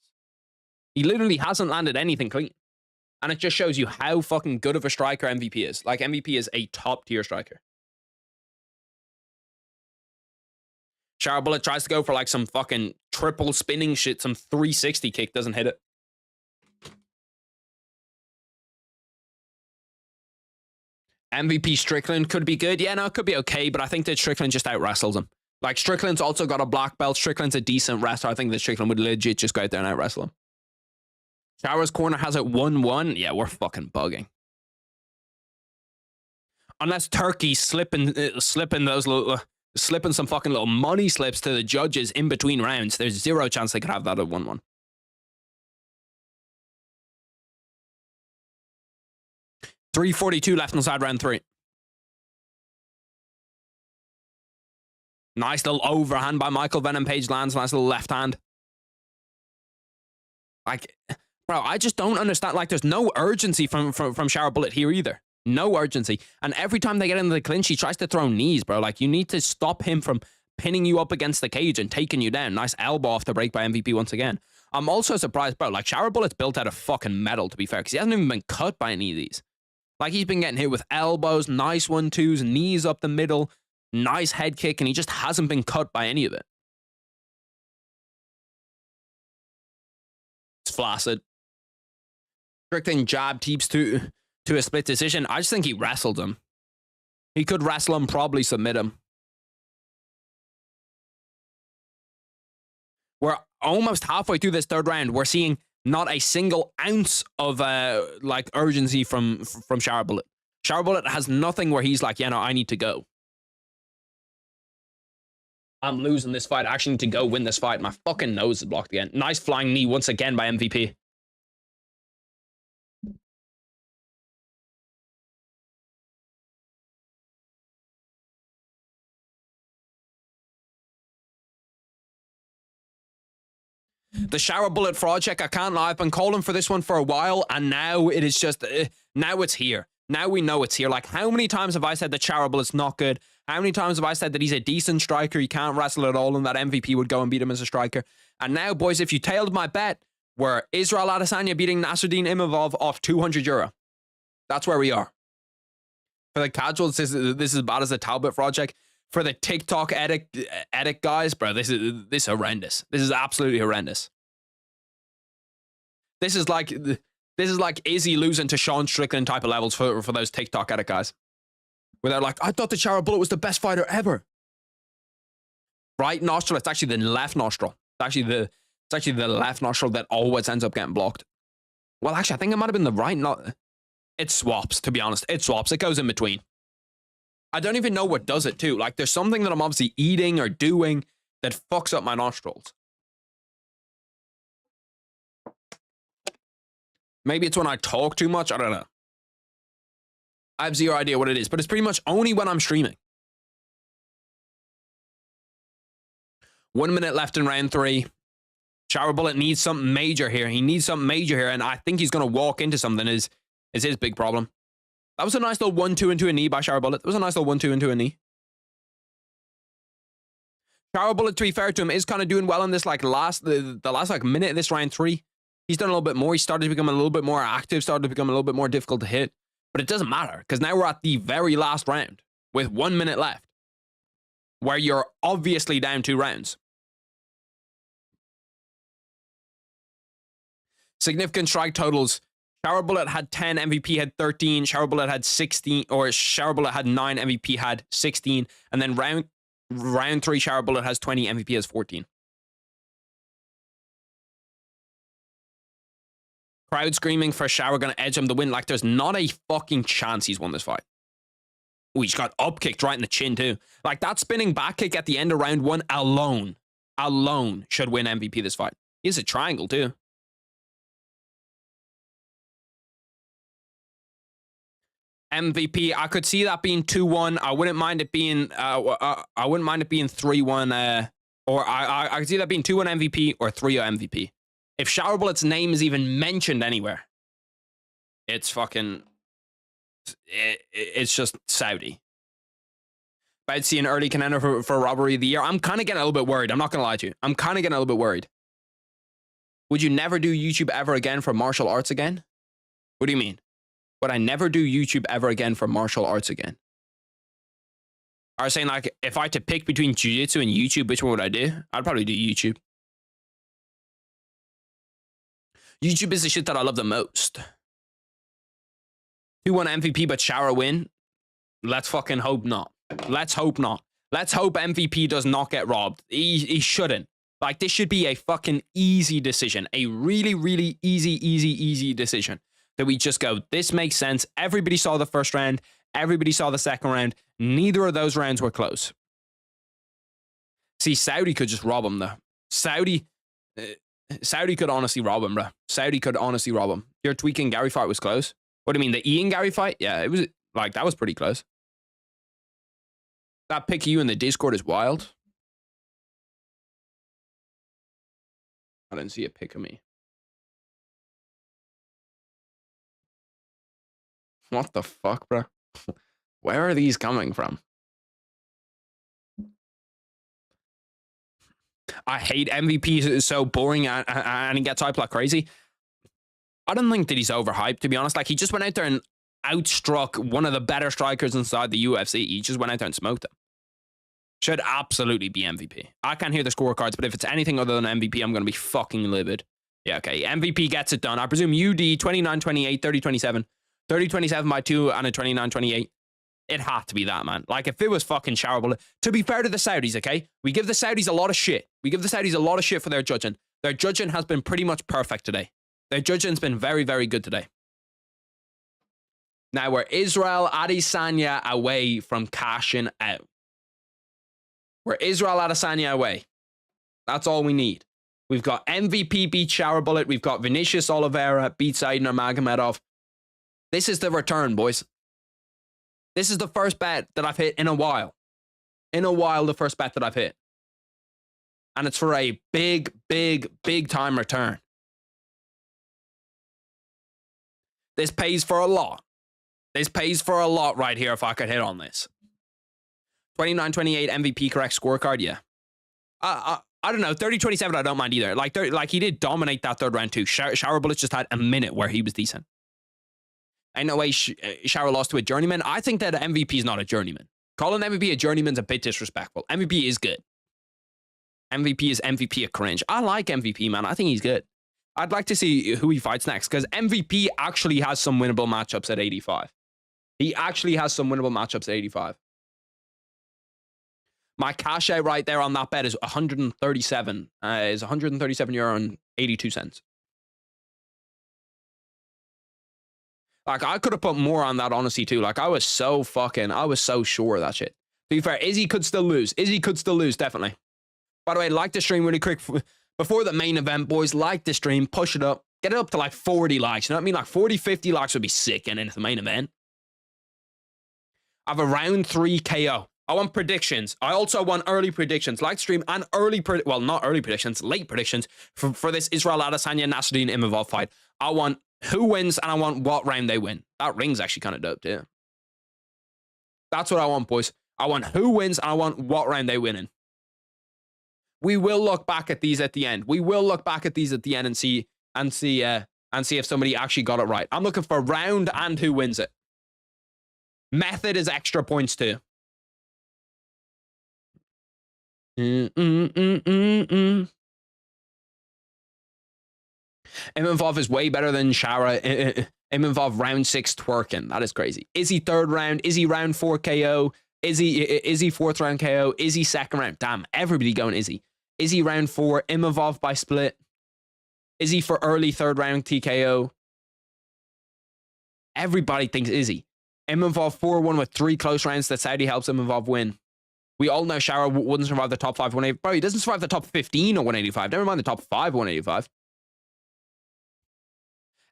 He literally hasn't landed anything clean. And it just shows you how fucking good of a striker MVP is. Like, MVP is a top-tier striker. Shower Bullet tries to go for, like, some fucking triple spinning shit. Some 360 kick. Doesn't hit it. MVP Strickland could be good. Yeah, no, it could be okay. But I think that Strickland just out-wrestles him. Like, Strickland's also got a black belt. Strickland's a decent wrestler. I think that Strickland would legit just go out there and out-wrestle him. Shower's corner has it 1-1. Yeah, we're fucking bugging. Unless Turkey's slipping those little, slipping some fucking little money slips to the judges in between rounds, there's zero chance they could have that at 1-1. .342 left inside round 3. Nice little overhand by Michael Venom Page lands. Nice little left hand. Like, bro, I just don't understand. Like, there's no urgency from Shower Bullet here either. No urgency. And every time they get into the clinch, he tries to throw knees, bro. Like, you need to stop him from pinning you up against the cage and taking you down. Nice elbow off the break by MVP once again. I'm also surprised, bro. Like, Shower Bullet's built out of fucking metal, to be fair, because he hasn't even been cut by any of these. Like, he's been getting hit with elbows, nice 1-2s, knees up the middle, nice head kick, and he just hasn't been cut by any of it. It's flaccid. Strickland jab teeps to a split decision. I just think he wrestled him. He could wrestle him, probably submit him. We're almost halfway through this third round. We're seeing not a single ounce of like urgency from Shower Bullet. Shower Bullet has nothing where he's like, yeah, no, I need to go. I'm losing this fight. I actually need to go win this fight. My fucking nose is blocked again. Nice flying knee once again by MVP. The Shower Bullet fraud check, I can't lie, I've been calling for this one for a while, and now it is just, now it's here. Now we know it's here. Like, how many times have I said that Shower Bullet's not good? How many times have I said that he's a decent striker, he can't wrestle at all, and that MVP would go and beat him as a striker? And now, boys, if you tailed my bet, we're Israel Adesanya beating Nasruddin Imavov off €200. That's where we are. For the casuals, this is as bad as the Talbot fraud check. For the TikTok edit guys, bro, this is horrendous. This is absolutely horrendous. This is like Izzy losing to Sean Strickland type of levels for those TikTok edit guys. Where they're like, I thought the Shower Bullet was the best fighter ever. Right nostril, it's actually the left nostril. It's actually the left nostril that always ends up getting blocked. Well, actually, I think it might have been the right. It swaps, to be honest. It swaps. It goes in between. I don't even know what does it too. Like, there's something that I'm obviously eating or doing that fucks up my nostrils. Maybe it's when I talk too much. I don't know. I have zero idea what it is, but it's pretty much only when I'm streaming. 1 minute left in round 3. Shower Bullet needs something major here. He needs something major here, and I think he's going to walk into something is his big problem. That was a nice little 1-2 into a knee by Shower Bullet. That was a nice little 1-2 into a knee. Shower Bullet, to be fair to him, is kind of doing well in this like the last like minute of this round 3. He's done a little bit more. He started to become a little bit more active, started to become a little bit more difficult to hit. But it doesn't matter, because now we're at the very last round with 1 minute left, where you're obviously down 2 rounds. Significant strike totals. Shower Bullet had 10, MVP had 13, Shower Bullet had 16, or Shower Bullet had 9, MVP had 16, and then round 3, Shower Bullet has 20, MVP has 14. Crowd screaming for Shower gonna edge him the win. Like, there's not a fucking chance he's won this fight. Oh, he's got up kicked right in the chin too. Like, that spinning back kick at the end of round 1 alone should win MVP this fight. He's a triangle too. MVP, I could see that being 2-1. I wouldn't mind it being 3-1. Or I could see that being 2-1 MVP or 3-0 MVP. If Shower Bullet's name is even mentioned anywhere, it's fucking. It's just Saudi. About to see an early contender for robbery of the year. I'm kind of getting a little bit worried. I'm not gonna lie to you. I'm kind of getting a little bit worried. Would you never do YouTube ever again for martial arts again? What do you mean? Would I never do YouTube ever again for martial arts again? I was saying, like, if I had to pick between jiu-jitsu and YouTube, which one would I do? I'd probably do YouTube. YouTube is the shit that I love the most. 2-1 MVP, but Shower win? Let's fucking hope not. Let's hope not. Let's hope MVP does not get robbed. He shouldn't. Like, this should be a fucking easy decision. A really, really easy decision. That we just go, this makes sense. Everybody saw the first round. Everybody saw the second round. Neither of those rounds were close. See, Saudi could just rob him, though. Saudi could honestly rob him, bro. Saudi could honestly rob him. Your tweaking Gary fight was close. What do you mean, the Ian Gary fight? Yeah, it was, like, that was pretty close. That pick of you in the Discord is wild. I didn't see a pic of me. What the fuck, bro? Where are these coming from? I hate MVP. It's so boring and he gets hyped like crazy. I don't think that he's overhyped, to be honest. Like, he just went out there and outstruck one of the better strikers inside the UFC. He just went out there and smoked him. Should absolutely be MVP. I can't hear the scorecards, but if it's anything other than MVP, I'm going to be fucking livid. Yeah, okay. MVP gets it done. I presume UD 29-28, 30-27. 30-27 by 2 and a 29-28. It had to be that, man. Like, if it was fucking Shower Bullet. To be fair to the Saudis, okay? We give the Saudis a lot of shit. We give the Saudis a lot of shit for their judging. Their judging has been pretty much perfect today. Their judging's been very, very good today. Now we're Israel Adesanya away from cashing out. We're Israel Adesanya away. That's all we need. We've got MVP beat Shower Bullet. We've got Vinicius Oliveira beat nurmagomedov. This is the return, boys. This is the first bet that I've hit in a while. In a while, the first bet that I've hit. And it's for a big time return. This pays for a lot. This pays for a lot right here if I could hit on this. 29-28 MVP correct scorecard, yeah. I don't know, 30-27 I don't mind either. Like he did dominate that third round too. Shower Bullets just had a minute where he was decent. Ain't no way Shower lost to a journeyman. I think that MVP is not a journeyman. Calling MVP a journeyman's a bit disrespectful. MVP is good. MVP is MVP a cringe. I like MVP, man. I think he's good. I'd like to see who he fights next because MVP actually has some winnable matchups at 85. He actually has some winnable matchups at 85. My cash out right there on that bet is 137. Is 137 euro and 82 cents. Like, I could have put more on that, honestly, too. Like, I was so sure of that shit. To be fair, Izzy could still lose. Izzy could still lose, definitely. By the way, like the stream really quick. Before the main event, boys, like the stream, push it up. Get it up to like 40 likes. You know what I mean? Like 40, 50 likes would be sick and into the main event. I have a round 3 KO. I want predictions. I also want early predictions. Like stream and well, not early predictions, late predictions for this Israel Adesanya Nasruddin Imavov fight. I want who wins and I want what round they win. That ring's actually kind of dope too. That's what I want, boys. I want who wins and I want what round they win in. We will look back at these at the end. We will look back at these at the end and see if somebody actually got it right. I'm looking for round and who wins it. Method is extra points too. Imavov is way better than Shara. Imavov round 6 twerking. That is crazy. Izzy 3rd round. Izzy round 4 KO. Izzy 4th round KO. Izzy 2nd round. Damn, everybody going Izzy. Izzy round 4. Imavov by split. Izzy for early 3rd round TKO. Everybody thinks Izzy. Imavov 4-1 with 3 close rounds that Saudi helps Imavov win. We all know Shara wouldn't survive the top 5 185. Bro, he doesn't survive the top 15 or 185. Never mind the top 5 185.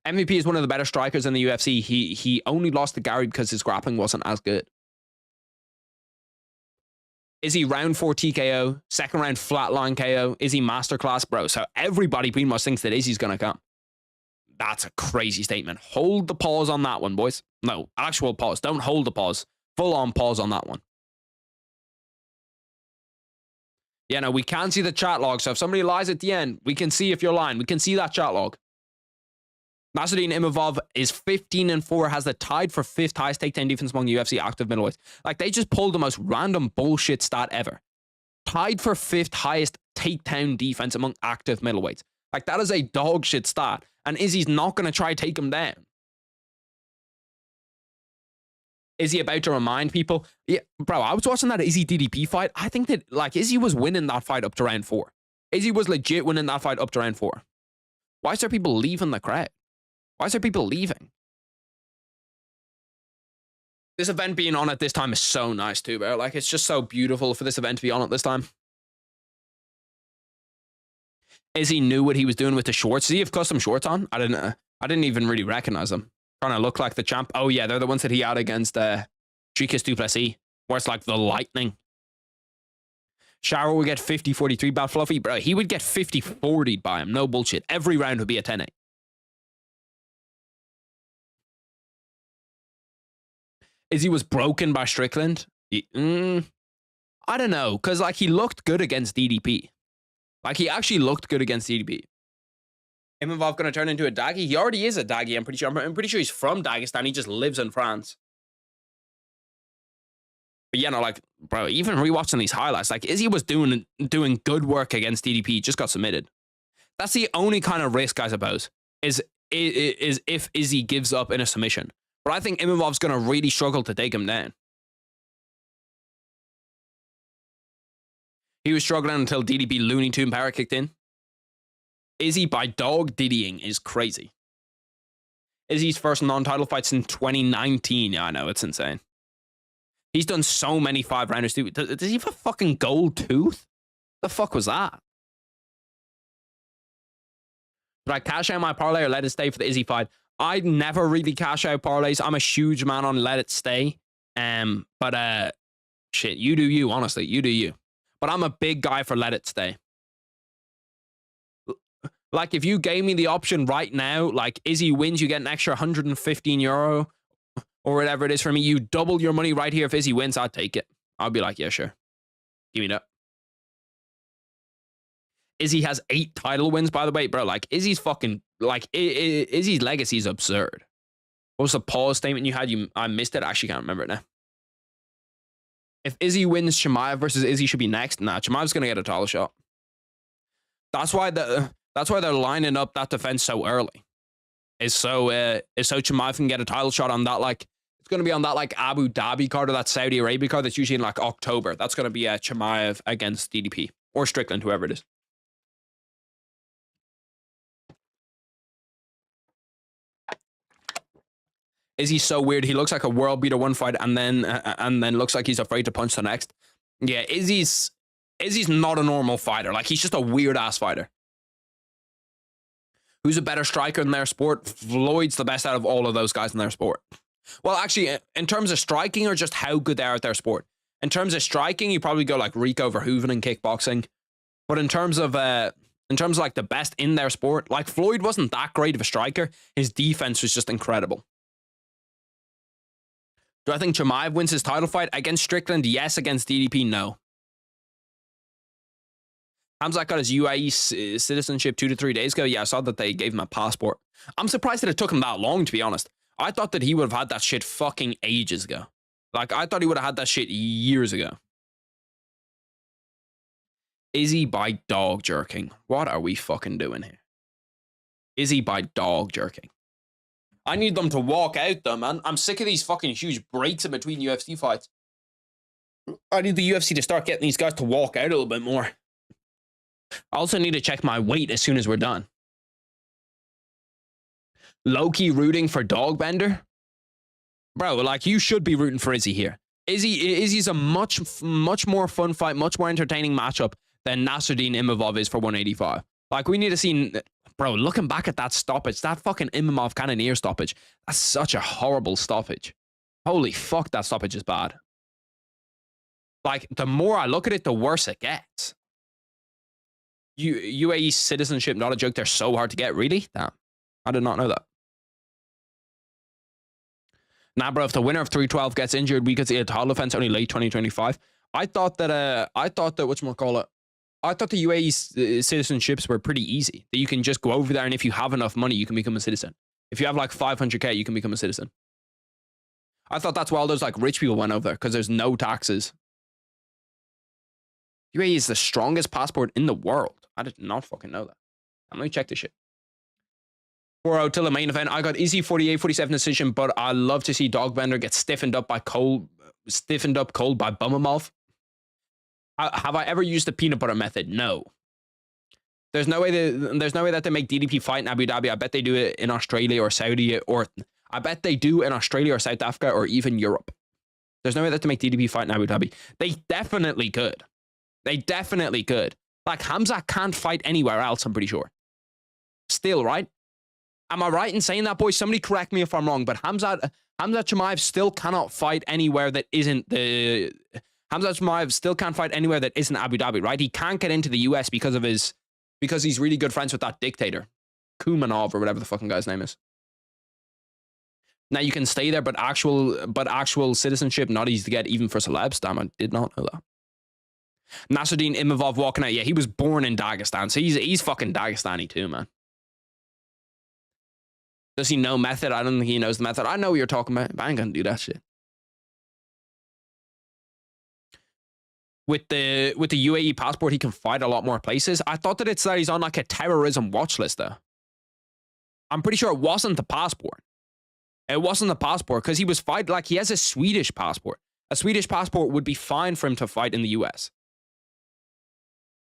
MVP is one of the better strikers in the UFC. He only lost to Gary because his grappling wasn't as good. Izzy round 4 TKO, 2nd round flatline KO. Izzy masterclass, bro. So everybody pretty much thinks that Izzy's gonna come. That's a crazy statement. Hold the pause on that one, boys. No, actual pause. Don't hold the pause. Full on pause on that one. Yeah, no, we can't see the chat log. So if somebody lies at the end, we can see if you're lying. We can see that chat log. Nasruddin Imavov is 15-4, has the tied for 5th highest takedown defense among UFC active middleweights. Like, they just pulled the most random bullshit stat ever. Tied for 5th highest takedown defense among active middleweights. Like, that is a dog shit stat. And Izzy's not going to try to take him down. Is he about to remind people? Yeah, bro, I was watching that Izzy DDP fight. I think that, like, Izzy was winning that fight up to round 4. Izzy was legit winning that fight up to round 4. Why is there people leaving the crowd? Why is there people leaving? This event being on at this time is so nice too, bro. Like, it's just so beautiful for this event to be on at this time. Izzy knew what he was doing with the shorts. Does he have custom shorts on? I didn't even really recognize them. Trying to look like the champ. Oh yeah, they're the ones that he had against Dricus du Plessis, where it's like the lightning. Shara would get 50-43 by Fluffy. Bro, he would get 50-40'd by him. No bullshit. Every round would be a 10-8. Izzy was broken by Strickland. I don't know, because like he looked good against DDP. Like he actually looked good against DDP. Imavov going to turn into a Daggy? He already is a Daggy, I'm pretty sure. I'm pretty sure he's from Dagestan. He just lives in France. But yeah, no, like, bro, even rewatching these highlights, like Izzy was doing good work against DDP, just got submitted. That's the only kind of risk, I suppose, is if Izzy gives up in a submission. But I think Imavov's going to really struggle to take him down. He was struggling until DDP Looney Tune power kicked in. Izzy by dog diddying is crazy. Izzy's first non-title fight since 2019. Yeah, I know, it's insane. He's done so many 5-rounders too. Does he have a fucking gold tooth? The fuck was that? Did I cash out my parlay or let it stay for the Izzy fight? I'd never really cash out parlays. I'm a huge man on let it stay. But shit, you do you, honestly. You do you. But I'm a big guy for let it stay. Like, if you gave me the option right now, like, Izzy wins, you get an extra €115 or whatever it is for me. You double your money right here. If Izzy wins, I'd take it. I'll be like, yeah, sure. Give me that. Izzy has 8 title wins, by the way. Bro, like, Izzy's fucking, like, Izzy's legacy is absurd. What was the pause statement you had? I missed it. I actually can't remember it now. If Izzy wins, Chimaev versus Izzy should be next. Nah, Chimaev's going to get a title shot. That's why they're lining up that defense so early. Is so Chimaev can get a title shot on that, like, it's going to be on that, like, Abu Dhabi card or that Saudi Arabia card that's usually in, like, October. That's going to be Chimaev against DDP or Strickland, whoever it is. Izzy's so weird. He looks like a world beater one fight and then looks like he's afraid to punch the next. Yeah, Izzy's not a normal fighter. Like, he's just a weird ass fighter. Who's a better striker in their sport? Floyd's the best out of all of those guys in their sport. Well, actually, in terms of striking or just how good they are at their sport. In terms of striking, you probably go like Rico Verhoeven in kickboxing. But in terms of like the best in their sport, like Floyd wasn't that great of a striker. His defense was just incredible. Do I think Chimaev wins his title fight? Against Strickland, yes. Against DDP, no. Hamzat got his UAE citizenship 2 to 3 days ago. Yeah, I saw that they gave him a passport. I'm surprised that it took him that long, to be honest. I thought that he would have had that shit fucking ages ago. Like, I thought he would have had that shit years ago. Izzy by dog jerking. What are we fucking doing here? Izzy by dog jerking. I need them to walk out, though, man. I'm sick of these fucking huge breaks in between UFC fights. I need the UFC to start getting these guys to walk out a little bit more. I also need to check my weight as soon as we're done. Low-key rooting for Dog Bender? Bro, like, you should be rooting for Izzy here. Izzy's a much more fun fight, much more entertaining matchup than Nasruddin Imavov is for 185. Like, we need to see... Bro, looking back at that stoppage, that fucking Imavov Cannonier stoppage, that's such a horrible stoppage. Holy fuck, that stoppage is bad. Like, the more I look at it, the worse it gets. UAE citizenship, not a joke. They're so hard to get. Really? Damn. I did not know that. Nah, bro, if the winner of 312 gets injured, we could see a title defense only late 2025. I thought that whatchamacallit, I thought the UAE citizenships were pretty easy. That you can just go over there, and if you have enough money, you can become a citizen. If you have like 500k, you can become a citizen. I thought that's why all those like rich people went over there, because there's no taxes. UAE is the strongest passport in the world. I did not fucking know that. Let me check this shit. 4-0 till the main event. I got Izzy 48-47 decision, but I love to see Dogbender get stiffened up cold by Bumamov. Have I ever used the peanut butter method? No. There's no way that they make DDP fight in Abu Dhabi. I bet they do it in Australia or Saudi, or I bet they do in Australia or South Africa or even Europe. There's no way that they make DDP fight in Abu Dhabi. They definitely could. They definitely could. Like, Hamzat can't fight anywhere else, I'm pretty sure. Still, right? Am I right in saying that, boys? Somebody correct me if I'm wrong, but Hamzat Chimaev still cannot fight anywhere that isn't the... Hamzat Chimaev still can't fight anywhere that isn't Abu Dhabi, right? He can't get into the US because he's really good friends with that dictator. Kumanov or whatever the fucking guy's name is. Now you can stay there, but actual citizenship not easy to get even for celebs. Damn, I did not know that. Nasruddin Imavov walking out. Yeah, he was born in Dagestan, so he's fucking Dagestani too, man. Does he know method? I don't think he knows the method. I know what you're talking about, but I ain't gonna do that shit. With the UAE passport, he can fight a lot more places. I thought that it's that he's on like a terrorism watch list, though. I'm pretty sure it wasn't the passport. It wasn't the passport, because he was fighting, like, he has a Swedish passport. A Swedish passport would be fine for him to fight in the US.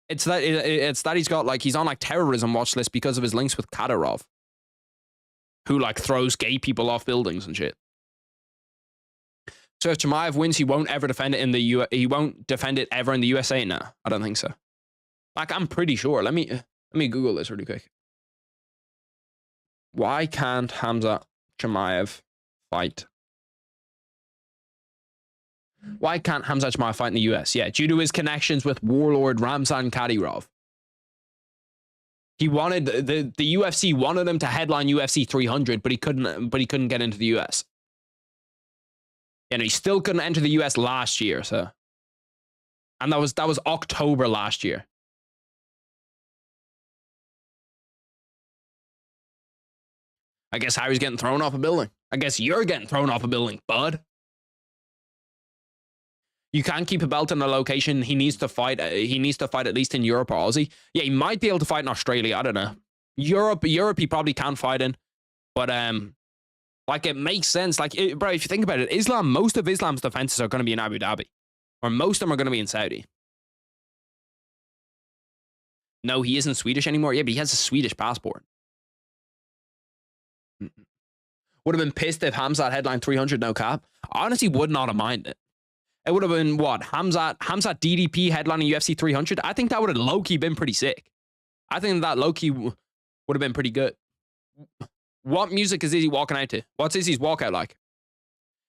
It's that he's got, like, he's on like terrorism watch list because of his links with Kadyrov, who like throws gay people off buildings and shit. So if Chimaev wins, he won't ever defend it in the he won't defend it ever in the USA now. I don't think so. Like, I'm pretty sure. Let me Google this really quick. Why can't Hamzat Chimaev fight? Why can't Hamzat Chimaev fight in the US? Yeah, due to his connections with warlord Ramzan Kadyrov. He wanted the UFC wanted him to headline UFC 300, but he couldn't get into the US. And he still couldn't enter the US last year, so. And that was October last year. I guess Harry's getting thrown off a building. I guess you're getting thrown off a building, bud. You can't keep a belt in a location. He needs to fight. He needs to fight at least in Europe or Aussie. Yeah, he might be able to fight in Australia. I don't know. Europe, he probably can fight in. But like, it makes sense. Like, bro, if you think about it, most of Islam's defenses are going to be in Abu Dhabi, or most of them are going to be in Saudi. No, he isn't Swedish anymore. Yeah, but he has a Swedish passport. Would have been pissed if Hamzat headline 300 no cap. I honestly would not have minded it. It would have been what? Hamzat DDP headlining UFC 300? I think that would have low-key been pretty sick. I think that low-key would have been pretty good. What music is Izzy walking out to? What's Izzy's walkout like?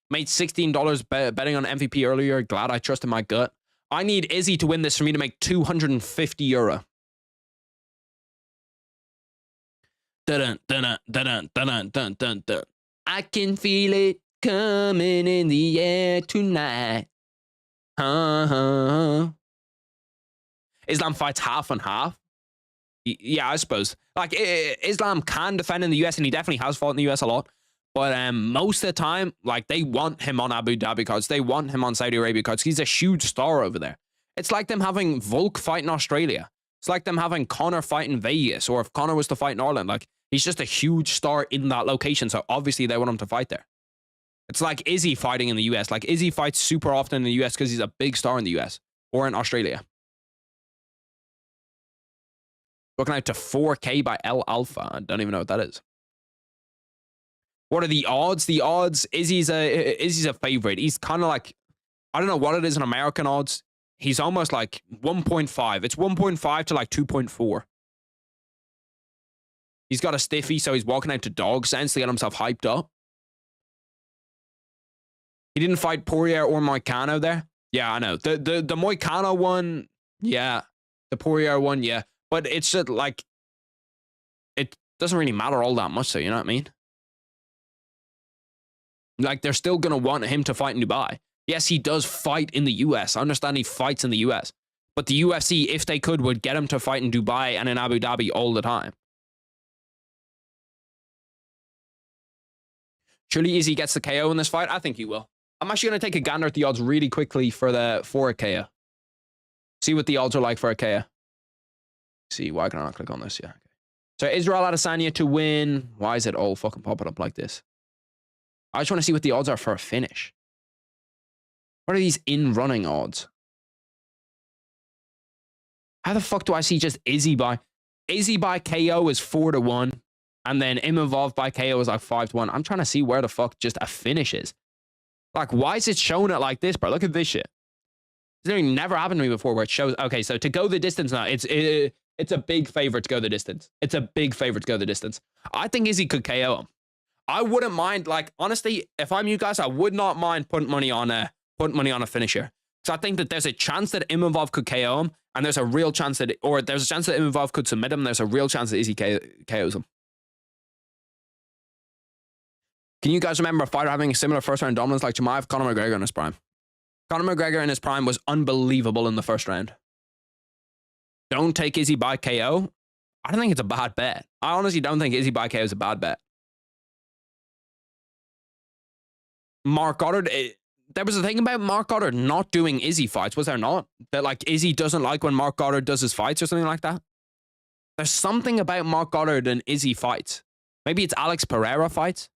Made $16 betting on MVP earlier. Glad I trusted my gut. I need Izzy to win this for me to make €250. Dun, dun, dun, dun, dun, dun, dun, dun. I can feel it coming in the air tonight. Islam fights half and half. Yeah, I suppose. Like, Islam can defend in the US, and he definitely has fought in the US a lot. But most of the time, like, they want him on Abu Dhabi cards. They want him on Saudi Arabia cards. He's a huge star over there. It's like them having Volk fight in Australia. It's like them having Conor fight in Vegas, or if Conor was to fight in Ireland. Like, He's just a huge star in that location, so obviously they want him to fight there. It's like Izzy fighting in the US. Like, Izzy fights super often in the US because he's a big star in the US or in Australia. Looking out to 4K by El Alpha. I don't even know what that is. What are the odds? The odds, Izzy's a favorite. He's kind of like, I don't know what it is in American odds. He's almost like 1.5. It's 1.5 to like 2.4. He's got a stiffy, so he's walking out to dog sense to get himself hyped up. He didn't fight Poirier or Moicano there. Yeah, I know. The Moicano one, yeah. The Poirier one, yeah. But it's just like, it doesn't really matter all that much, so you know what I mean? Like, they're still going to want him to fight in Dubai. Yes, he does fight in the US. I understand he fights in the US. But the UFC, if they could, would get him to fight in Dubai and in Abu Dhabi all the time. Surely Izzy gets the KO in this fight? I think he will. I'm actually going to take a gander at the odds really quickly for a KO. See what the odds are like for a KO. See, why can I not click on this? Yeah. Okay. So Israel Adesanya to win. Why is it all fucking popping up like this? I just want to see what the odds are for a finish. What are these in-running odds? How the fuck do I see just Izzy by... Izzy by KO is 4-1. And then Imavov by KO is like 5-1. I'm trying to see where the fuck just a finish is. Like, why is it showing it like this, bro? Look at this shit. It's literally never happened to me before where it shows... Okay, so to go the distance now, it's a big favorite to go the distance. It's a big favorite to go the distance. I think Izzy could KO him. I wouldn't mind, like, honestly, if I'm you guys, I would not mind putting money on a finisher. So I think that there's a chance that Imavov could KO him, and there's a real chance that... Or there's a chance that Imavov could submit him, and there's a real chance that Izzy KOs him. Can you guys remember a fighter having a similar first-round dominance like Chimaev? Conor McGregor in his prime. Conor McGregor in his prime was unbelievable in the first round. Don't take Izzy by KO. I don't think it's a bad bet. I honestly don't think Izzy by KO is a bad bet. Mark Goddard, there was a thing about Mark Goddard not doing Izzy fights, was there not? That like Izzy doesn't like when Mark Goddard does his fights or something like that? There's something about Mark Goddard and Izzy fights. Maybe it's Alex Pereira fights.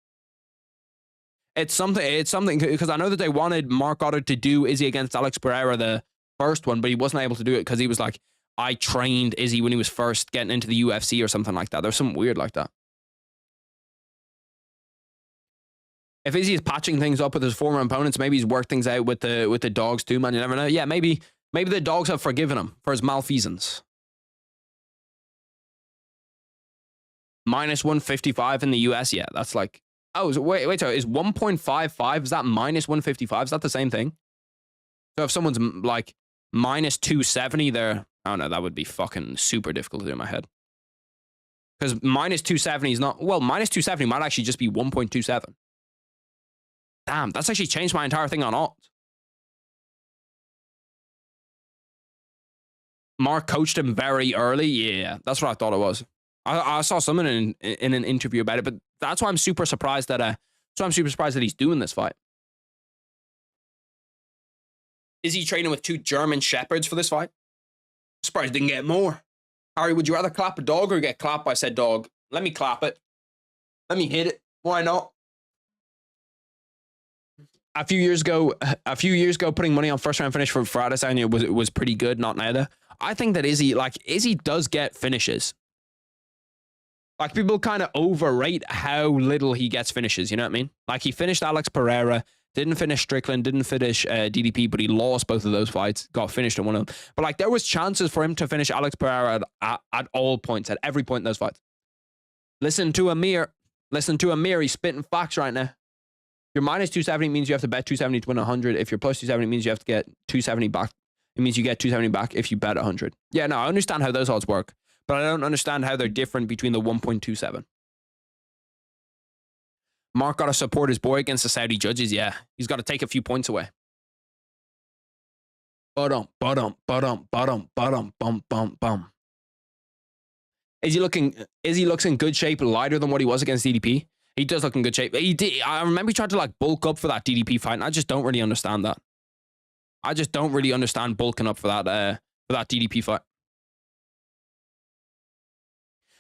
It's something because I know that they wanted Mark Goddard to do Izzy against Alex Pereira, the first one, but he wasn't able to do it because he was like, I trained Izzy when he was first getting into the UFC or something like that. There's something weird like that. If Izzy is patching things up with his former opponents, maybe he's worked things out with the dogs too, man. You never know. Yeah, maybe the dogs have forgiven him for his malfeasance. Minus 155 in the US. Yeah, that's like... Oh, wait, so is 1.55, is that minus 155? Is that the same thing? So if someone's like minus 270, they're... Oh no, that would be fucking super difficult to do in my head. Because minus 270 is not... Well, minus 270 might actually just be 1.27. Damn, that's actually changed my entire thing on odds. Mark coached him very early. Yeah, that's what I thought it was. I saw someone in an interview about it, but that's why I'm super surprised that he's doing this fight. Is he training with 2 German shepherds for this fight? Surprised he didn't get more. Harry, would you rather clap a dog or get clapped by said dog? Let me clap it. Let me hit it. Why not? A few years ago, putting money on first round finish for Adesanya was pretty good. Not now though. I think that Izzy does get finishes. Like, people kind of overrate how little he gets finishes, you know what I mean? Like, he finished Alex Pereira, didn't finish Strickland, didn't finish DDP, but he lost both of those fights, got finished in one of them. But, like, there was chances for him to finish Alex Pereira at all points, at every point in those fights. Listen to Amir. He's spitting facts right now. Your minus 270 means you have to bet 270 to win 100. If you're plus 270, it means you have to get 270 back. It means you get 270 back if you bet 100. Yeah, no, I understand how those odds work. But I don't understand how they're different between the 1.27. Mark got to support his boy against the Saudi judges. Yeah, he's got to take a few points away. Bum. Is he looks in good shape, lighter than what he was against DDP? He does look in good shape. I remember he tried to like bulk up for that DDP fight, and I just don't really understand that. I just don't really understand bulking up for that DDP fight.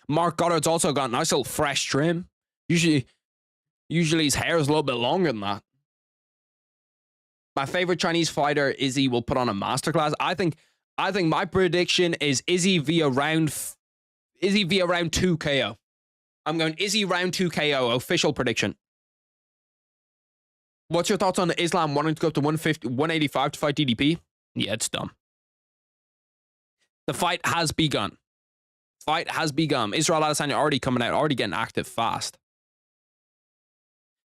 Mark Goddard's also got a nice little fresh trim. Usually his hair is a little bit longer than that. My favorite Chinese fighter, Izzy, will put on a masterclass. I think my prediction is Izzy via round 2 KO. I'm going Izzy round 2 KO, official prediction. What's your thoughts on Islam wanting to go up to 185 to fight DDP? Yeah, it's dumb. The fight has begun. Israel Adesanya already coming out, already getting active fast.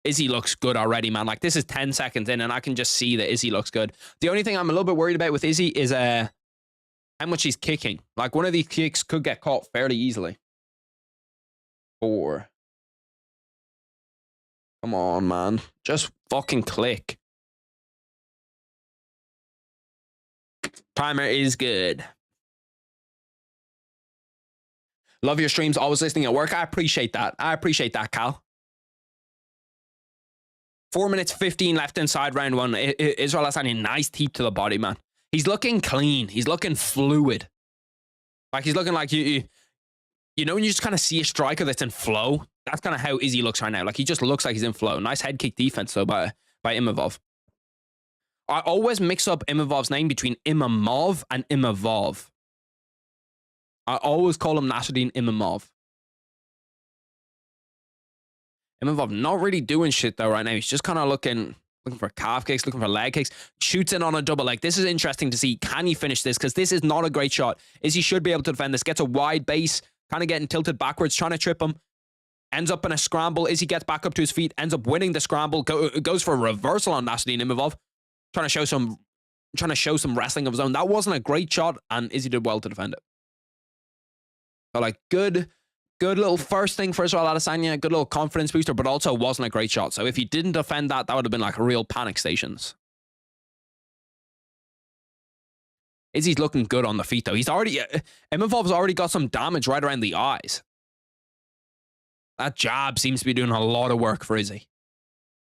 Izzy looks good already, man. Like, this is 10 seconds in, and I can just see that Izzy looks good. The only thing I'm a little bit worried about with Izzy is how much he's kicking. Like, one of these kicks could get caught fairly easily. 4. Come on, man. Just fucking click. Timer is good. Love your streams. Always listening at work. I appreciate that. Cal. 4 minutes 15 left inside round 1. Israel Adesanya, nice teep to the body, man. He's looking clean. He's looking fluid. Like, he's looking like you know when you just kind of see a striker that's in flow? That's kind of how Izzy looks right now. Like, he just looks like he's in flow. Nice head kick defense, though, by Imavov. I always mix up Imavov's name between Imamov and Imavov. I always call him Nasruddin Imamov. Imavov not really doing shit, though, right now. He's just kind of looking for calf kicks, looking for leg kicks. Shoots in on a double leg. This is interesting to see. Can he finish this? Because this is not a great shot. Izzy should be able to defend this. Gets a wide base, kind of getting tilted backwards, trying to trip him. Ends up in a scramble. Izzy gets back up to his feet, ends up winning the scramble. Goes for a reversal on Nasruddin Imavov. Trying to show some wrestling of his own. That wasn't a great shot, and Izzy did well to defend it. So, like, good little first thing for Israel Adesanya, good little confidence booster, but also wasn't a great shot. So if he didn't defend that, that would have been like real panic stations. Izzy's looking good on the feet, though. Imavov's already got some damage right around the eyes. That jab seems to be doing a lot of work for Izzy.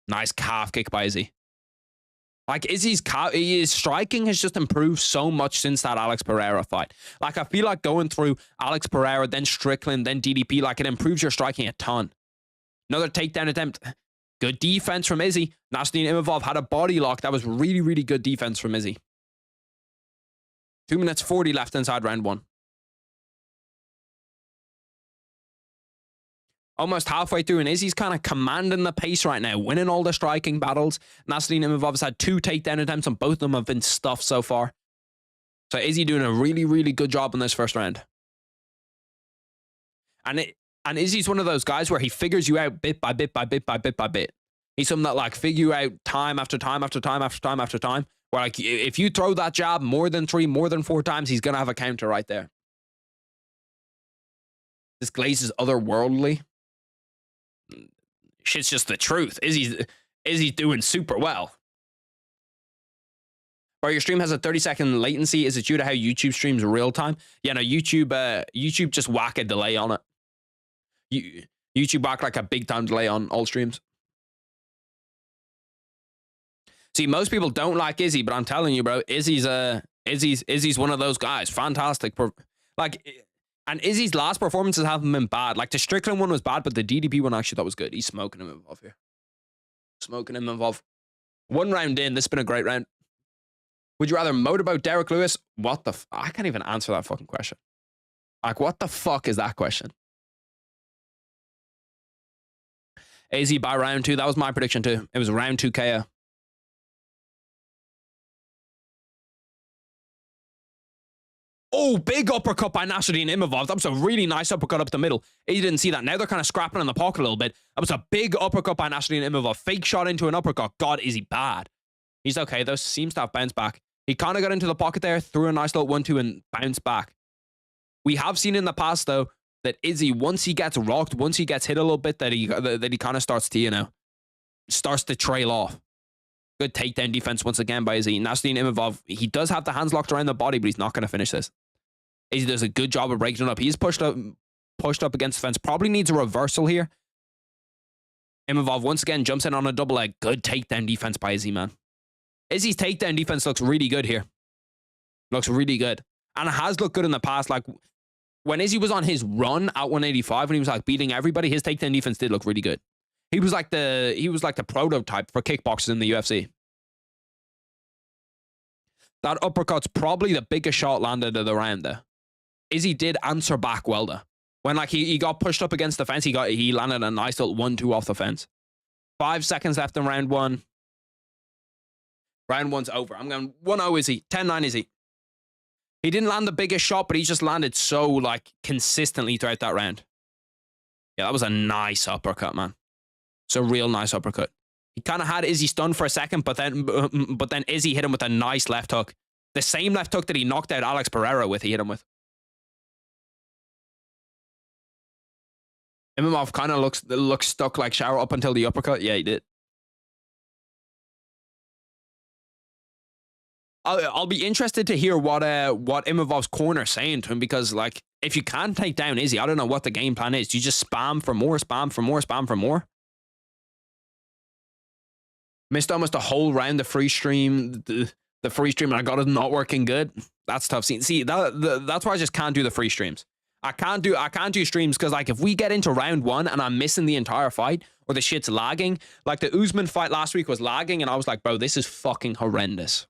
Nice calf kick by Izzy. Like, his striking has just improved so much since that Alex Pereira fight. Like, I feel like going through Alex Pereira, then Strickland, then DDP, like, it improves your striking a ton. Another takedown attempt. Good defense from Izzy. Nasruddin Imavov had a body lock. That was really, really good defense from Izzy. 2 minutes 40 left inside round 1. Almost halfway through, and Izzy's kind of commanding the pace right now, winning all the striking battles. Nasruddin Imavov's had 2 takedown attempts, and both of them have been stuffed so far. So Izzy doing a really, really good job in this first round. And Izzy's one of those guys where he figures you out bit by bit by bit by bit by bit. He's someone that, like, figure you out time after time after time after time after time. Where, like, if you throw that jab more than 3, more than 4 times, he's going to have a counter right there. This glaze is otherworldly. Shit's just the truth. Izzy's doing super well. Bro, your stream has a 30-second latency. Is it due to how YouTube streams real time? Yeah, no, YouTube just whack a delay on it. YouTube whack like a big time delay on all streams. See, most people don't like Izzy, but I'm telling you, bro, Izzy's one of those guys. Fantastic. And Izzy's last performances haven't been bad. Like, the Strickland one was bad, but the DDP one I actually thought was good. He's smoking him involved here. Smoking him involved. 1 round in. This has been a great round. Would you rather motorboat Derek Lewis? What the I can't even answer that fucking question. Like, what the fuck is that question? AZ by round 2. That was my prediction too. It was round 2 KO. Oh, big uppercut by Nasruddin Imavov. That was a really nice uppercut up the middle. You didn't see that. Now they're kind of scrapping in the pocket a little bit. That was a big uppercut by Nasruddin Imavov. Fake shot into an uppercut. God, is he bad. He's okay, though. Seems to have bounced back. He kind of got into the pocket there, threw a nice little 1-2 and bounced back. We have seen in the past, though, that Izzy, once he gets rocked, once he gets hit a little bit, that he kind of starts to, starts to trail off. Good takedown defense once again by Izzy. Nasruddin Imavov, he does have the hands locked around the body, but he's not going to finish this. Izzy does a good job of breaking it up. He's pushed up against the fence. Probably needs a reversal here. Imavov once again jumps in on a double leg. Good takedown defense by Izzy, man. Izzy's takedown defense looks really good here. Looks really good. And it has looked good in the past. Like, when Izzy was on his run at 185, when he was like beating everybody, his takedown defense did look really good. He was like the prototype for kickboxers in the UFC. That uppercut's probably the biggest shot landed of the round there. Izzy did answer back well though. When like he got pushed up against the fence, he landed a nice little 1-2 off the fence. 5 seconds left in round one. Round one's over. I'm going 1-0 Izzy. 10-9 Izzy. He didn't land the biggest shot, but he just landed so like consistently throughout that round. Yeah, that was a nice uppercut, man. It's a real nice uppercut. He kind of had Izzy stunned for a second, but then Izzy hit him with a nice left hook. The same left hook that he knocked out Alex Pereira with, he hit him with. Imavov kind of looks stuck like shower up until the uppercut. Yeah, he did. I'll be interested to hear what Imavov's corner saying to him, because like if you can't take down Izzy, I don't know what the game plan is. Do you just spam for more, spam for more, spam for more? Missed almost a whole round the free stream. The free stream, and I got it not working good. That's tough. See, that's why I just can't do the free streams. I can't do streams because like if we get into round one and I'm missing the entire fight or the shit's lagging, like the Usman fight last week was lagging, and I was like, bro, this is fucking horrendous.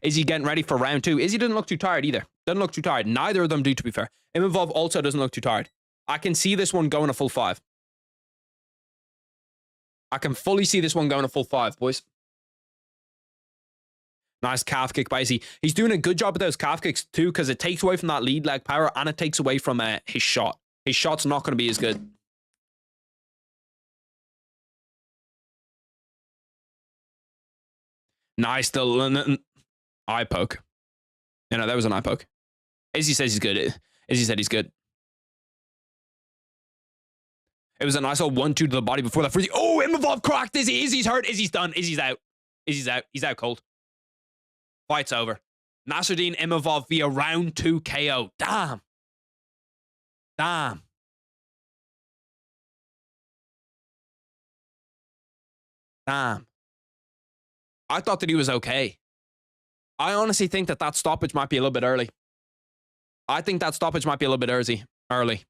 Is he getting ready for round two? Izzy doesn't look too tired either. Doesn't look too tired. Neither of them do, to be fair. Imavov also doesn't look too tired. I can see this one going a full 5. I can fully see this one going a full 5, boys. Nice calf kick by Izzy. He's doing a good job with those calf kicks too, because it takes away from that lead leg power and it takes away from his shot. His shot's not going to be as good. Nice little eye poke. You know, that was an eye poke. Izzy says he's good. Izzy said he's good. It was a nice old 1-2 to the body before that freeze. Oh, Imavov cracked Izzy. Izzy's hurt. Izzy's done. Izzy's out. Izzy's out. He's out cold. Fight's over. Nasruddin Imavov via round 2 KO. Damn. Damn. Damn. I thought that he was okay. I honestly think that stoppage might be a little bit early. I think that stoppage might be a little bit early.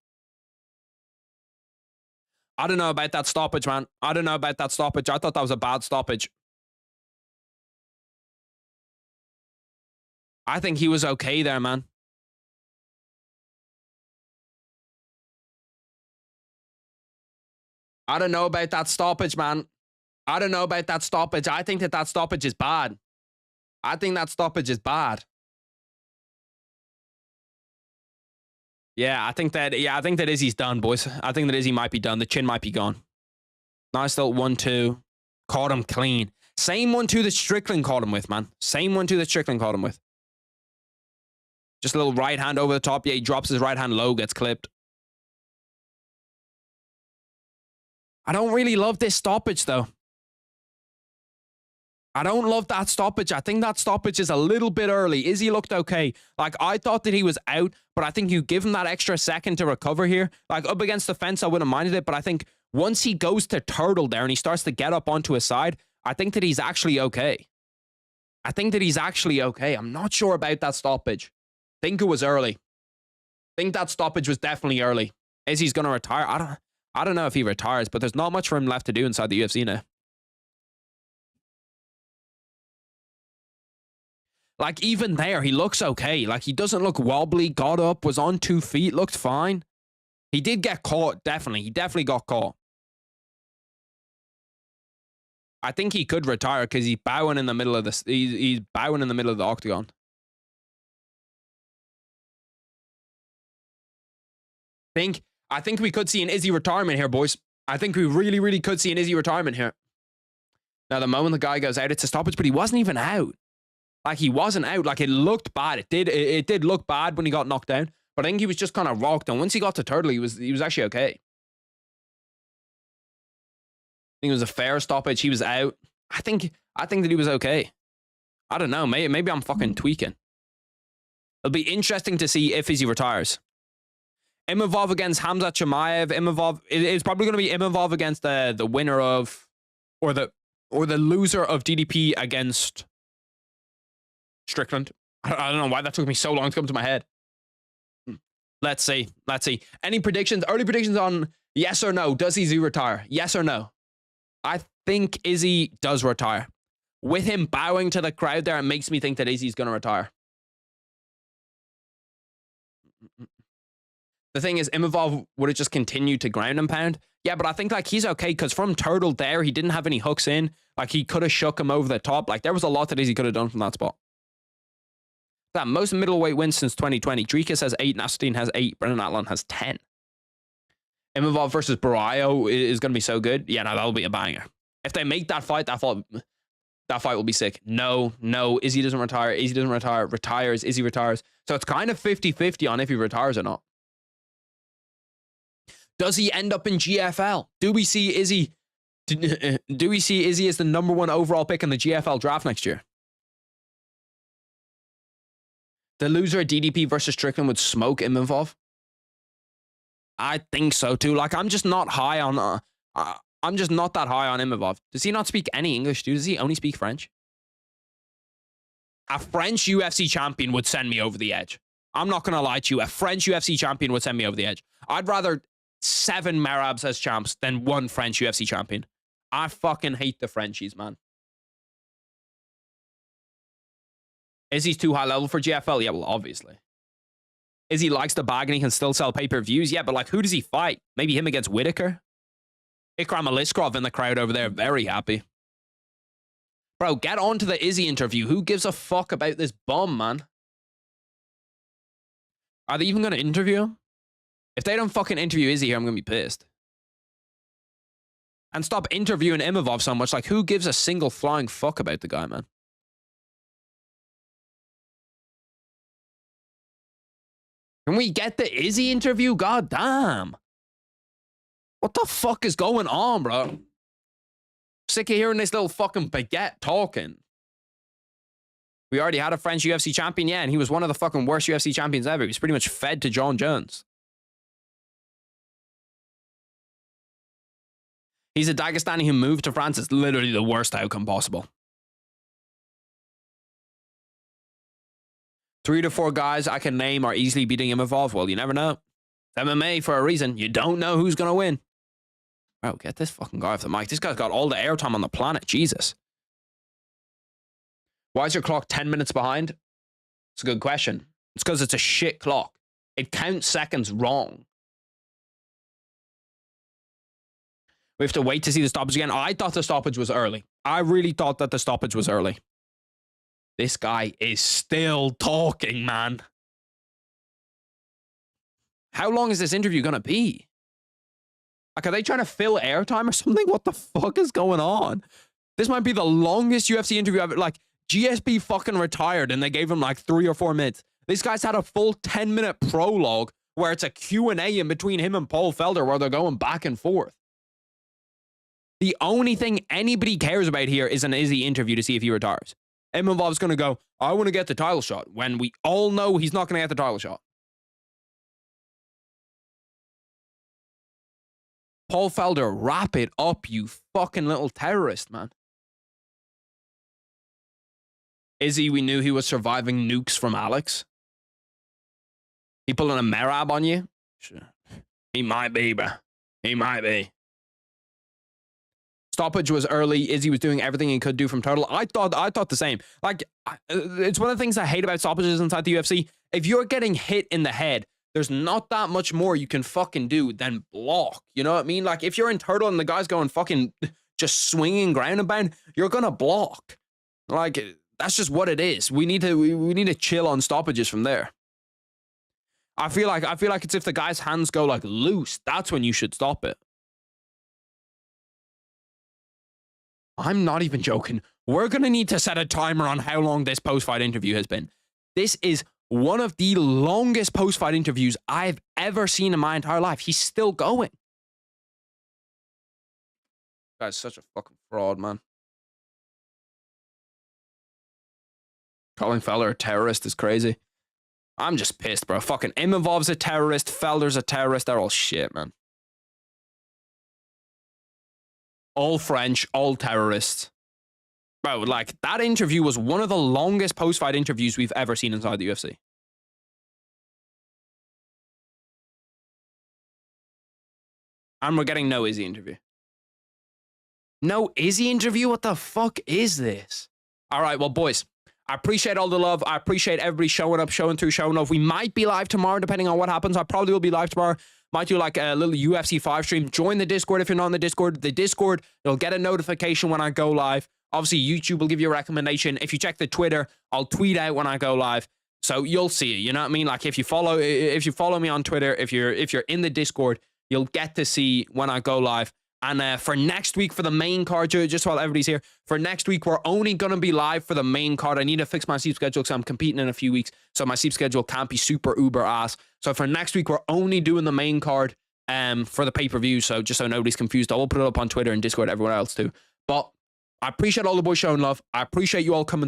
I don't know about that stoppage, man. I don't know about that stoppage. I thought that was a bad stoppage. I think he was okay there, man. I don't know about that stoppage, man. I don't know about that stoppage. I think that stoppage is bad. I think that stoppage is bad. Yeah, I think that Izzy's done, boys. I think that Izzy might be done. The chin might be gone. Nice little 1-2. Caught him clean. Same 1-2 that Strickland caught him with, man. Same 1-2 that Strickland caught him with. Just a little right hand over the top. Yeah, he drops his right hand low, gets clipped. I don't really love this stoppage, though. I don't love that stoppage. I think that stoppage is a little bit early. Izzy looked okay. Like, I thought that he was out, but I think you give him that extra second to recover here. Like, up against the fence, I wouldn't have minded it, but I think once he goes to turtle there and he starts to get up onto his side, I think that he's actually okay. I think that he's actually okay. I'm not sure about that stoppage. Think it was early. Think that stoppage was definitely early. Izzy's going to retire. I don't know if he retires, but there's not much for him left to do inside the UFC now. Like, even there, he looks okay. Like, he doesn't look wobbly, got up, was on 2 feet, looked fine. He did get caught, definitely. He definitely got caught. I think he could retire because he's bowing in the middle of this. He's bowing in the middle of the octagon. I think we could see an Izzy retirement here, boys. I think we really, really could see an Izzy retirement here. Now, the moment the guy goes out, it's a stoppage, but he wasn't even out. Like, he wasn't out. Like, it looked bad. It did look bad when he got knocked down. But I think he was just kind of rocked. And once he got to turtle, he was actually okay. I think it was a fair stoppage. He was out. I think that he was okay. I don't know. Maybe I'm fucking tweaking. It'll be interesting to see if Izzy retires. Imavov against Khamzat Chimaev. Imavov. It's probably going to be Imavov against the winner of, or the loser of DDP against Strickland. I don't know why that took me so long to come to my head. Let's see. Let's see. Any predictions? Early predictions on yes or no? Does Izzy retire? Yes or no? I think Izzy does retire. With him bowing to the crowd there, it makes me think that Izzy's going to retire. The thing is, Imavov would have just continued to ground and pound. Yeah, but I think like he's okay because from Turtle there, he didn't have any hooks in. Like he could have shook him over the top. Like there was a lot that Izzy could have done from that spot. That most middleweight wins since 2020. Drikas has 8, Nasruddin has 8, Brennan Atlan has 10. Imavov versus Barayo is going to be so good. Yeah, no, that'll be a banger. If they make that fight will be sick. No, Izzy doesn't retire. Izzy doesn't retire. Retires. Izzy retires. So it's kind of 50-50 on if he retires or not. Does he end up in GFL? Do we see Izzy? Do we see Izzy as the #1 overall pick in the GFL draft next year? The loser at DDP versus Strickland would smoke Imavov. I think so too. Like I'm just not high on. I'm just not that high on Imavov. Does he not speak any English? Does he only speak French? A French UFC champion would send me over the edge. I'm not gonna lie to you. A French UFC champion would send me over the edge. I'd rather 7 merabs as champs than 1 French UFC champion. I fucking hate the Frenchies, man. Izzy's too high level for GFL? Yeah, well, obviously. Izzy likes to bag and he can still sell pay-per-views? Yeah, but like, who does he fight? Maybe him against Whitaker? Ikram Aliskrov in the crowd over there, very happy. Bro, get on to the Izzy interview. Who gives a fuck about this bum, man? Are they even going to interview him? If they don't fucking interview Izzy here, I'm going to be pissed. And stop interviewing Imavov so much. Like, who gives a single flying fuck about the guy, man? Can we get the Izzy interview? God damn. What the fuck is going on, bro? Sick of hearing this little fucking baguette talking. We already had a French UFC champion, yeah, and he was one of the fucking worst UFC champions ever. He was pretty much fed to John Jones. He's a Dagestani who moved to France. It's literally the worst outcome possible. 3 to 4 guys I can name are easily beating Imavov. Well, you never know. It's MMA for a reason. You don't know who's going to win. Bro, get this fucking guy off the mic. This guy's got all the airtime on the planet. Jesus. Why is your clock 10 minutes behind? It's a good question. It's because it's a shit clock. It counts seconds wrong. We have to wait to see the stoppage again. I thought the stoppage was early. I really thought that the stoppage was early. This guy is still talking, man. How long is this interview going to be? Like, are they trying to fill airtime or something? What the fuck is going on? This might be the longest UFC interview I've... Like, GSP fucking retired and they gave him like 3 or 4 minutes. This guy's had a full 10-minute prologue where it's a Q&A in between him and Paul Felder where they're going back and forth. The only thing anybody cares about here is an Izzy interview to see if he retires. Imavov's going to go, I want to get the title shot, when we all know he's not going to get the title shot. Paul Felder, wrap it up, you fucking little terrorist, man. Izzy, we knew he was surviving nukes from Alex. He pulling a merab on you? Sure. He might be, bro. He might be. Stoppage was early. Izzy was doing everything he could do from Turtle. I thought the same. Like, it's one of the things I hate about stoppages inside the UFC. If you're getting hit in the head, there's not that much more you can fucking do than block. You know what I mean? Like, if you're in Turtle and the guy's going fucking just swinging ground and pound, you're gonna block. Like, that's just what it is. We need to chill on stoppages from there. I feel like it's if the guy's hands go like loose, that's when you should stop it. I'm not even joking. We're going to need to set a timer on how long this post-fight interview has been. This is one of the longest post-fight interviews I've ever seen in my entire life. He's still going. Guy's such a fucking fraud, man. Calling Felder a terrorist is crazy. I'm just pissed, bro. Fucking Imavov's a terrorist. Felder's a terrorist. They're all shit, man. All French, all terrorists. Bro, like, that interview was one of the longest post-fight interviews we've ever seen inside the UFC. And we're getting no Izzy interview. No Izzy interview? What the fuck is this? All right, well, boys, I appreciate all the love. I appreciate everybody showing up, showing through, showing off. We might be live tomorrow, depending on what happens. I probably will be live tomorrow. Might do like a little UFC 5 stream. Join the Discord if you're not in the Discord. The Discord, you'll get a notification when I go live. Obviously, YouTube will give you a recommendation. If you check the Twitter, I'll tweet out when I go live. So you'll see it. You know what I mean? Like if you follow me on Twitter, if you're in the Discord, you'll get to see when I go live. And for next week, for the main card, just while everybody's here, for next week, we're only going to be live for the main card. I need to fix my sleep schedule because I'm competing in a few weeks. So my sleep schedule can't be super uber ass. So for next week, we're only doing the main card for the pay-per-view. So just so nobody's confused, I will put it up on Twitter and Discord, everyone else too. But I appreciate all the boys showing love. I appreciate you all coming